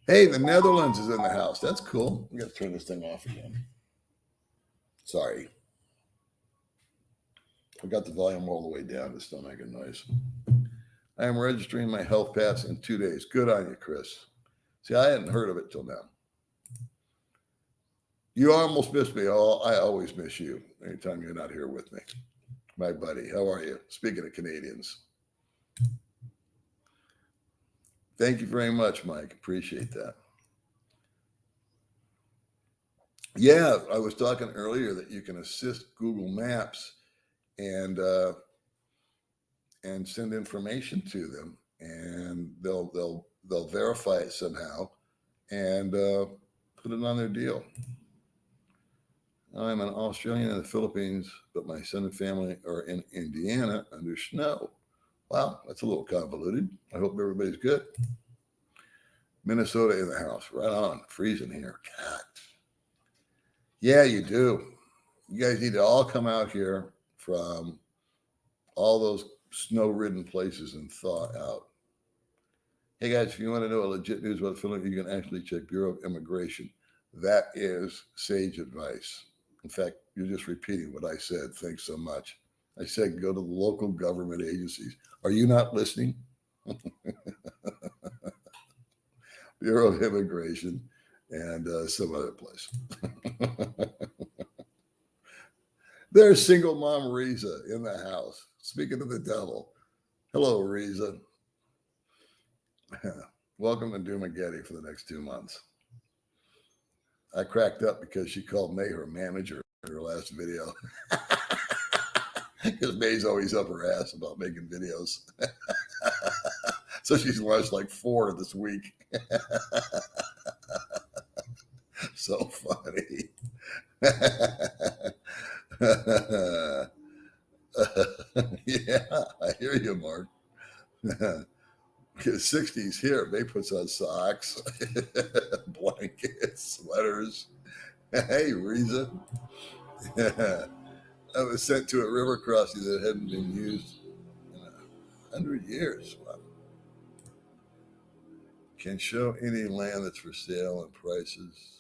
Hey, the Netherlands is in the house. That's cool. We got to turn this thing off again. Sorry. I got the volume all the way down to still make a noise. I am registering my health pass in 2 days. Good on you, Chris. See, I hadn't heard of it till now. You almost missed me. Oh, I always miss you anytime you're not here with me. My buddy, how are you? Speaking of Canadians. Thank you very much, Mike. Appreciate that. Yeah, I was talking earlier that you can assist Google Maps and send information to them, and they'll verify it somehow and put it on their deal. I'm an Australian in the Philippines, but my son and family are in Indiana under snow. Wow, that's a little convoluted. I hope everybody's good. Minnesota in the house. Right on. Freezing here. God. Yeah, you do. You guys need to all come out here from all those snow-ridden places and thaw out. Hey guys, if you want to know a legit news about Finland, you can actually check Bureau of Immigration. That is sage advice. In fact, you're just repeating what I said. Thanks so much. I said go to the local government agencies. Are you not listening? Bureau of Immigration and some other place. There's single mom Riza in the house. Speaking of the devil. Hello, Riza. Welcome to Doomageddon for the next 2 months. I cracked up because she called May her manager in her last video. Because May's always up her ass about making videos. So she's launched like 4 this week. So funny. Yeah, I hear you, Mark. 60s here. May puts on socks, blankets, sweaters. Hey, Riza. I was sent to a river crossing that hadn't been used in 100 years. Wow. Can show any land that's for sale and prices.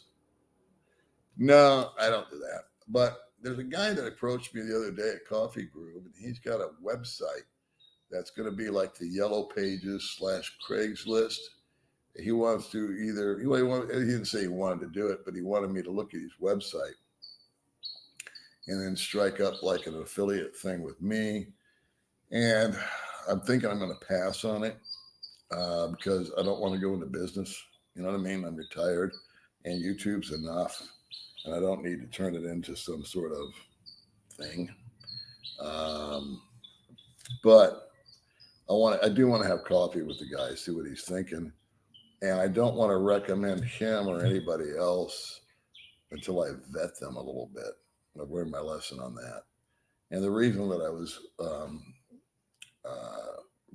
No, I don't do that. But there's a guy that approached me the other day at Coffee Groove, and he's got a website that's going to be like the Yellow Pages / Craigslist. He wants to either, he didn't say he wanted to do it, but he wanted me to look at his website and then strike up like an affiliate thing with me. And I'm thinking I'm going to pass on it because I don't want to go into business. You know what I mean? I'm retired and YouTube's enough. And I don't need to turn it into some sort of thing. But I do want to have coffee with the guy, see what he's thinking. And I don't want to recommend him or anybody else until I vet them a little bit. I've learned my lesson on that. And the reason that I was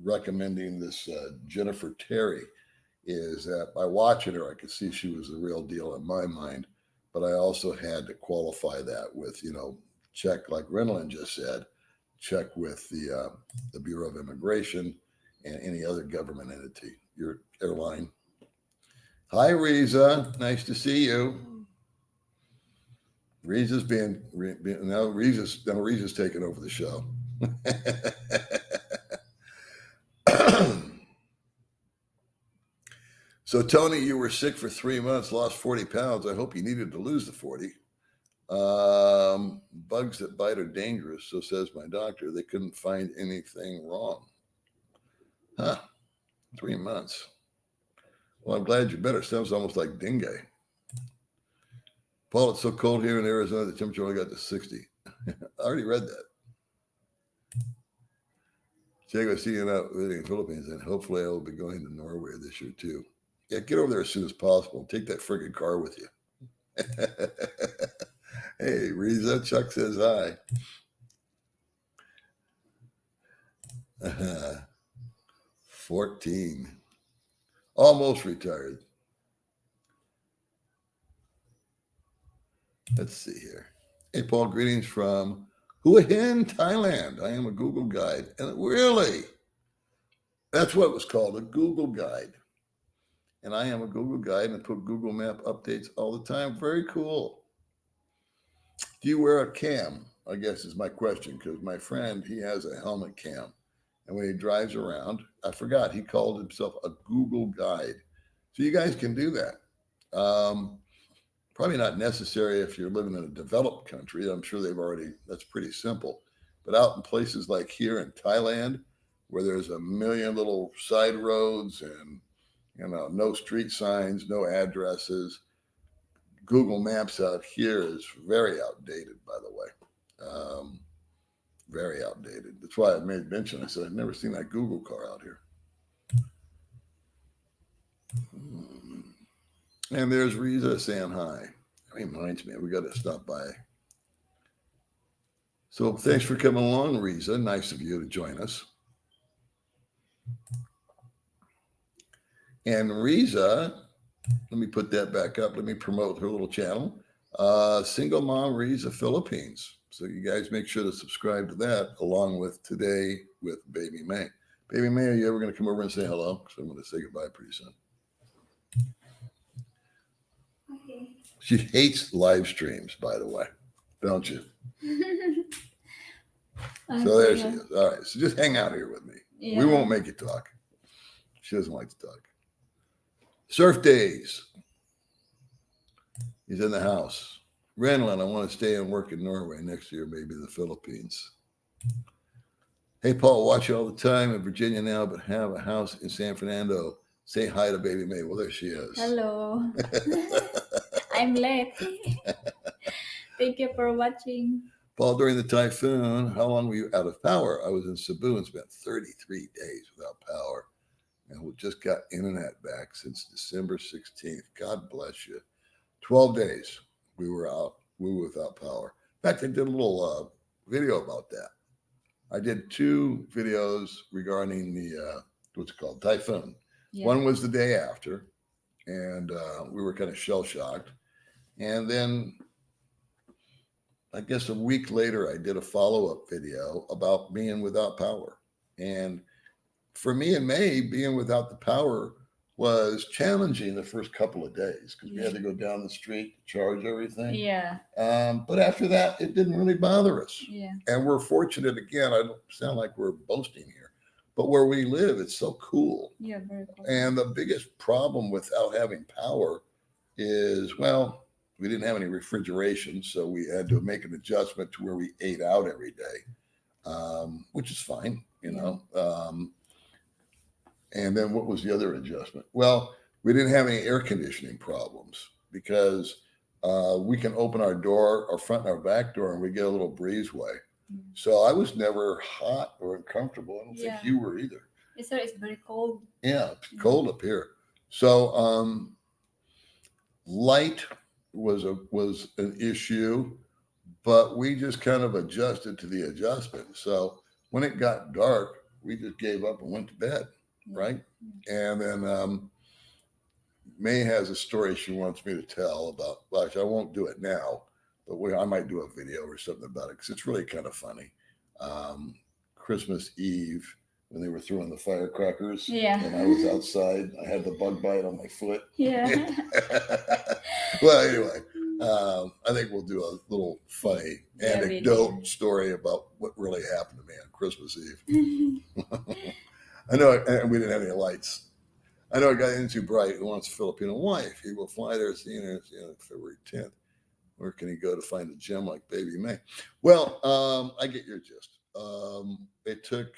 recommending this Jennifer Terry is that by watching her, I could see she was the real deal in my mind. But I also had to qualify that with, check, like Renlin just said, check with the Bureau of Immigration and any other government entity, your airline. Hi, Riza. Nice to see you. Riza's Riza's taking over the show. So, Tony, you were sick for 3 months, lost 40 pounds. I hope you needed to lose the 40. Bugs that bite are dangerous, so says my doctor. They couldn't find anything wrong. Huh? 3 months. Well, I'm glad you're better. Sounds almost like dengue. Paul, it's so cold here in Arizona, the temperature only got to 60. I already read that. Diego, see you out living in the Philippines, and hopefully I will be going to Norway this year too. Yeah, get over there as soon as possible. Take that friggin' car with you. Hey, Riza, Chuck says hi. 14. Almost retired. Let's see here. Hey, Paul, greetings from Hua Hin, Thailand. I am a Google guide. And really, that's what it was called, a Google guide. And I am a Google guide and put Google Map updates all the time. Very cool. Do you wear a cam? I guess is my question, because my friend, he has a helmet cam. And when he drives around, I forgot, he called himself a Google guide. So you guys can do that. Probably not necessary if you're living in a developed country. I'm sure that's pretty simple. But out in places like here in Thailand, where there's a million little side roads and, no street signs, no addresses, Google Maps out here is very outdated, by the way. Very outdated. That's why I made mention. I said, I've never seen that Google car out here. And there's Riza saying hi. That reminds me, we got to stop by. So thanks for coming along, Riza. Nice of you to join us. And Riza, let me put that back up. Let me promote her little channel. Single Mom Reads the Philippines. So you guys make sure to subscribe to that along with Today with Baby May. Baby May, are you ever going to come over and say hello? Because I'm going to say goodbye pretty soon. Okay. She hates live streams, by the way, don't you? So there she is. All right. So just hang out here with me. Yeah. We won't make you talk. She doesn't like to talk. Surf days. He's in the house. Renlin, I want to stay and work in Norway next year, maybe the Philippines. Hey, Paul, watch you all the time in Virginia now, but have a house in San Fernando. Say hi to Baby May. Well, there she is. Hello. I'm late. Thank you for watching. Paul, during the typhoon, how long were you out of power? I was in Cebu and spent 33 days without power. And we just got internet back since December 16th. God bless you. 12 days we were out. We were without power. In fact, I did a little video about that. I did 2 videos regarding the, what's it called, typhoon. Yeah. One was the day after, and we were kind of shell-shocked. And then I guess a week later, I did a follow-up video about being without power. And for me and May, being without the power was challenging the first couple of days because we had to go down the street to charge everything. Yeah. But after that, it didn't really bother us. Yeah. And we're fortunate, again, I don't sound like we're boasting here, but where we live, it's so cool. Yeah, very cool. And the biggest problem without having power is, well, we didn't have any refrigeration, so we had to make an adjustment to where we ate out every day, which is fine, you know. And then what was the other adjustment? Well, we didn't have any air conditioning problems because we can open our door, our front and our back door, and we get a little breezeway. So I was never hot or uncomfortable. I don't think you were either. It's very cold. Yeah, it's cold up here. So light was an issue, but we just kind of adjusted to the adjustment. So when it got dark, we just gave up and went to bed, right? And then May has a story she wants me to tell about, well, I won't do it now, but I might do a video or something about it because it's really kind of funny. Christmas Eve, when they were throwing the firecrackers, and I was outside, I had the bug bite on my foot. Yeah. Well, anyway, I think we'll do a little funny anecdote story about what really happened to me on Christmas Eve. I know, and we didn't have any lights. I know a guy in too bright who wants a Filipino wife. He will fly there, seeing her February 10th. Where can he go to find a gem like Baby May? Well, I get your gist. It took.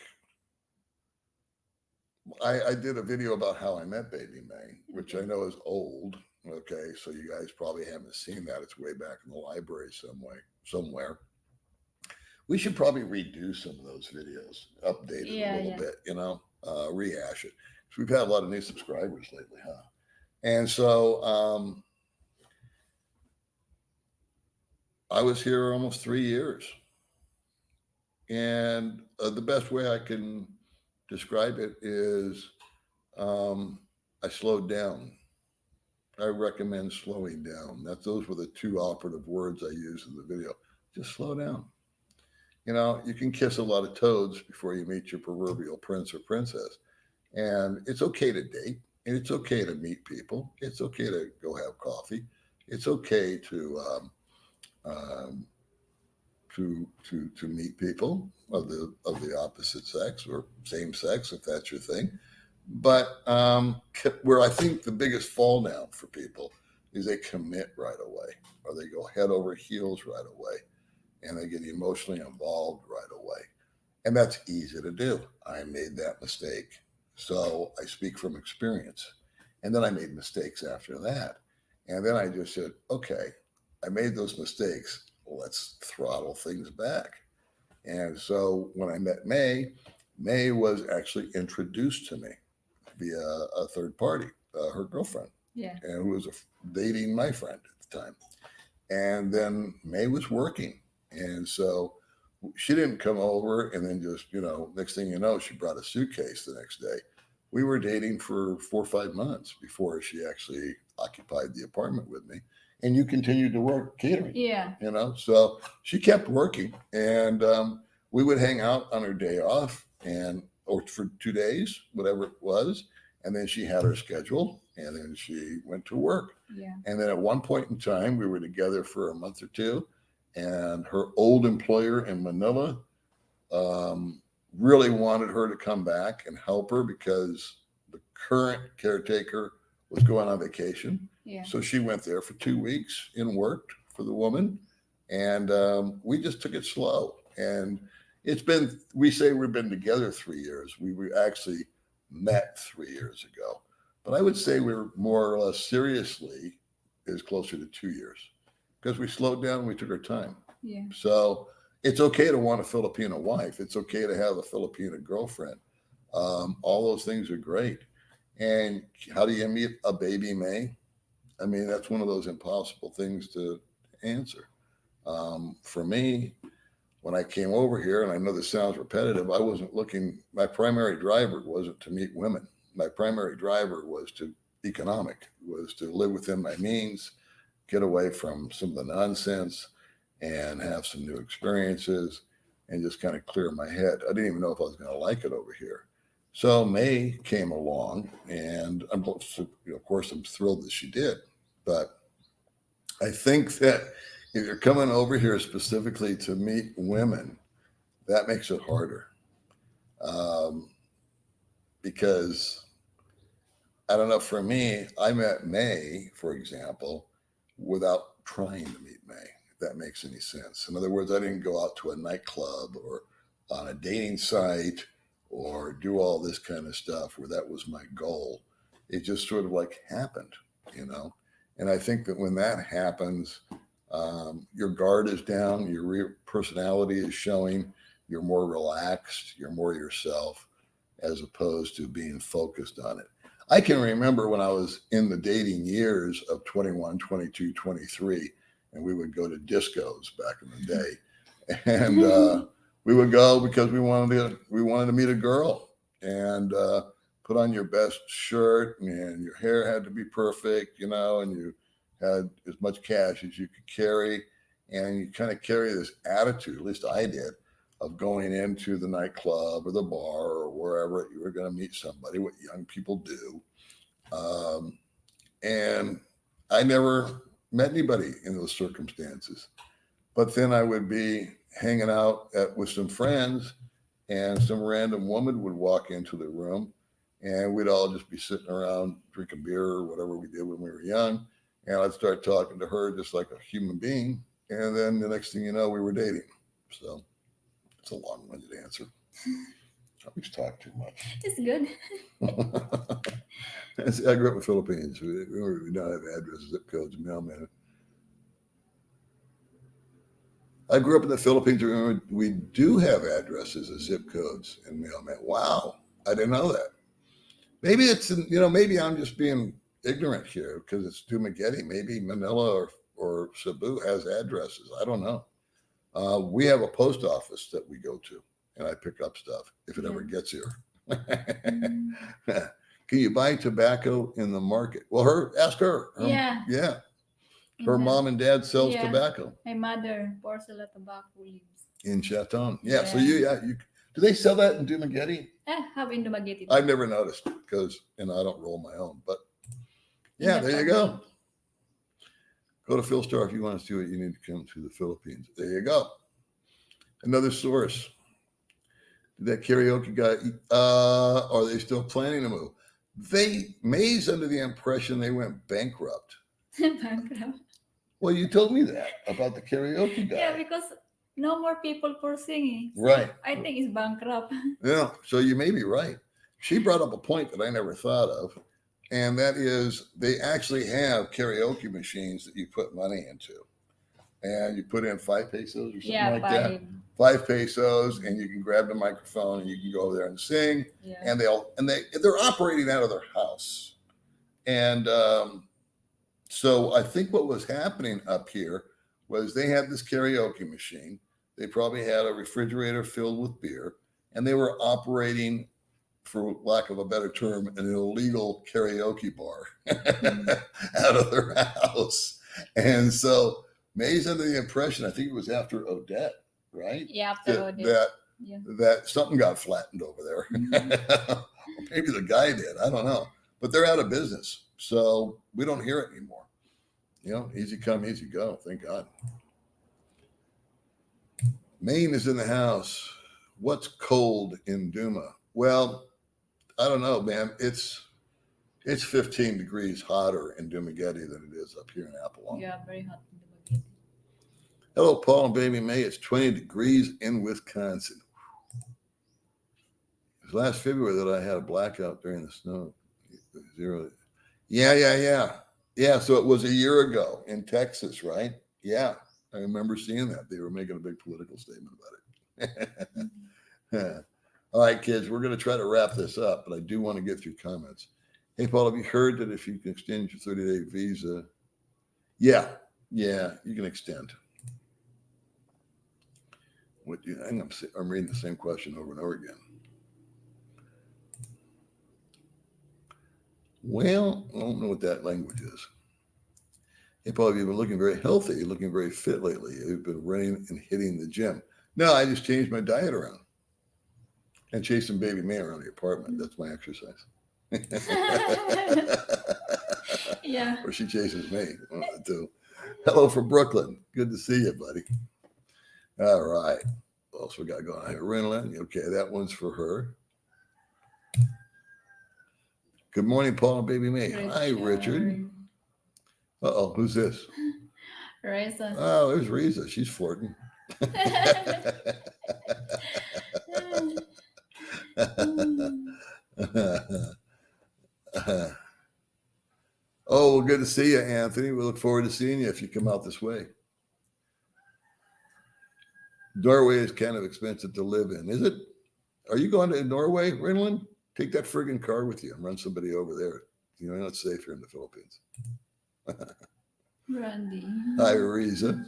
I did a video about how I met Baby May, which I know is old. Okay, so you guys probably haven't seen that. It's way back in the library somewhere. We should probably redo some of those videos, update it a little bit, rehash it. So we've had a lot of new subscribers lately, huh? And so I was here almost 3 years. And the best way I can describe it is I slowed down. I recommend slowing down. Those were the 2 operative words I used in the video. Just slow down. You know, you can kiss a lot of toads before you meet your proverbial prince or princess. And it's okay to date. And it's okay to meet people. It's okay to go have coffee. It's okay to meet people of the opposite sex or same sex, if that's your thing. But where I think the biggest fall down for people is they commit right away, or they go head over heels right away, and they get emotionally involved right away. And that's easy to do. I made that mistake. So I speak from experience. And then I made mistakes after that. And then I just said, okay, I made those mistakes. Let's throttle things back. And so when I met May, May was actually introduced to me via a third party, her girlfriend, and who was dating my friend at the time. And then May was working. And so she didn't come over and then just, next thing you know, she brought a suitcase the next day. We were dating for 4 or 5 months before she actually occupied the apartment with me. and you continued to work catering. Yeah. So she kept working, and we would hang out on her day off, or for 2 days, whatever it was, and then she had her schedule, and then she went to work. Yeah. And then at one point in time, we were together for a month or two, and her old employer in Manila really wanted her to come back and help her because the current caretaker was going on vacation. Yeah. So she went there for 2 weeks and worked for the woman. And we just took it slow. And we say we've been together 3 years. We actually met 3 years ago. But I would say we're more or less seriously is closer to 2 years because we slowed down and we took our time. Yeah. So it's okay to want a Filipino wife. It's okay to have a Filipino girlfriend. All those things are great. And how do you meet a baby May? I mean, that's one of those impossible things to answer. For me, when I came over here, and I know this sounds repetitive, I wasn't looking, my primary driver wasn't to meet women. My primary driver was to live within my means, get away from some of the nonsense, and have some new experiences, and just kind of clear my head. I didn't even know if I was going to like it over here. So May came along, and of course, I'm thrilled that she did. But I think that if you're coming over here specifically to meet women, that makes it harder. Because I don't know, for me, I met May, for example, without trying to meet May, if that makes any sense. In other words, I didn't go out to a nightclub or on a dating site or do all this kind of stuff where that was my goal. It just sort of like happened, And I think that when that happens, your guard is down, your real personality is showing, you're more relaxed, you're more yourself, as opposed to being focused on it. I can remember when I was in the dating years of 21, 22, 23, and we would go to discos back in the day. And we would go because we wanted to meet a girl, and put on your best shirt, and your hair had to be perfect, and you had as much cash as you could carry. And you kind of carry this attitude, at least I did, of going into the nightclub or the bar or wherever you were going to meet somebody, what young people do. And I never met anybody in those circumstances. But then I would be hanging out with some friends, and some random woman would walk into the room, and we'd all just be sitting around drinking beer or whatever we did when we were young. And I'd start talking to her just like a human being. And then the next thing you know, we were dating. So it's a long-winded answer. I always talk too much. It's good. I grew up in the Philippines. We don't have addresses, zip codes, mailman. I grew up in the Philippines. We do have addresses as zip codes and mailman. Wow, I didn't know that. Maybe it's maybe I'm just being ignorant here because it's Dumaguete. Maybe Manila or Cebu has addresses. I don't know. We have a post office that we go to, and I pick up stuff if it ever gets here. Can you buy tobacco in the market? Well, ask her. Yeah. Her mom and dad sells tobacco. My mother Porcela Tobacco lives in Chaton. Yeah. So you do they sell that in Dumaguete? Have in Dumaguete. I've never noticed because I don't roll my own. But yeah, there you go. Go to Philstar if you want to see what you need to come to the Philippines. There you go. Another source. Did that karaoke guy? Are they still planning to move? May's under the impression they went bankrupt. Bankrupt. Well, you told me that about the karaoke guy. Yeah, because no more people for singing. So right. I think it's bankrupt. Yeah, so you may be right. She brought up a point that I never thought of, and that is they actually have karaoke machines that you put money into. And you put in 5 pesos or something that. 5 pesos, and you can grab the microphone and you can go over there and sing. Yeah. And they're operating out of their house. And so I think what was happening up here was they had this karaoke machine. They probably had a refrigerator filled with beer, and they were operating, for lack of a better term, an illegal karaoke bar out of their house. And so May's under the impression, I think it was after Odette, right? Yeah, after That Odette. that, Yeah. that something got flattened over there. Maybe the guy did. I don't know. But they're out of business. So we don't hear it anymore. Easy come, easy go. Thank God. Maine is in the house. What's cold in Duma? Well, I don't know, man. It's 15 degrees hotter in Dumaguete than it is up here in Appalachia. Yeah, very hot in Dumaguete. Hello, Paul and Baby May. It's 20 degrees in Wisconsin. It was last February that I had a blackout during the snow. Zero. Yeah, so it was a year ago in Texas, right? Yeah, I remember seeing that. They were making a big political statement about it. All right, kids, we're going to try to wrap this up, but I do want to get through comments. Hey, Paul, have you heard that if you can extend your 30-day visa? Yeah, you can extend. I'm reading the same question over and over again. Well, I don't know what that language is. Hey, Paul, you've been looking very healthy, looking very fit lately. You've been running and hitting the gym. No, I just changed my diet around and chasing Baby May around the apartment. That's my exercise. Yeah. Or she chases me. One of the two. Hello from Brooklyn. Good to see you, buddy. All right. What else we got going on here? Renlin. Okay, that one's for her. Good morning, Paul and Baby May. Hi, Richard. Uh-oh, who's this? Reza. Oh, there's Riza. She's flirting. Oh, well, good to see you, Anthony. We look forward to seeing you if you come out this way. Norway is kind of expensive to live in, is it? Are you going to Norway, Renlin? Take that friggin' car with you and run somebody over there. You're not safe here in the Philippines. Randy. Hi, Riza.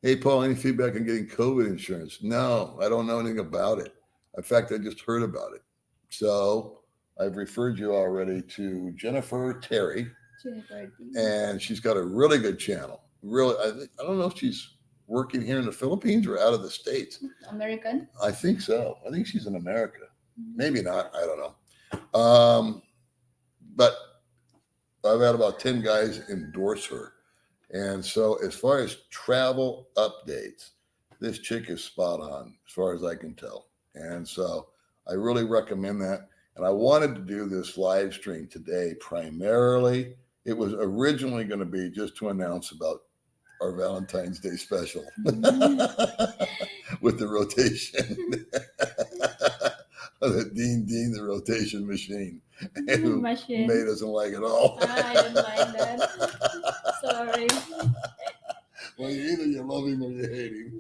Hey, Paul, any feedback on getting COVID insurance? No, I don't know anything about it. In fact, I just heard about it. So I've referred you already to Jennifer Terry. And she's got a really good channel. Really, I don't know if she's working here in the Philippines or out of the States. American? I think so. I think she's in America. Maybe not. I don't know. But I've had about 10 guys endorse her. And so as far as travel updates, this chick is spot on as far as I can tell. And so I really recommend that. And I wanted to do this live stream today primarily. It was originally going to be just to announce about our Valentine's Day special with the rotation. The Dean, the rotation machine. Who made us like it all. I didn't like that. Sorry. Well, either you love him or you hate him.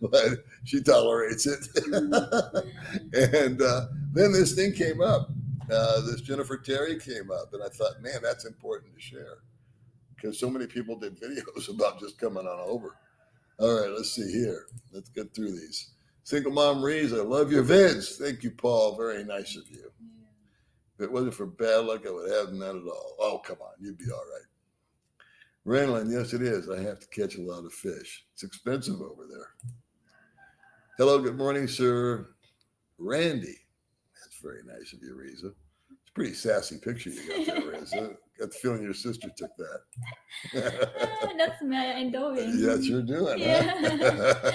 But she tolerates it. And then this thing came up. This Jennifer Terry came up. And I thought, man, that's important to share. Because so many people did videos about just coming on over. All right, let's see here. Let's get through these. Single Mom Rees, I love your vids. Thank you, Paul. Very nice of you. If it wasn't for bad luck, I would have none at all. Oh, come on. You'd be all right. Renlin, yes, it is. I have to catch a lot of fish. It's expensive over there. Hello, good morning, sir. Randy. That's very nice of you, Reza. It's a pretty sassy picture you got there, Reza. Got the feeling your sister took that. That's me doing. Yes, you're doing. Yeah. Huh?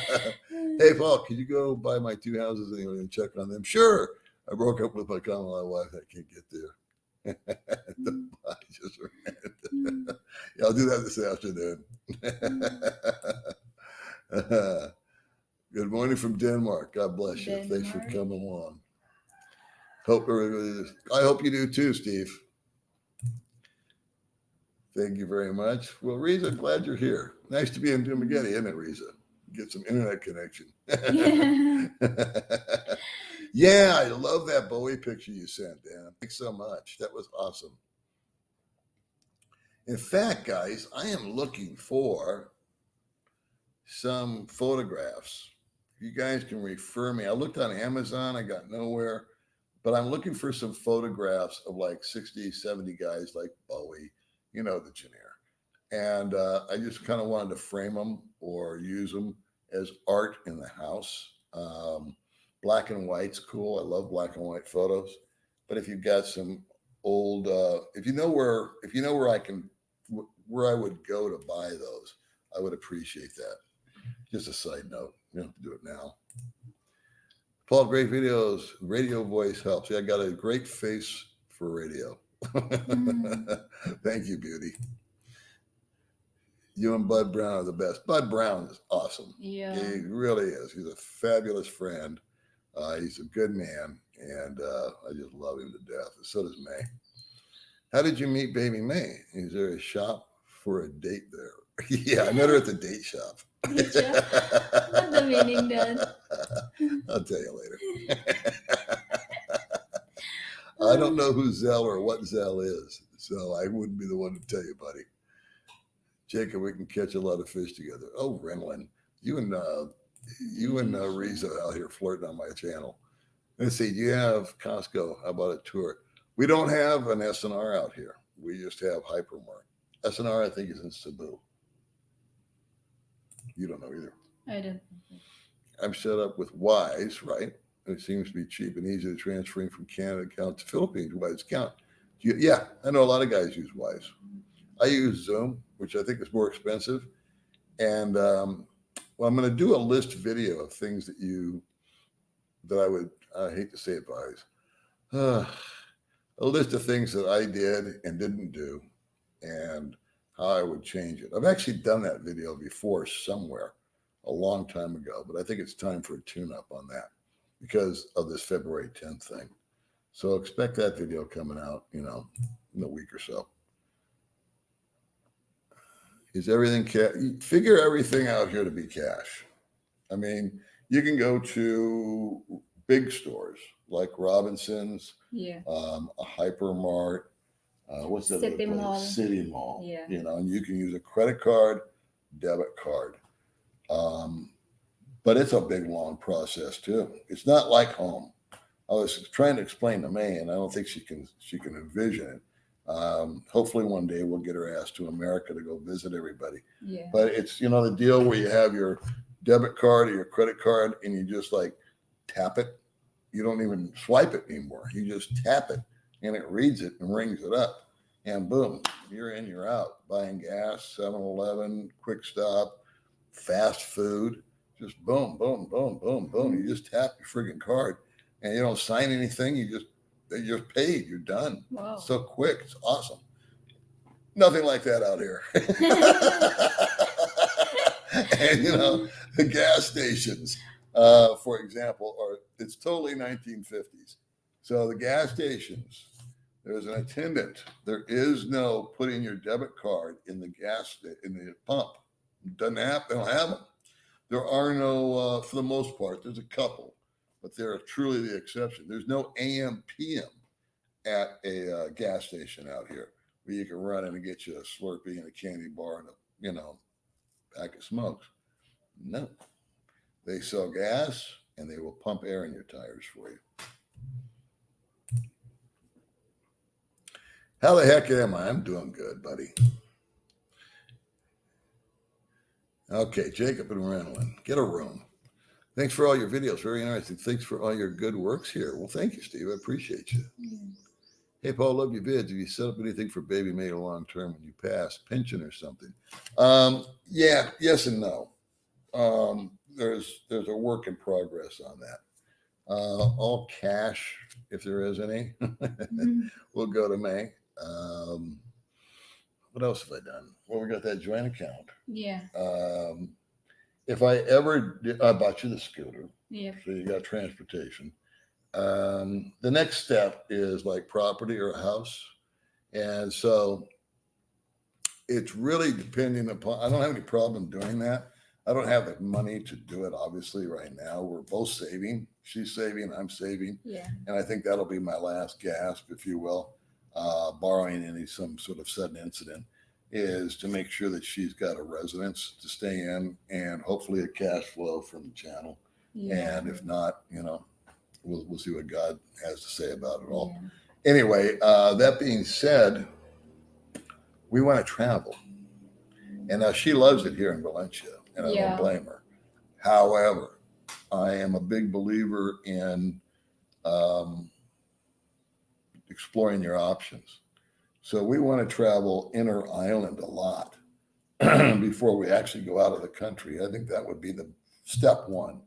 Hey, Paul, could you go buy my 2 houses and check on them? Sure. I broke up with my common law wife. I can't get there. Yeah, I'll do that this afternoon. Good morning from Denmark. God bless you. Thanks for coming along. I hope you do too, Steve. Thank you very much. Well, Reza, glad you're here. Nice to be in Dumaguete, isn't it, Reza? Get some internet connection. Yeah, I love that Bowie picture you sent, Dan. Thanks so much. That was awesome. In fact, guys, I am looking for some photographs. You guys can refer me. I looked on Amazon. I got nowhere. But I'm looking for some photographs of like 60, 70 guys like Bowie You know the Janier. And I just kind of wanted to frame them or use them as art in the house. Black and white's cool. I love black and white photos. But if you've got some old, if you know where I can, where I would go to buy those, I would appreciate that. Just a side note. You don't have to do it now. Paul, great videos. Radio voice helps. Yeah, I got a great face for radio. Thank you, beauty. You and Bud Brown are the best. Bud Brown is awesome. Yeah. He really is. He's a fabulous friend. He's a good man, and I just love him to death. And so does May. How did you meet Baby May? Is there a shop for a date there? Yeah, I met her at the date shop. What the meaning then? I'll tell you later. I don't know who Zell or what Zell is, so I wouldn't be the one to tell you, buddy. Jacob, we can catch a lot of fish together. Oh, Renlin, you and Reza out here flirting on my channel. Let's see, do you have Costco? How about a tour? We don't have an SNR out here. We just have Hypermart. SNR, I think, is in Cebu. You don't know either. I don't. I'm set up with Wise, right? It seems to be cheap and easy to transferring from Canada account to Philippines Wise account. Yeah, I know a lot of guys use Wise. I use Zoom, which I think is more expensive. And I'm going to do a list video of things that I would, I hate to say advise, a list of things that I did and didn't do and how I would change it. I've actually done that video before somewhere a long time ago, but I think it's time for a tune-up on that because of this February 10th thing. So expect that video coming out, in a week or so. Is everything cash? Figure everything out here to be cash. I mean, you can go to big stores like Robinson's, Yeah. a Hypermart, what's that? City Mall. City Mall. Yeah. And you can use a credit card, debit card. But it's a big, long process too. It's not like home. I was trying to explain to May, and I don't think she can envision it. Hopefully one day we'll get her ass to America to go visit everybody. Yeah. But it's, the deal where you have your debit card or your credit card and you just like tap it. You don't even swipe it anymore. You just tap it and it reads it and rings it up. And boom, you're in, you're out. Buying gas, 7-Eleven, Quick Stop, fast food. Just boom, boom, boom, boom, boom. You just tap your friggin' card and you don't sign anything. You're paid. You're done. Wow. So quick. It's awesome. Nothing like that out here. And, the gas stations, for example, it's totally 1950s. So the gas stations, there's an attendant. There is no putting your debit card in the in the pump. They don't have them. There are no, for the most part, there's a couple, but they're truly the exception. There's no AM, PM at a gas station out here where you can run in and get you a Slurpee and a candy bar and a pack of smokes. No, they sell gas and they will pump air in your tires for you. How the heck am I? I'm doing good, buddy. Okay, Jacob and Renlin, get a room. Thanks for all your videos. Very interesting. Thanks for all your good works here. Well, thank you, Steve. I appreciate you. Yeah. Hey, Paul, love your vids. Have you set up anything for Baby May long term when you pass, pension or something? Yeah, yes and no. There's a work in progress on that. All cash, if there is any, will go to May. What else have I done? Well, we got that joint account. Yeah. If I ever did, I bought you the scooter. Yeah. So you got transportation. The next step is like property or a house. And so it's really depending upon, I don't have any problem doing that. I don't have the money to do it, obviously, right now. We're both saving. She's saving, I'm saving. Yeah. And I think that'll be my last gasp, if you will, barring some sort of sudden incident, is to make sure that she's got a residence to stay in and hopefully a cash flow from the channel. Yeah. And if not, we'll see what God has to say about it all. Yeah. Anyway, that being said, We want to travel. And now she loves it here in Valencia, and I Yeah. don't blame her. However, I am a big believer in um, exploring your options. So we want to travel inner island a lot before we actually go out of the country. I think that would be the step one.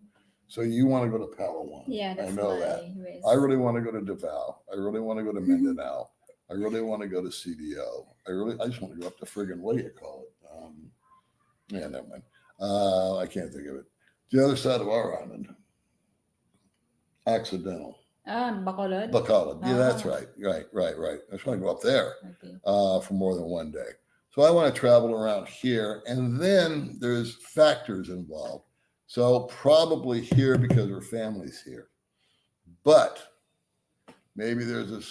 So you want to go to Palawan. Yeah, I that's know my that. wish. I really want to go to Davao. I really want to go to Mindanao. I really want to go to CDO. I just want to go up to friggin' what do you call it? Yeah, never mind. I can't think of it. The other side of our island. Accidental. Bacolod? Bacolod. Yeah, that's Ah. right. Right. I just want to go up there Okay. for more than one day. So I want to travel around here. And then there's factors involved. So probably here because her family's here. But maybe there's a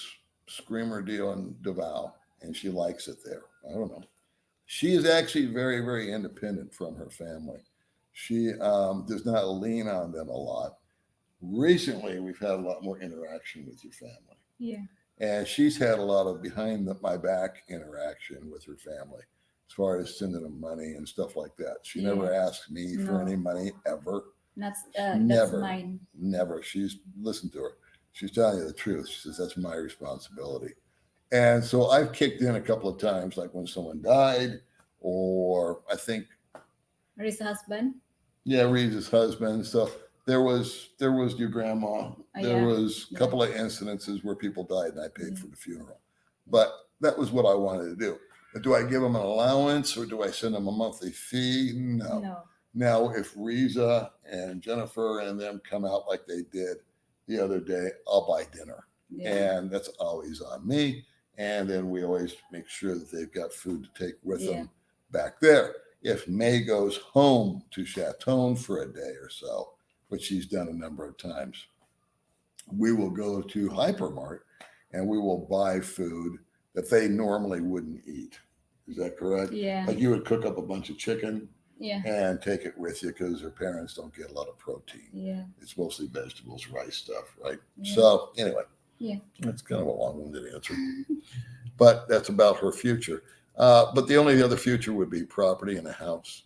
screamer deal in Davao and she likes it there. I don't know. She is actually very, very independent from her family. She does not lean on them a lot. Recently, we've had a lot more interaction with your family. Yeah. And she's had a lot of behind my back interaction with her family as far as sending them money and stuff like that. She never asked me for any money ever. That's Never. mine. Never. Listen to her. She's telling you the truth. She says, that's my responsibility. And so I've kicked in a couple of times, like when someone died, or I think His husband? yeah, Reeves' husband. So there was your grandma. There was a couple of incidences where people died and I paid for the funeral. But that was what I wanted to do. But do I give them an allowance or do I send them a monthly fee? No. Now, if Riza and Jennifer and them come out like they did the other day, I'll buy dinner. Yeah. And that's always on me. And then we always make sure that they've got food to take with them back there. If May goes home to Chateau for a day or so, which she's done a number of times, we will go to Hypermart and we will buy food that they normally wouldn't eat. Is that correct? Yeah. Like you would cook up a bunch of chicken and take it with you because their parents don't get a lot of protein. Yeah. It's mostly vegetables, rice stuff, right? Yeah. So anyway, that's kind of a long-winded answer. But that's about her future. But the only other future would be property and a house.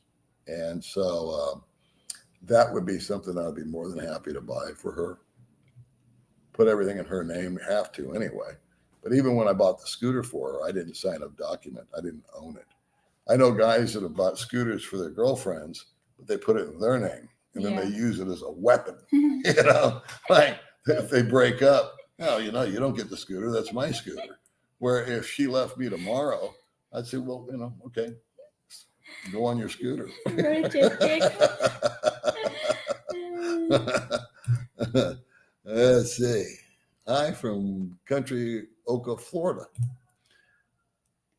And so that would be something I'd be more than happy to buy for her. Put everything in her name, have to anyway. But even when I bought the scooter for her, I didn't sign a document. I didn't own it. I know guys that have bought scooters for their girlfriends, but they put it in their name and then they use it as a weapon. Like if they break up, no, you don't get the scooter. That's my scooter. Where if she left me tomorrow, I'd say, well, okay, go on your scooter. Let's see. I'm from country Oka, Florida.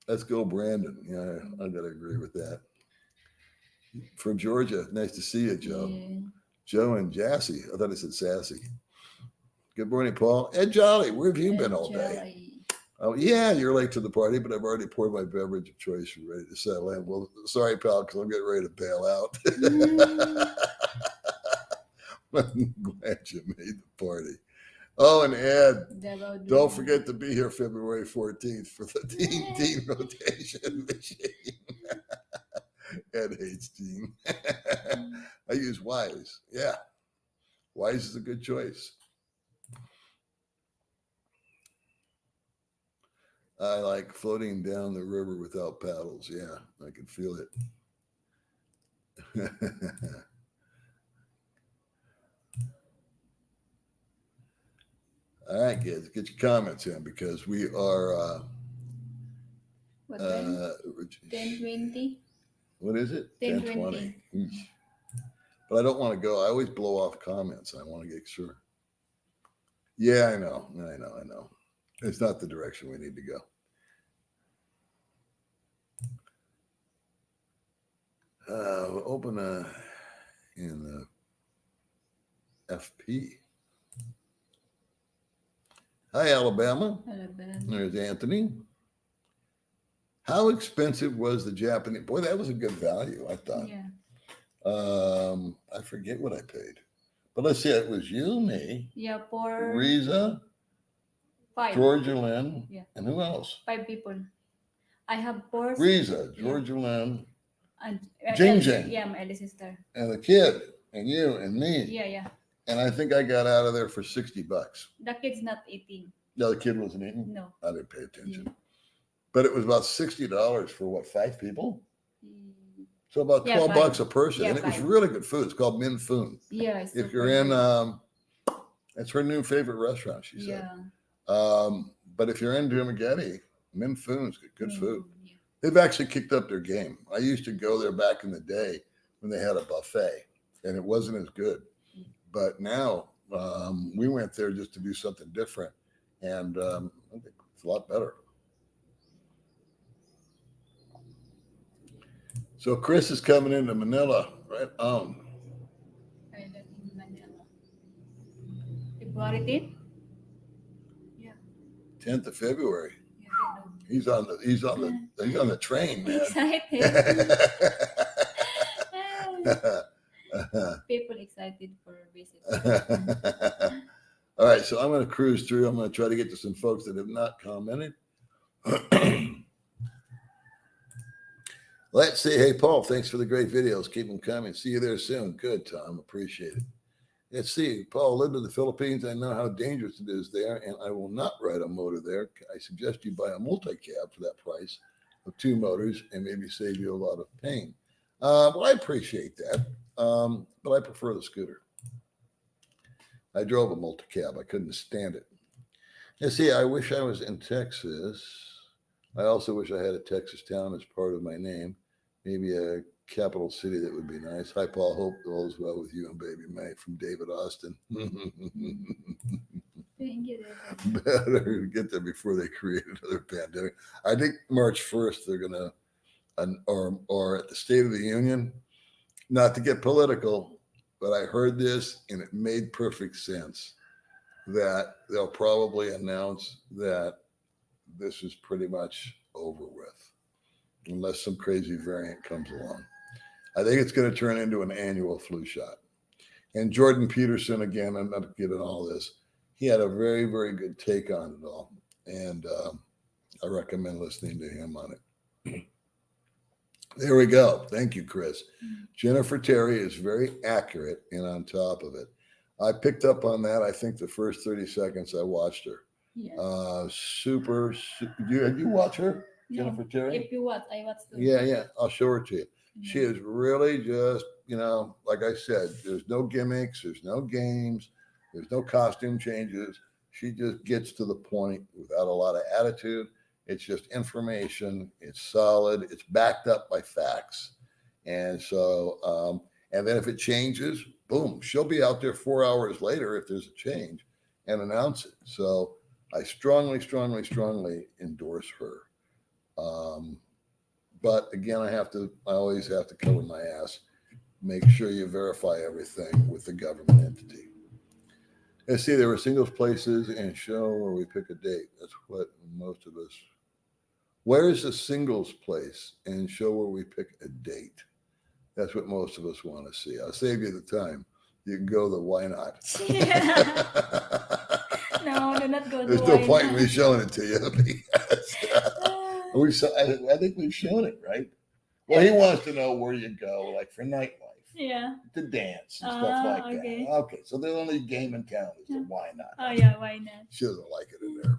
Let's go, Brandon. Yeah, I gotta agree with that. From Georgia. Nice to see you, Joe. Yeah. Joe and Jassy. I thought I said Sassy. Good morning, Paul. Ed Jolly, where have you been all day? Oh, yeah, you're late to the party, but I've already poured my beverage of choice. You're ready to settle in. Well, sorry, pal, because I'm getting ready to bail out. I'm glad you made the party. Oh, and Ed, don't forget to be here February 14th for the teen rotation machine. Ed hates teen. I use Wise. Yeah, Wise is a good choice. I like floating down the river without paddles. Yeah, I can feel it. All right, kids, get your comments in because we are. What time? 10:20. What is it? 10:20. But I don't want to go. I always blow off comments. I want to get sure. Yeah, I know. It's not the direction we need to go. We'll open in the FP. Hi, Alabama. There's Anthony. How expensive was the Japanese? Boy, that was a good value, I thought. Yeah. I forget what I paid. But let's see, it was you, me. Yeah, for Riza, 5. Georgia Lynn, yeah. And who else? 5 people. I have four. Riza, Yeah. Georgia Lynn, And Jing Jing. Yeah, my eldest sister. and the kid, and you, and me. Yeah. And I think I got out of there for $60. The kid's not eating. No, the kid wasn't eating. No. I didn't pay attention. Yeah. But it was about $60 for what, 5 people? Mm. So about Yeah, $12 5. a person. Yeah, and it was 5. really good food. It's called Min Foon. Yeah. It's If super you're in, good. it's her new favorite restaurant, she said. Yeah. But if you're in Dumageddon, Min Foon's good food. Yeah. They've actually kicked up their game. I used to go there back in the day when they had a buffet, and it wasn't as good. But now we went there just to do something different, and I think it's a lot better. So Chris is coming into Manila, right? Island in Manila. February 10th? Yeah. 10th of February. Yeah, He's on the train, man. excited. People excited for a visit. All right, so I'm going to cruise through. I'm going to try to get to some folks that have not commented. Let's see. Hey, Paul, thanks for the great videos. Keep them coming. See you there soon. Good, Tom. Appreciate it. Let's see. Paul, lived in the Philippines. I know how dangerous it is there, and I will not ride a motor there. I suggest you buy a multi-cab for that price of 2 motors and maybe save you a lot of pain. Well, I appreciate that, but I prefer the scooter. I drove a multi-cab. I couldn't stand it. Let's see. I wish I was in Texas. I also wish I had a Texas town as part of my name. Maybe a capital city that would be nice. Hi, Paul. Hope all is well with you and baby May from David Austin. Thank you. Better get there before they create another pandemic. I think March 1st they're gonna, or at the State of the Union. Not to get political, but I heard this and it made perfect sense that they'll probably announce that this is pretty much over with, unless some crazy variant comes along. I think it's going to turn into an annual flu shot. And Jordan Peterson, again, I'm not getting all this. He had a very, very good take on it all. And I recommend listening to him on it. There we go. Thank you, Chris. Jennifer Terry is very accurate and on top of it. I picked up on that. I think the first 30 seconds I watched her. Yeah. Did you watch her, No, Jennifer Terry? If you watch, I watched too. Yeah. I'll show her to you. She is really just, like I said, there's no gimmicks, there's no games, there's no costume changes. She just gets to the point without a lot of attitude. It's just information. It's solid. It's backed up by facts. And so, and then if it changes, boom, she'll be out there 4 hours later if there's a change and announce it. So I strongly, strongly, strongly endorse her. But again, I always have to cover my ass. Make sure you verify everything with the government entity. Let's see, there were singles places and show where we pick a date. That's what most of us. Where is the singles place and show where we pick a date? That's what most of us want to see. I'll save you the time. You can go to the Why Not. Yeah. No, do not go. There's no point in me showing it to you. I think we've shown it, right? Well, he wants to know where you go, like for nightlife. Yeah. To dance and stuff like okay. that. Okay, so the only game in town is the Why Not. Oh yeah, why not? She doesn't like it in there.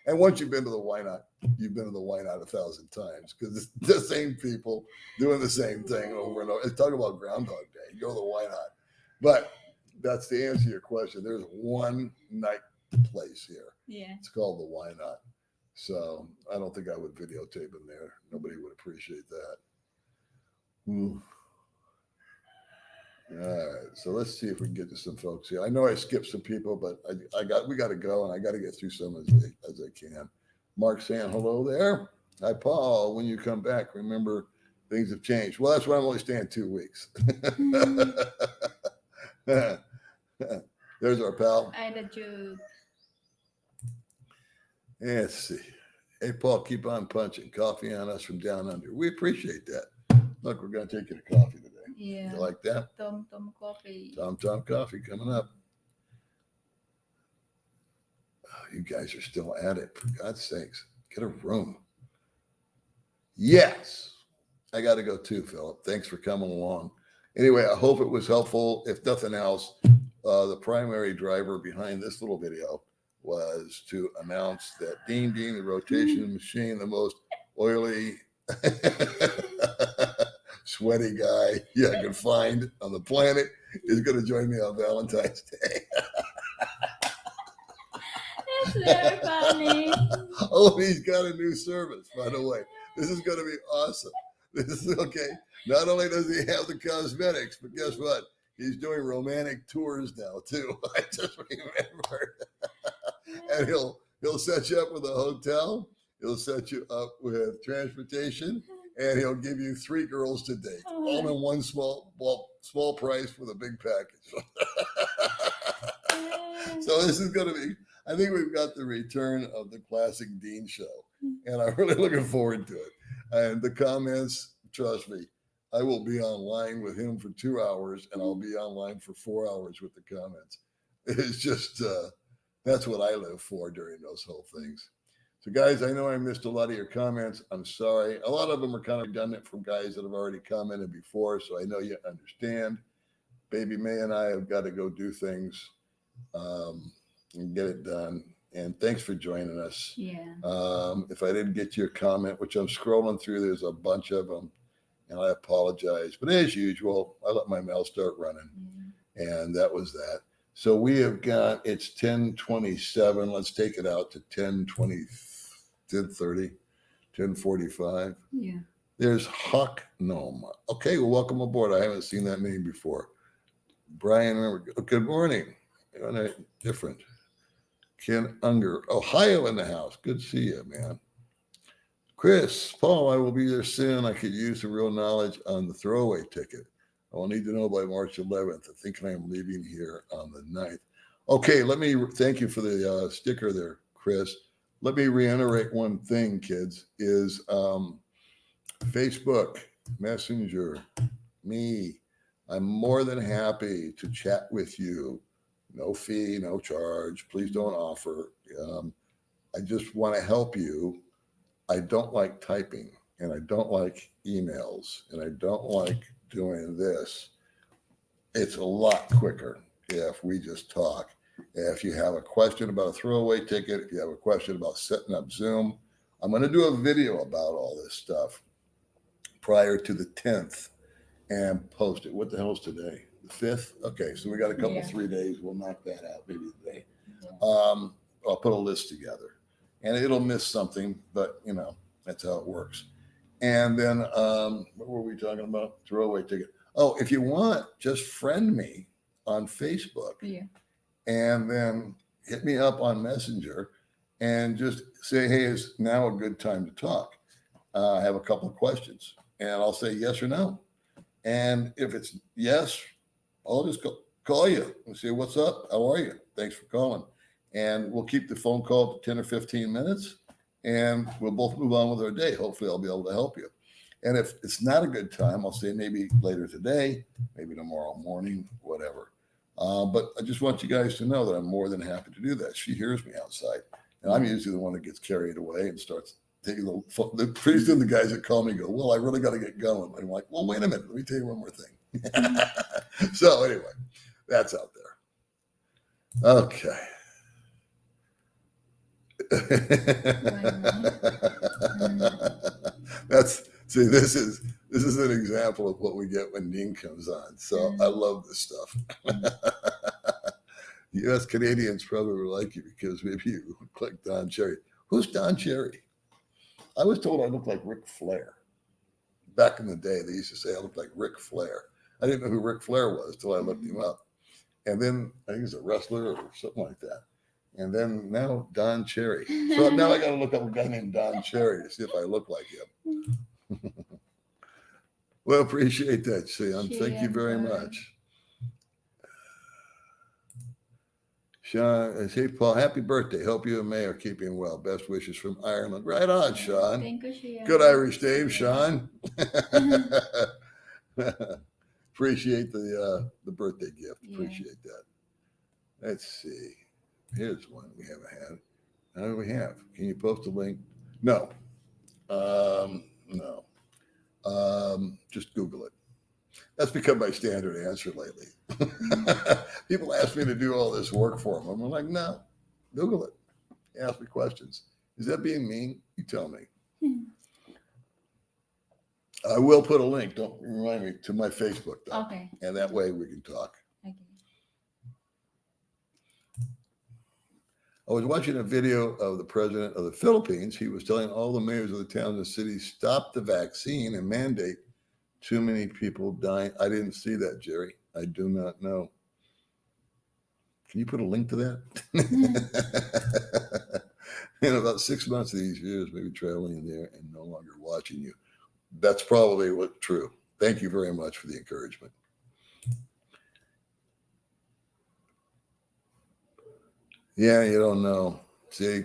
And once you've been to the Why Not, you've been to the Why Not 1,000 times because it's the same people doing the same thing over and over. It's talking about Groundhog Day. You go to the Why Not. But that's the answer to your question. There's one night place here. Yeah. It's called the Why Not. So I don't think I would videotape in there. Nobody would appreciate that. All right, so let's see if we can get to some folks here. I know I skipped some people, but we got to go, and I got to get through some as I can. Mark saying hello there. Hi, Paul. When you come back, remember things have changed. Well, that's why I'm only staying 2 weeks. There's our pal. I the joke. Let's see. Hey, Paul, keep on punching. Coffee on us from down under. We appreciate that. Look, we're going to take you to coffee today. Yeah. You like that? Tom Coffee. Tom Coffee coming up. Oh, you guys are still at it. For God's sakes, get a room. Yes, I got to go too, Philip. Thanks for coming along. Anyway, I hope it was helpful. If nothing else, the primary driver behind this little video was to announce that Dean Dean, the rotation machine, the most oily, sweaty guy I can find on the planet, is going to join me on Valentine's Day. It's very funny. Oh, he's got a new service, by the way. This is going to be awesome. This is okay. Not only does he have the cosmetics, but guess what? He's doing romantic tours now too. I just remembered. And he'll set you up with a hotel. He'll set you up with transportation, and he'll give you 3 girls to date, all in one small price with a big package. So this is going to be. I think we've got the return of the classic Dean show, and I'm really looking forward to it. And the comments, trust me, I will be online with him for 2 hours, and I'll be online for 4 hours with the comments. It's just that's what I live for during those whole things. So, guys, I know I missed a lot of your comments. I'm sorry. A lot of them are kind of redundant from guys that have already commented before, so I know you understand. Baby May and I have got to go do things. And get it done. And thanks for joining us. Yeah. If I didn't get your comment, which I'm scrolling through, there's a bunch of them, and I apologize. But as usual, I let my mail start running, and that was that. So we have got, it's 10:27. Let's take it out to 10:20, 10:30, 10:45. Yeah. There's Huck Gnome. Okay, well, welcome aboard. I haven't seen that name before. Brian, good morning. Different. Ken Unger, Ohio in the house. Good to see you, man. Chris, Paul, I will be there soon. I could use some real knowledge on the throwaway ticket. I will need to know by March 11th. I think I am leaving here on the 9th. Okay, let me thank you for the sticker there, Chris. Let me reiterate one thing, kids, is Facebook, Messenger, me. I'm more than happy to chat with you. No fee, no charge. Please don't offer. I just want to help you. I don't like typing, and I don't like emails, and I don't like doing this. It's a lot quicker if we just talk. If you have a question about a throwaway ticket, if you have a question about setting up Zoom, I'm going to do a video about all this stuff prior to the 10th and post it. What the hell is today? The 5th? Okay, so we got a couple, 3 days. We'll knock that out maybe today. I'll put a list together, and it'll miss something, but that's how it works. And then what were we talking about? Throwaway ticket. Oh, if you want, just friend me on Facebook. Yeah. And then hit me up on Messenger and just say, hey, is now a good time to talk? I have a couple of questions, and I'll say yes or no. And if it's yes, I'll just call you and say, what's up? How are you? Thanks for calling. And we'll keep the phone call to 10 or 15 minutes, and we'll both move on with our day. Hopefully I'll be able to help you. And if it's not a good time, I'll say maybe later today, maybe tomorrow morning, whatever. But I just want you guys to know that I'm more than happy to do that. She hears me outside, and I'm usually the one that gets carried away and starts taking the pretty soon the guys that call me go, well, I really got to get going. And I'm like, well, wait a minute. Let me tell you one more thing. So anyway, that's out there. Okay. This is an example of what we get when Dean comes on. So I love this stuff. US Canadians probably will like you because maybe you look like Don Cherry. Who's Don Cherry? I was told I looked like Ric Flair. Back in the day, they used to say I looked like Ric Flair. I didn't know who Ric Flair was till I looked him up. And then I think he's a wrestler or something like that. And then now Don Cherry. So now I got to look up a guy named Don Cherry to see if I look like him. Well, appreciate that, Sean. Thank you very much. Sean, hey, Paul, happy birthday. Hope you and May are keeping well. Best wishes from Ireland. Right on, Sean. Thank you, Sean. Good Irish name, Sean. Appreciate the birthday gift. Appreciate that. Let's see. Here's one we haven't had. How do we have? Can you post a link? No. No. Just Google it. That's become my standard answer lately. People ask me to do all this work for them. I'm like, no, Google it. Ask me questions. Is that being mean? You tell me. I will put a link, don't remind me, to my Facebook, though. Okay. And that way we can talk. Okay. I was watching a video of the president of the Philippines. He was telling all the mayors of the towns and cities, stop the vaccine and mandate too many people dying. I didn't see that, Jerry. I do not know. Can you put a link to that? In about 6 months of these years, maybe traveling there and no longer watching you. That's probably what's true. Thank you very much for the encouragement. Yeah, you don't know. See,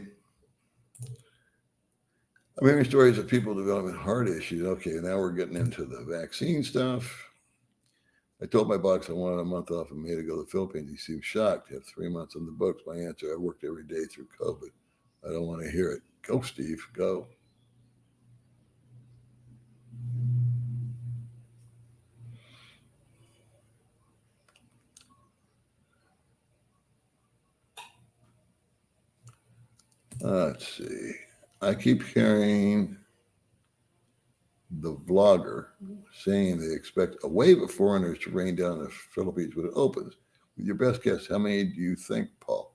I'm hearing stories of people developing heart issues. Okay, now we're getting into the vaccine stuff. I told my boss I wanted a month off in May to go to the Philippines. He seemed shocked. He had 3 months on the books. My answer, I worked every day through COVID. I don't want to hear it. Go, Steve, go. Let's see. I keep hearing the vlogger saying they expect a wave of foreigners to rain down the Philippines when it opens. With your best guess, how many do you think, Paul?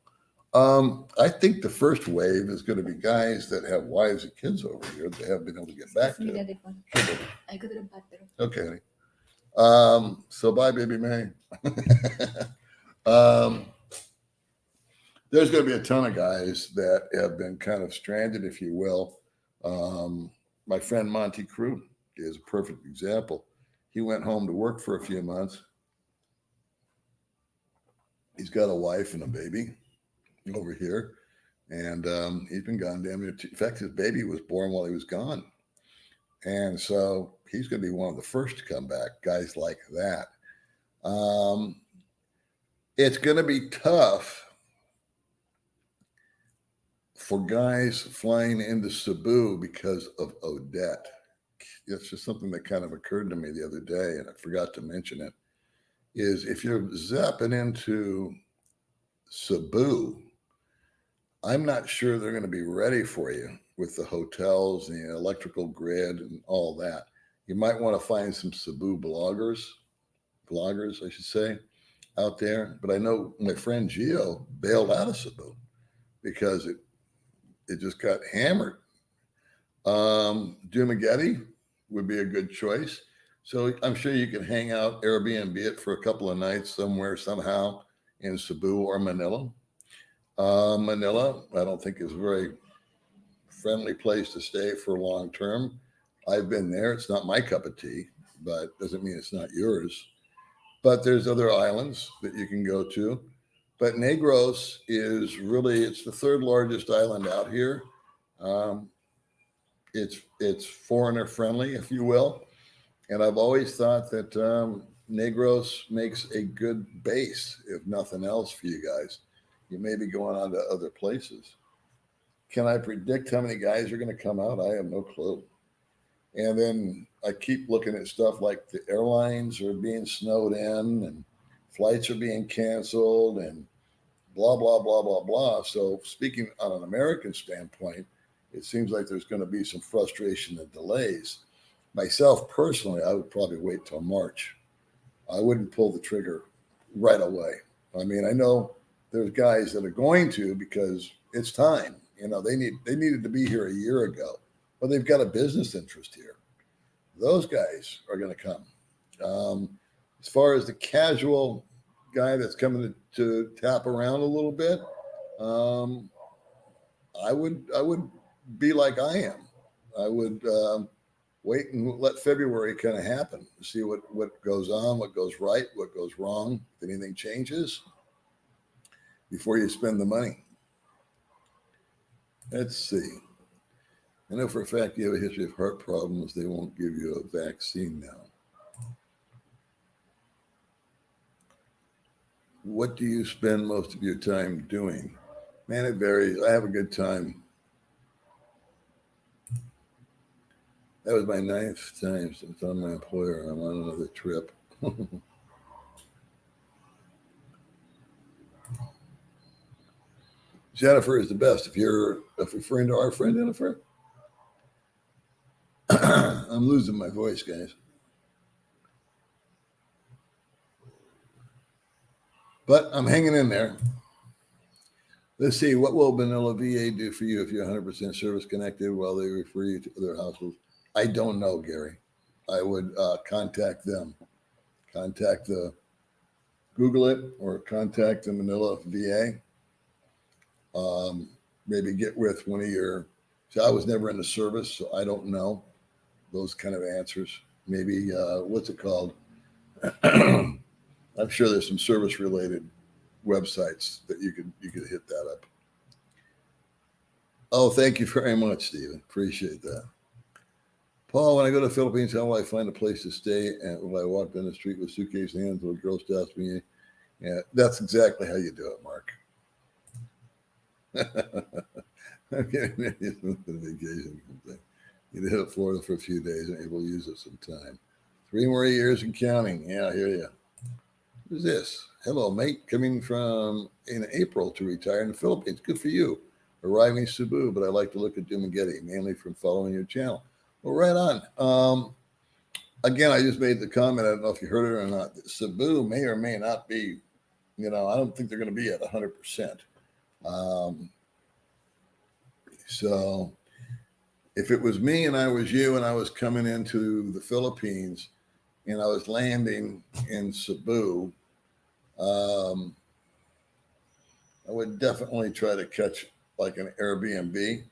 I think the first wave is going to be guys that have wives and kids over here that haven't been able to get back to. Okay, honey. So bye, baby May. There's going to be a ton of guys that have been kind of stranded, if you will. My friend Monty Crew is a perfect example. He went home to work for a few months. He's got a wife and a baby over here, and he's been gone damn near. In fact, his baby was born while he was gone, and so he's going to be one of the first to come back. Guys like that. It's going to be tough for guys flying into Cebu because of Odette. It's just something that kind of occurred to me the other day, and I forgot to mention it, is if you're zapping into Cebu, I'm not sure they're going to be ready for you with the hotels and the electrical grid and all that. You might want to find some Cebu bloggers, I should say, out there. But I know my friend Gio bailed out of Cebu because it just got hammered. Dumagetti would be a good choice. So I'm sure you can hang out, Airbnb it for a couple of nights somewhere, somehow in Cebu or Manila. Manila, I don't think is a very friendly place to stay for long term. I've been there. It's not my cup of tea, but doesn't mean it's not yours. But there's other islands that you can go to. But Negros is really, it's the third largest island out here. It's foreigner friendly, if you will. And I've always thought that Negros makes a good base, if nothing else, for you guys. You may be going on to other places. Can I predict how many guys are going to come out? I have no clue. And then I keep looking at stuff like the airlines are being snowed in and flights are being canceled and blah, blah, blah, blah, blah. So speaking on an American standpoint, it seems like there's going to be some frustration and delays. Myself personally, I would probably wait till March. I wouldn't pull the trigger right away. I mean, I know there's guys that are going to because it's time. You know, they needed to be here a year ago, but they've got a business interest here. Those guys are going to come. As far as the casual guy that's coming to tap around a little bit, I would be like I am. I would wait and let February kind of happen, see what goes on, what goes right, what goes wrong, if anything changes, before you spend the money. Let's see. I know for a fact you have a history of heart problems. They won't give you a vaccine now. What do you spend most of your time doing? Man, it varies. I have a good time That was my ninth time since I'm my employer. I'm on another trip. Jennifer is the best. If you're referring to our friend Jennifer, I'm losing my voice, guys. But I'm hanging in there. Let's see. What will Vanilla VA do for you if you're 100% service connected while they refer you to other hospitals? I don't know, Gary. I would contact them. Contact the Google it or contact the Manila VA. Maybe get with one of your. So I was never in the service, so I don't know those kind of answers. Maybe what's it called? I'm sure there's some service related websites that you could hit that up. Oh, thank you very much, Stephen. Appreciate that. Paul, when I go to the Philippines, how will I find a place to stay? And will I walk down the street with suitcase in hands, will a girl stops me? Yeah, that's exactly how you do it, Mark. Okay, maybe it's not a vacation. You hit Florida for a few days and able to use it some time. 3 more years and counting. Yeah, I hear you. Who's this? Hello, mate. Coming from in April to retire in the Philippines. Good for you. Arriving Cebu, but I like to look at Dumaguete, mainly from following your channel. Well, right on. Again, I just made the comment. I don't know if you heard it or not. Cebu may or may not be, I don't think they're going to be at 100%. So if it was me and I was you and I was coming into the Philippines and I was landing in Cebu, I would definitely try to catch like an Airbnb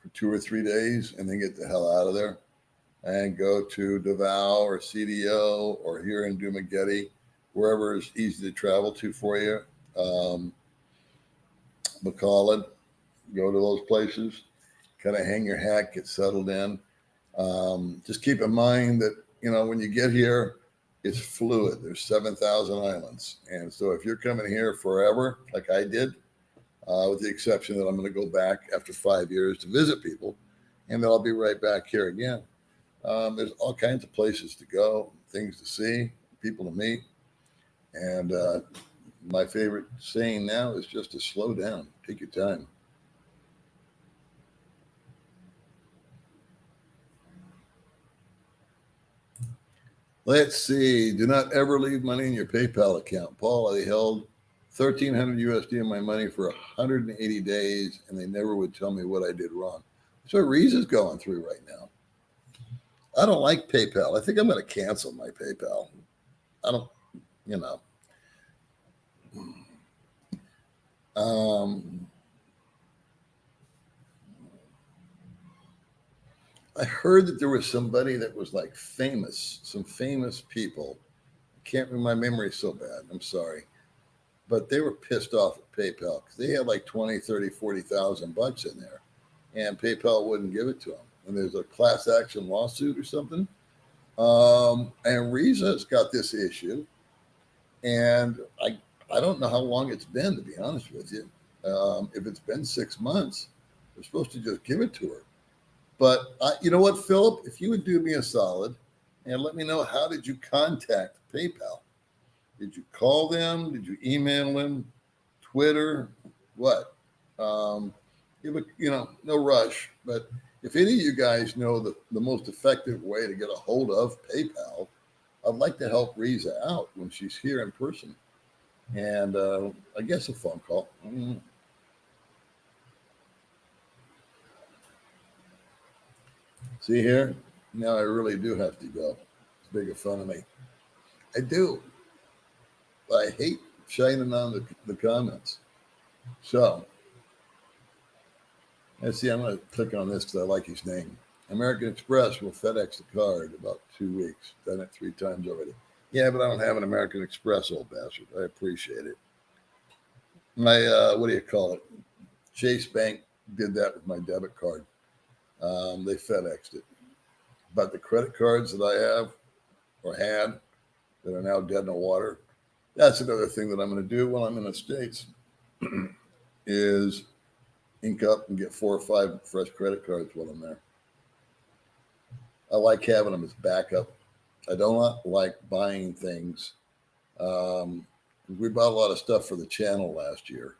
for 2 or 3 days and then get the hell out of there and go to Davao or CDO or here in Dumaguete, wherever is easy to travel to for you. Bacolod, go to those places, kind of hang your hat, get settled in. Just keep in mind that, when you get here, it's fluid. There's 7,000 islands. And so if you're coming here forever, like I did, with the exception that I'm going to go back after 5 years to visit people, and then I'll be right back here again. There's all kinds of places to go, things to see, people to meet. And my favorite saying now is just to slow down, take your time. Let's see. Do not ever leave money in your PayPal account. Paul, I held 1,300 USD in my money for 180 days, and they never would tell me what I did wrong. That's what Reese's going through right now. I don't like PayPal. I think I'm going to cancel my PayPal. I don't, I heard that there was somebody that was like famous, some famous people. I can't remember, my memory's so bad. I'm sorry. But they were pissed off at PayPal because they had like 20, 30, 40,000 bucks in there and PayPal wouldn't give it to them. And there's a class action lawsuit or something. And Riza's got this issue. And I don't know how long it's been, to be honest with you. If it's been 6 months, they're supposed to just give it to her. But you know what, Philip, if you would do me a solid and let me know, how did you contact PayPal? Did you call them? Did you email them? Twitter? What? No rush. But if any of you guys know the most effective way to get a hold of PayPal, I'd like to help Riza out when she's here in person. And I guess a phone call. See here? Now I really do have to go. It's making fun of me. I do. I hate shining on the comments. So, let's see. I'm going to click on this because I like his name. American Express will FedEx the card about 2 weeks. Done it 3 times already. Yeah, but I don't have an American Express, old bastard. I appreciate it. My, what do you call it? Chase Bank did that with my debit card. They FedExed it. But the credit cards that I have or had that are now dead in the water, that's another thing that I'm going to do while I'm in the States is ink up and get 4 or 5 fresh credit cards while I'm there. I like having them as backup. I don't like buying things. We bought a lot of stuff for the channel last year.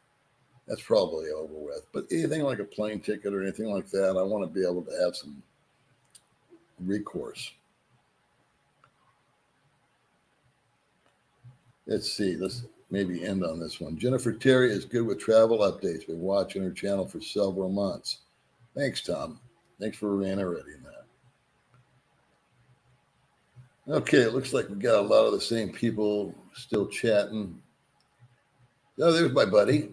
That's probably over with. But anything like a plane ticket or anything like that, I want to be able to have some recourse. Let's see. Let's maybe end on this one. Jennifer Terry is good with travel updates. Been watching her channel for several months. Thanks, Tom. Thanks for reiterating that. Okay, it looks like we got a lot of the same people still chatting. Oh, there's my buddy,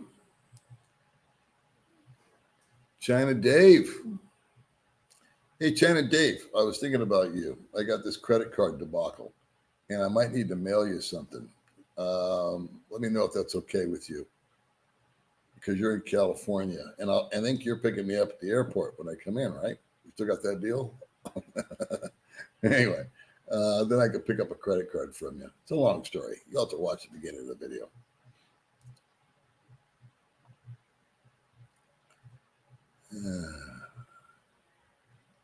China Dave. Hey, China Dave, I was thinking about you. I got this credit card debacle, and I might need to mail you something. Let me know if that's okay with you, because you're in California, and I think you're picking me up at the airport when I come in, right? You still got that deal? Anyway, then I could pick up a credit card from you. It's a long story. You'll have to watch the beginning of the video.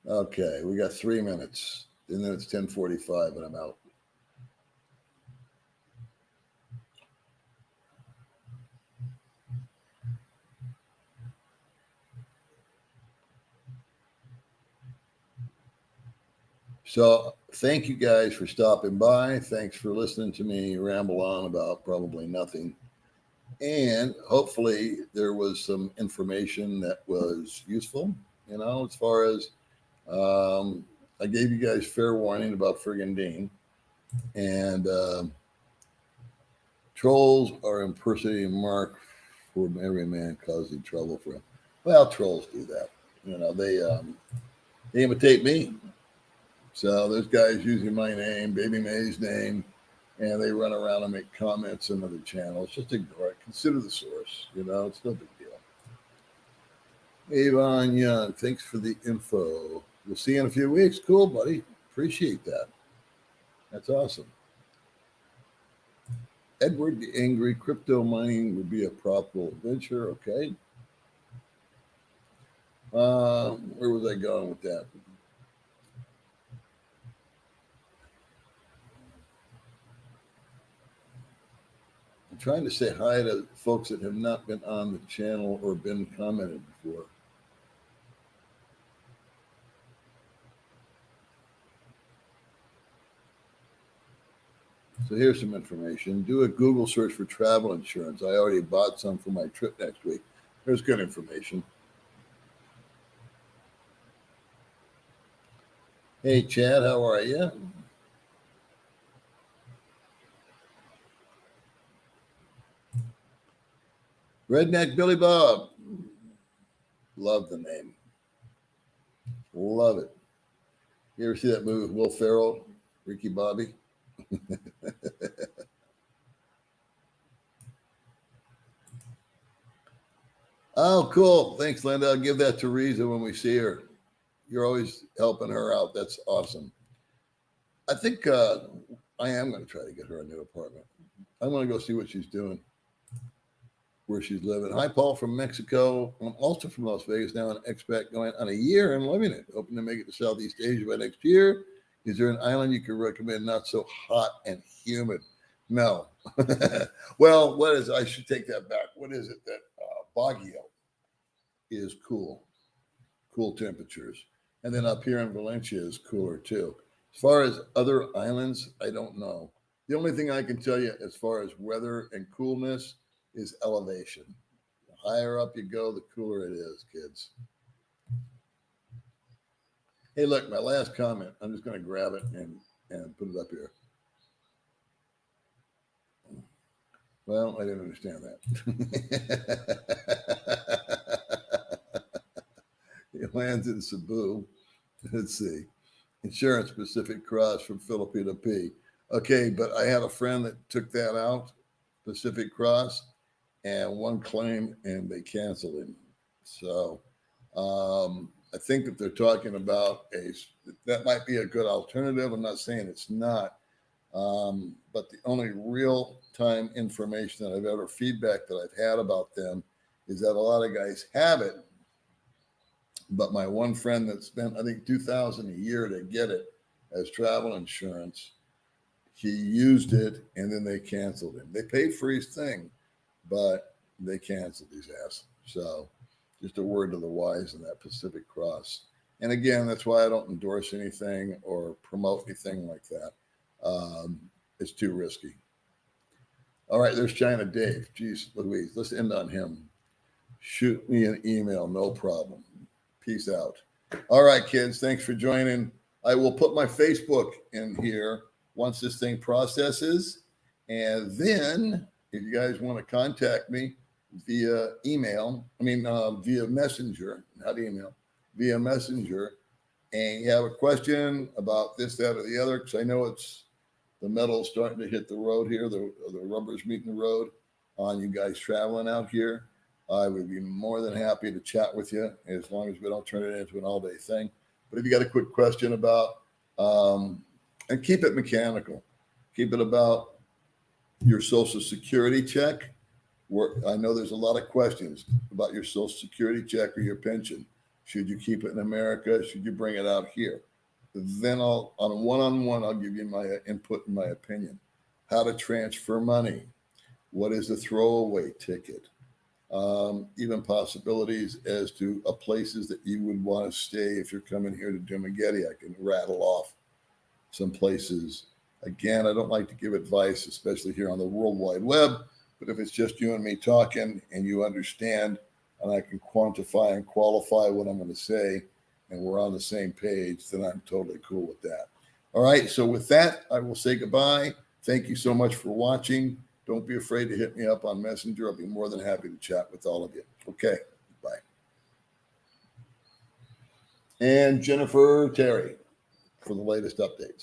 Okay, we got 3 minutes, and then it's 10:45, and I'm out. So thank you guys for stopping by. Thanks for listening to me ramble on about probably nothing. And hopefully there was some information that was useful, as far as I gave you guys fair warning about friggin' Dean. And trolls are impersonating Mark for every man causing trouble for him. Well, trolls do that. They imitate me. So there's guys using my name, Baby May's name, and they run around and make comments on other channels. Just ignore it. Consider the source. It's no big deal. Avon Young, thanks for the info. We'll see you in a few weeks. Cool, buddy. Appreciate that. That's awesome. Edward the Angry, crypto mining would be a profitable venture. Okay. Where was I going with that? I'm trying to say hi to folks that have not been on the channel or been commented before. So here's some information. Do a Google search for travel insurance. I already bought some for my trip next week. There's good information. Hey, Chad, how are you? Redneck Billy Bob. Love the name. Love it. You ever see that movie with Will Ferrell, Ricky Bobby? Oh, cool. Thanks, Linda. I'll give that to Riza when we see her. You're always helping her out. That's awesome. I think I am going to try to get her a new apartment. I'm going to go see what she's doing, where she's living. Hi, Paul from Mexico. I'm also from Las Vegas now, an expat going on a year and loving it. Hoping to make it to Southeast Asia by next year. Is there an island you could recommend not so hot and humid? No. Well, what is? I should take that back. What is it that Baguio is cool temperatures, and then up here in Valencia is cooler too. As far as other islands, I don't know. The only thing I can tell you as far as weather and coolness is elevation. The higher up you go, the cooler it is, kids. Hey, look, my last comment. I'm just going to grab it and put it up here. Well, I didn't understand that. It lands in Cebu. Let's see. Insurance Pacific Cross from Filipino P. Okay, but I had a friend that took that out, Pacific Cross, and one claim, and they canceled him. So I think that they're talking about that might be a good alternative. I'm not saying it's not, but the only real time information that I've ever feedback that I've had about them is that a lot of guys have it, But my one friend that spent, I think, $2,000 a year to get it as travel insurance, he used it and then they canceled him. They paid for his thing, but they canceled his ass. So just a word to the wise in that Pacific Cross. And again, that's why I don't endorse anything or promote anything like that. It's too risky. All right, there's China Dave. Geez, Louise, let's end on him. Shoot me an email, no problem. Peace out. All right, kids, thanks for joining. I will put my Facebook in here once this thing processes. And then if you guys want to contact me via email, via messenger, not email, via messenger, and you have a question about this, that, or the other, because I know it's the metal's starting to hit the road here, the rubber's meeting the road on you guys traveling out here. I would be more than happy to chat with you as long as we don't turn it into an all-day thing. But if you got a quick question about, and keep it mechanical, keep it about your Social Security check. I know there's a lot of questions about your Social Security check or your pension. Should you keep it in America? Should you bring it out here? Then on a one-on-one, I'll give you my input and my opinion. How to transfer money. What is the throwaway ticket? Even possibilities as to places that you would want to stay if you're coming here to Dumageddon. I can rattle off some places. Again, I don't like to give advice, especially here on the World Wide Web, but if it's just you and me talking and you understand and I can quantify and qualify what I'm going to say and we're on the same page, then I'm totally cool with that. All right, so with that, I will say goodbye. Thank you so much for watching. Don't be afraid to hit me up on Messenger. I'll be more than happy to chat with all of you. Okay, bye. And Jennifer Terry for the latest updates.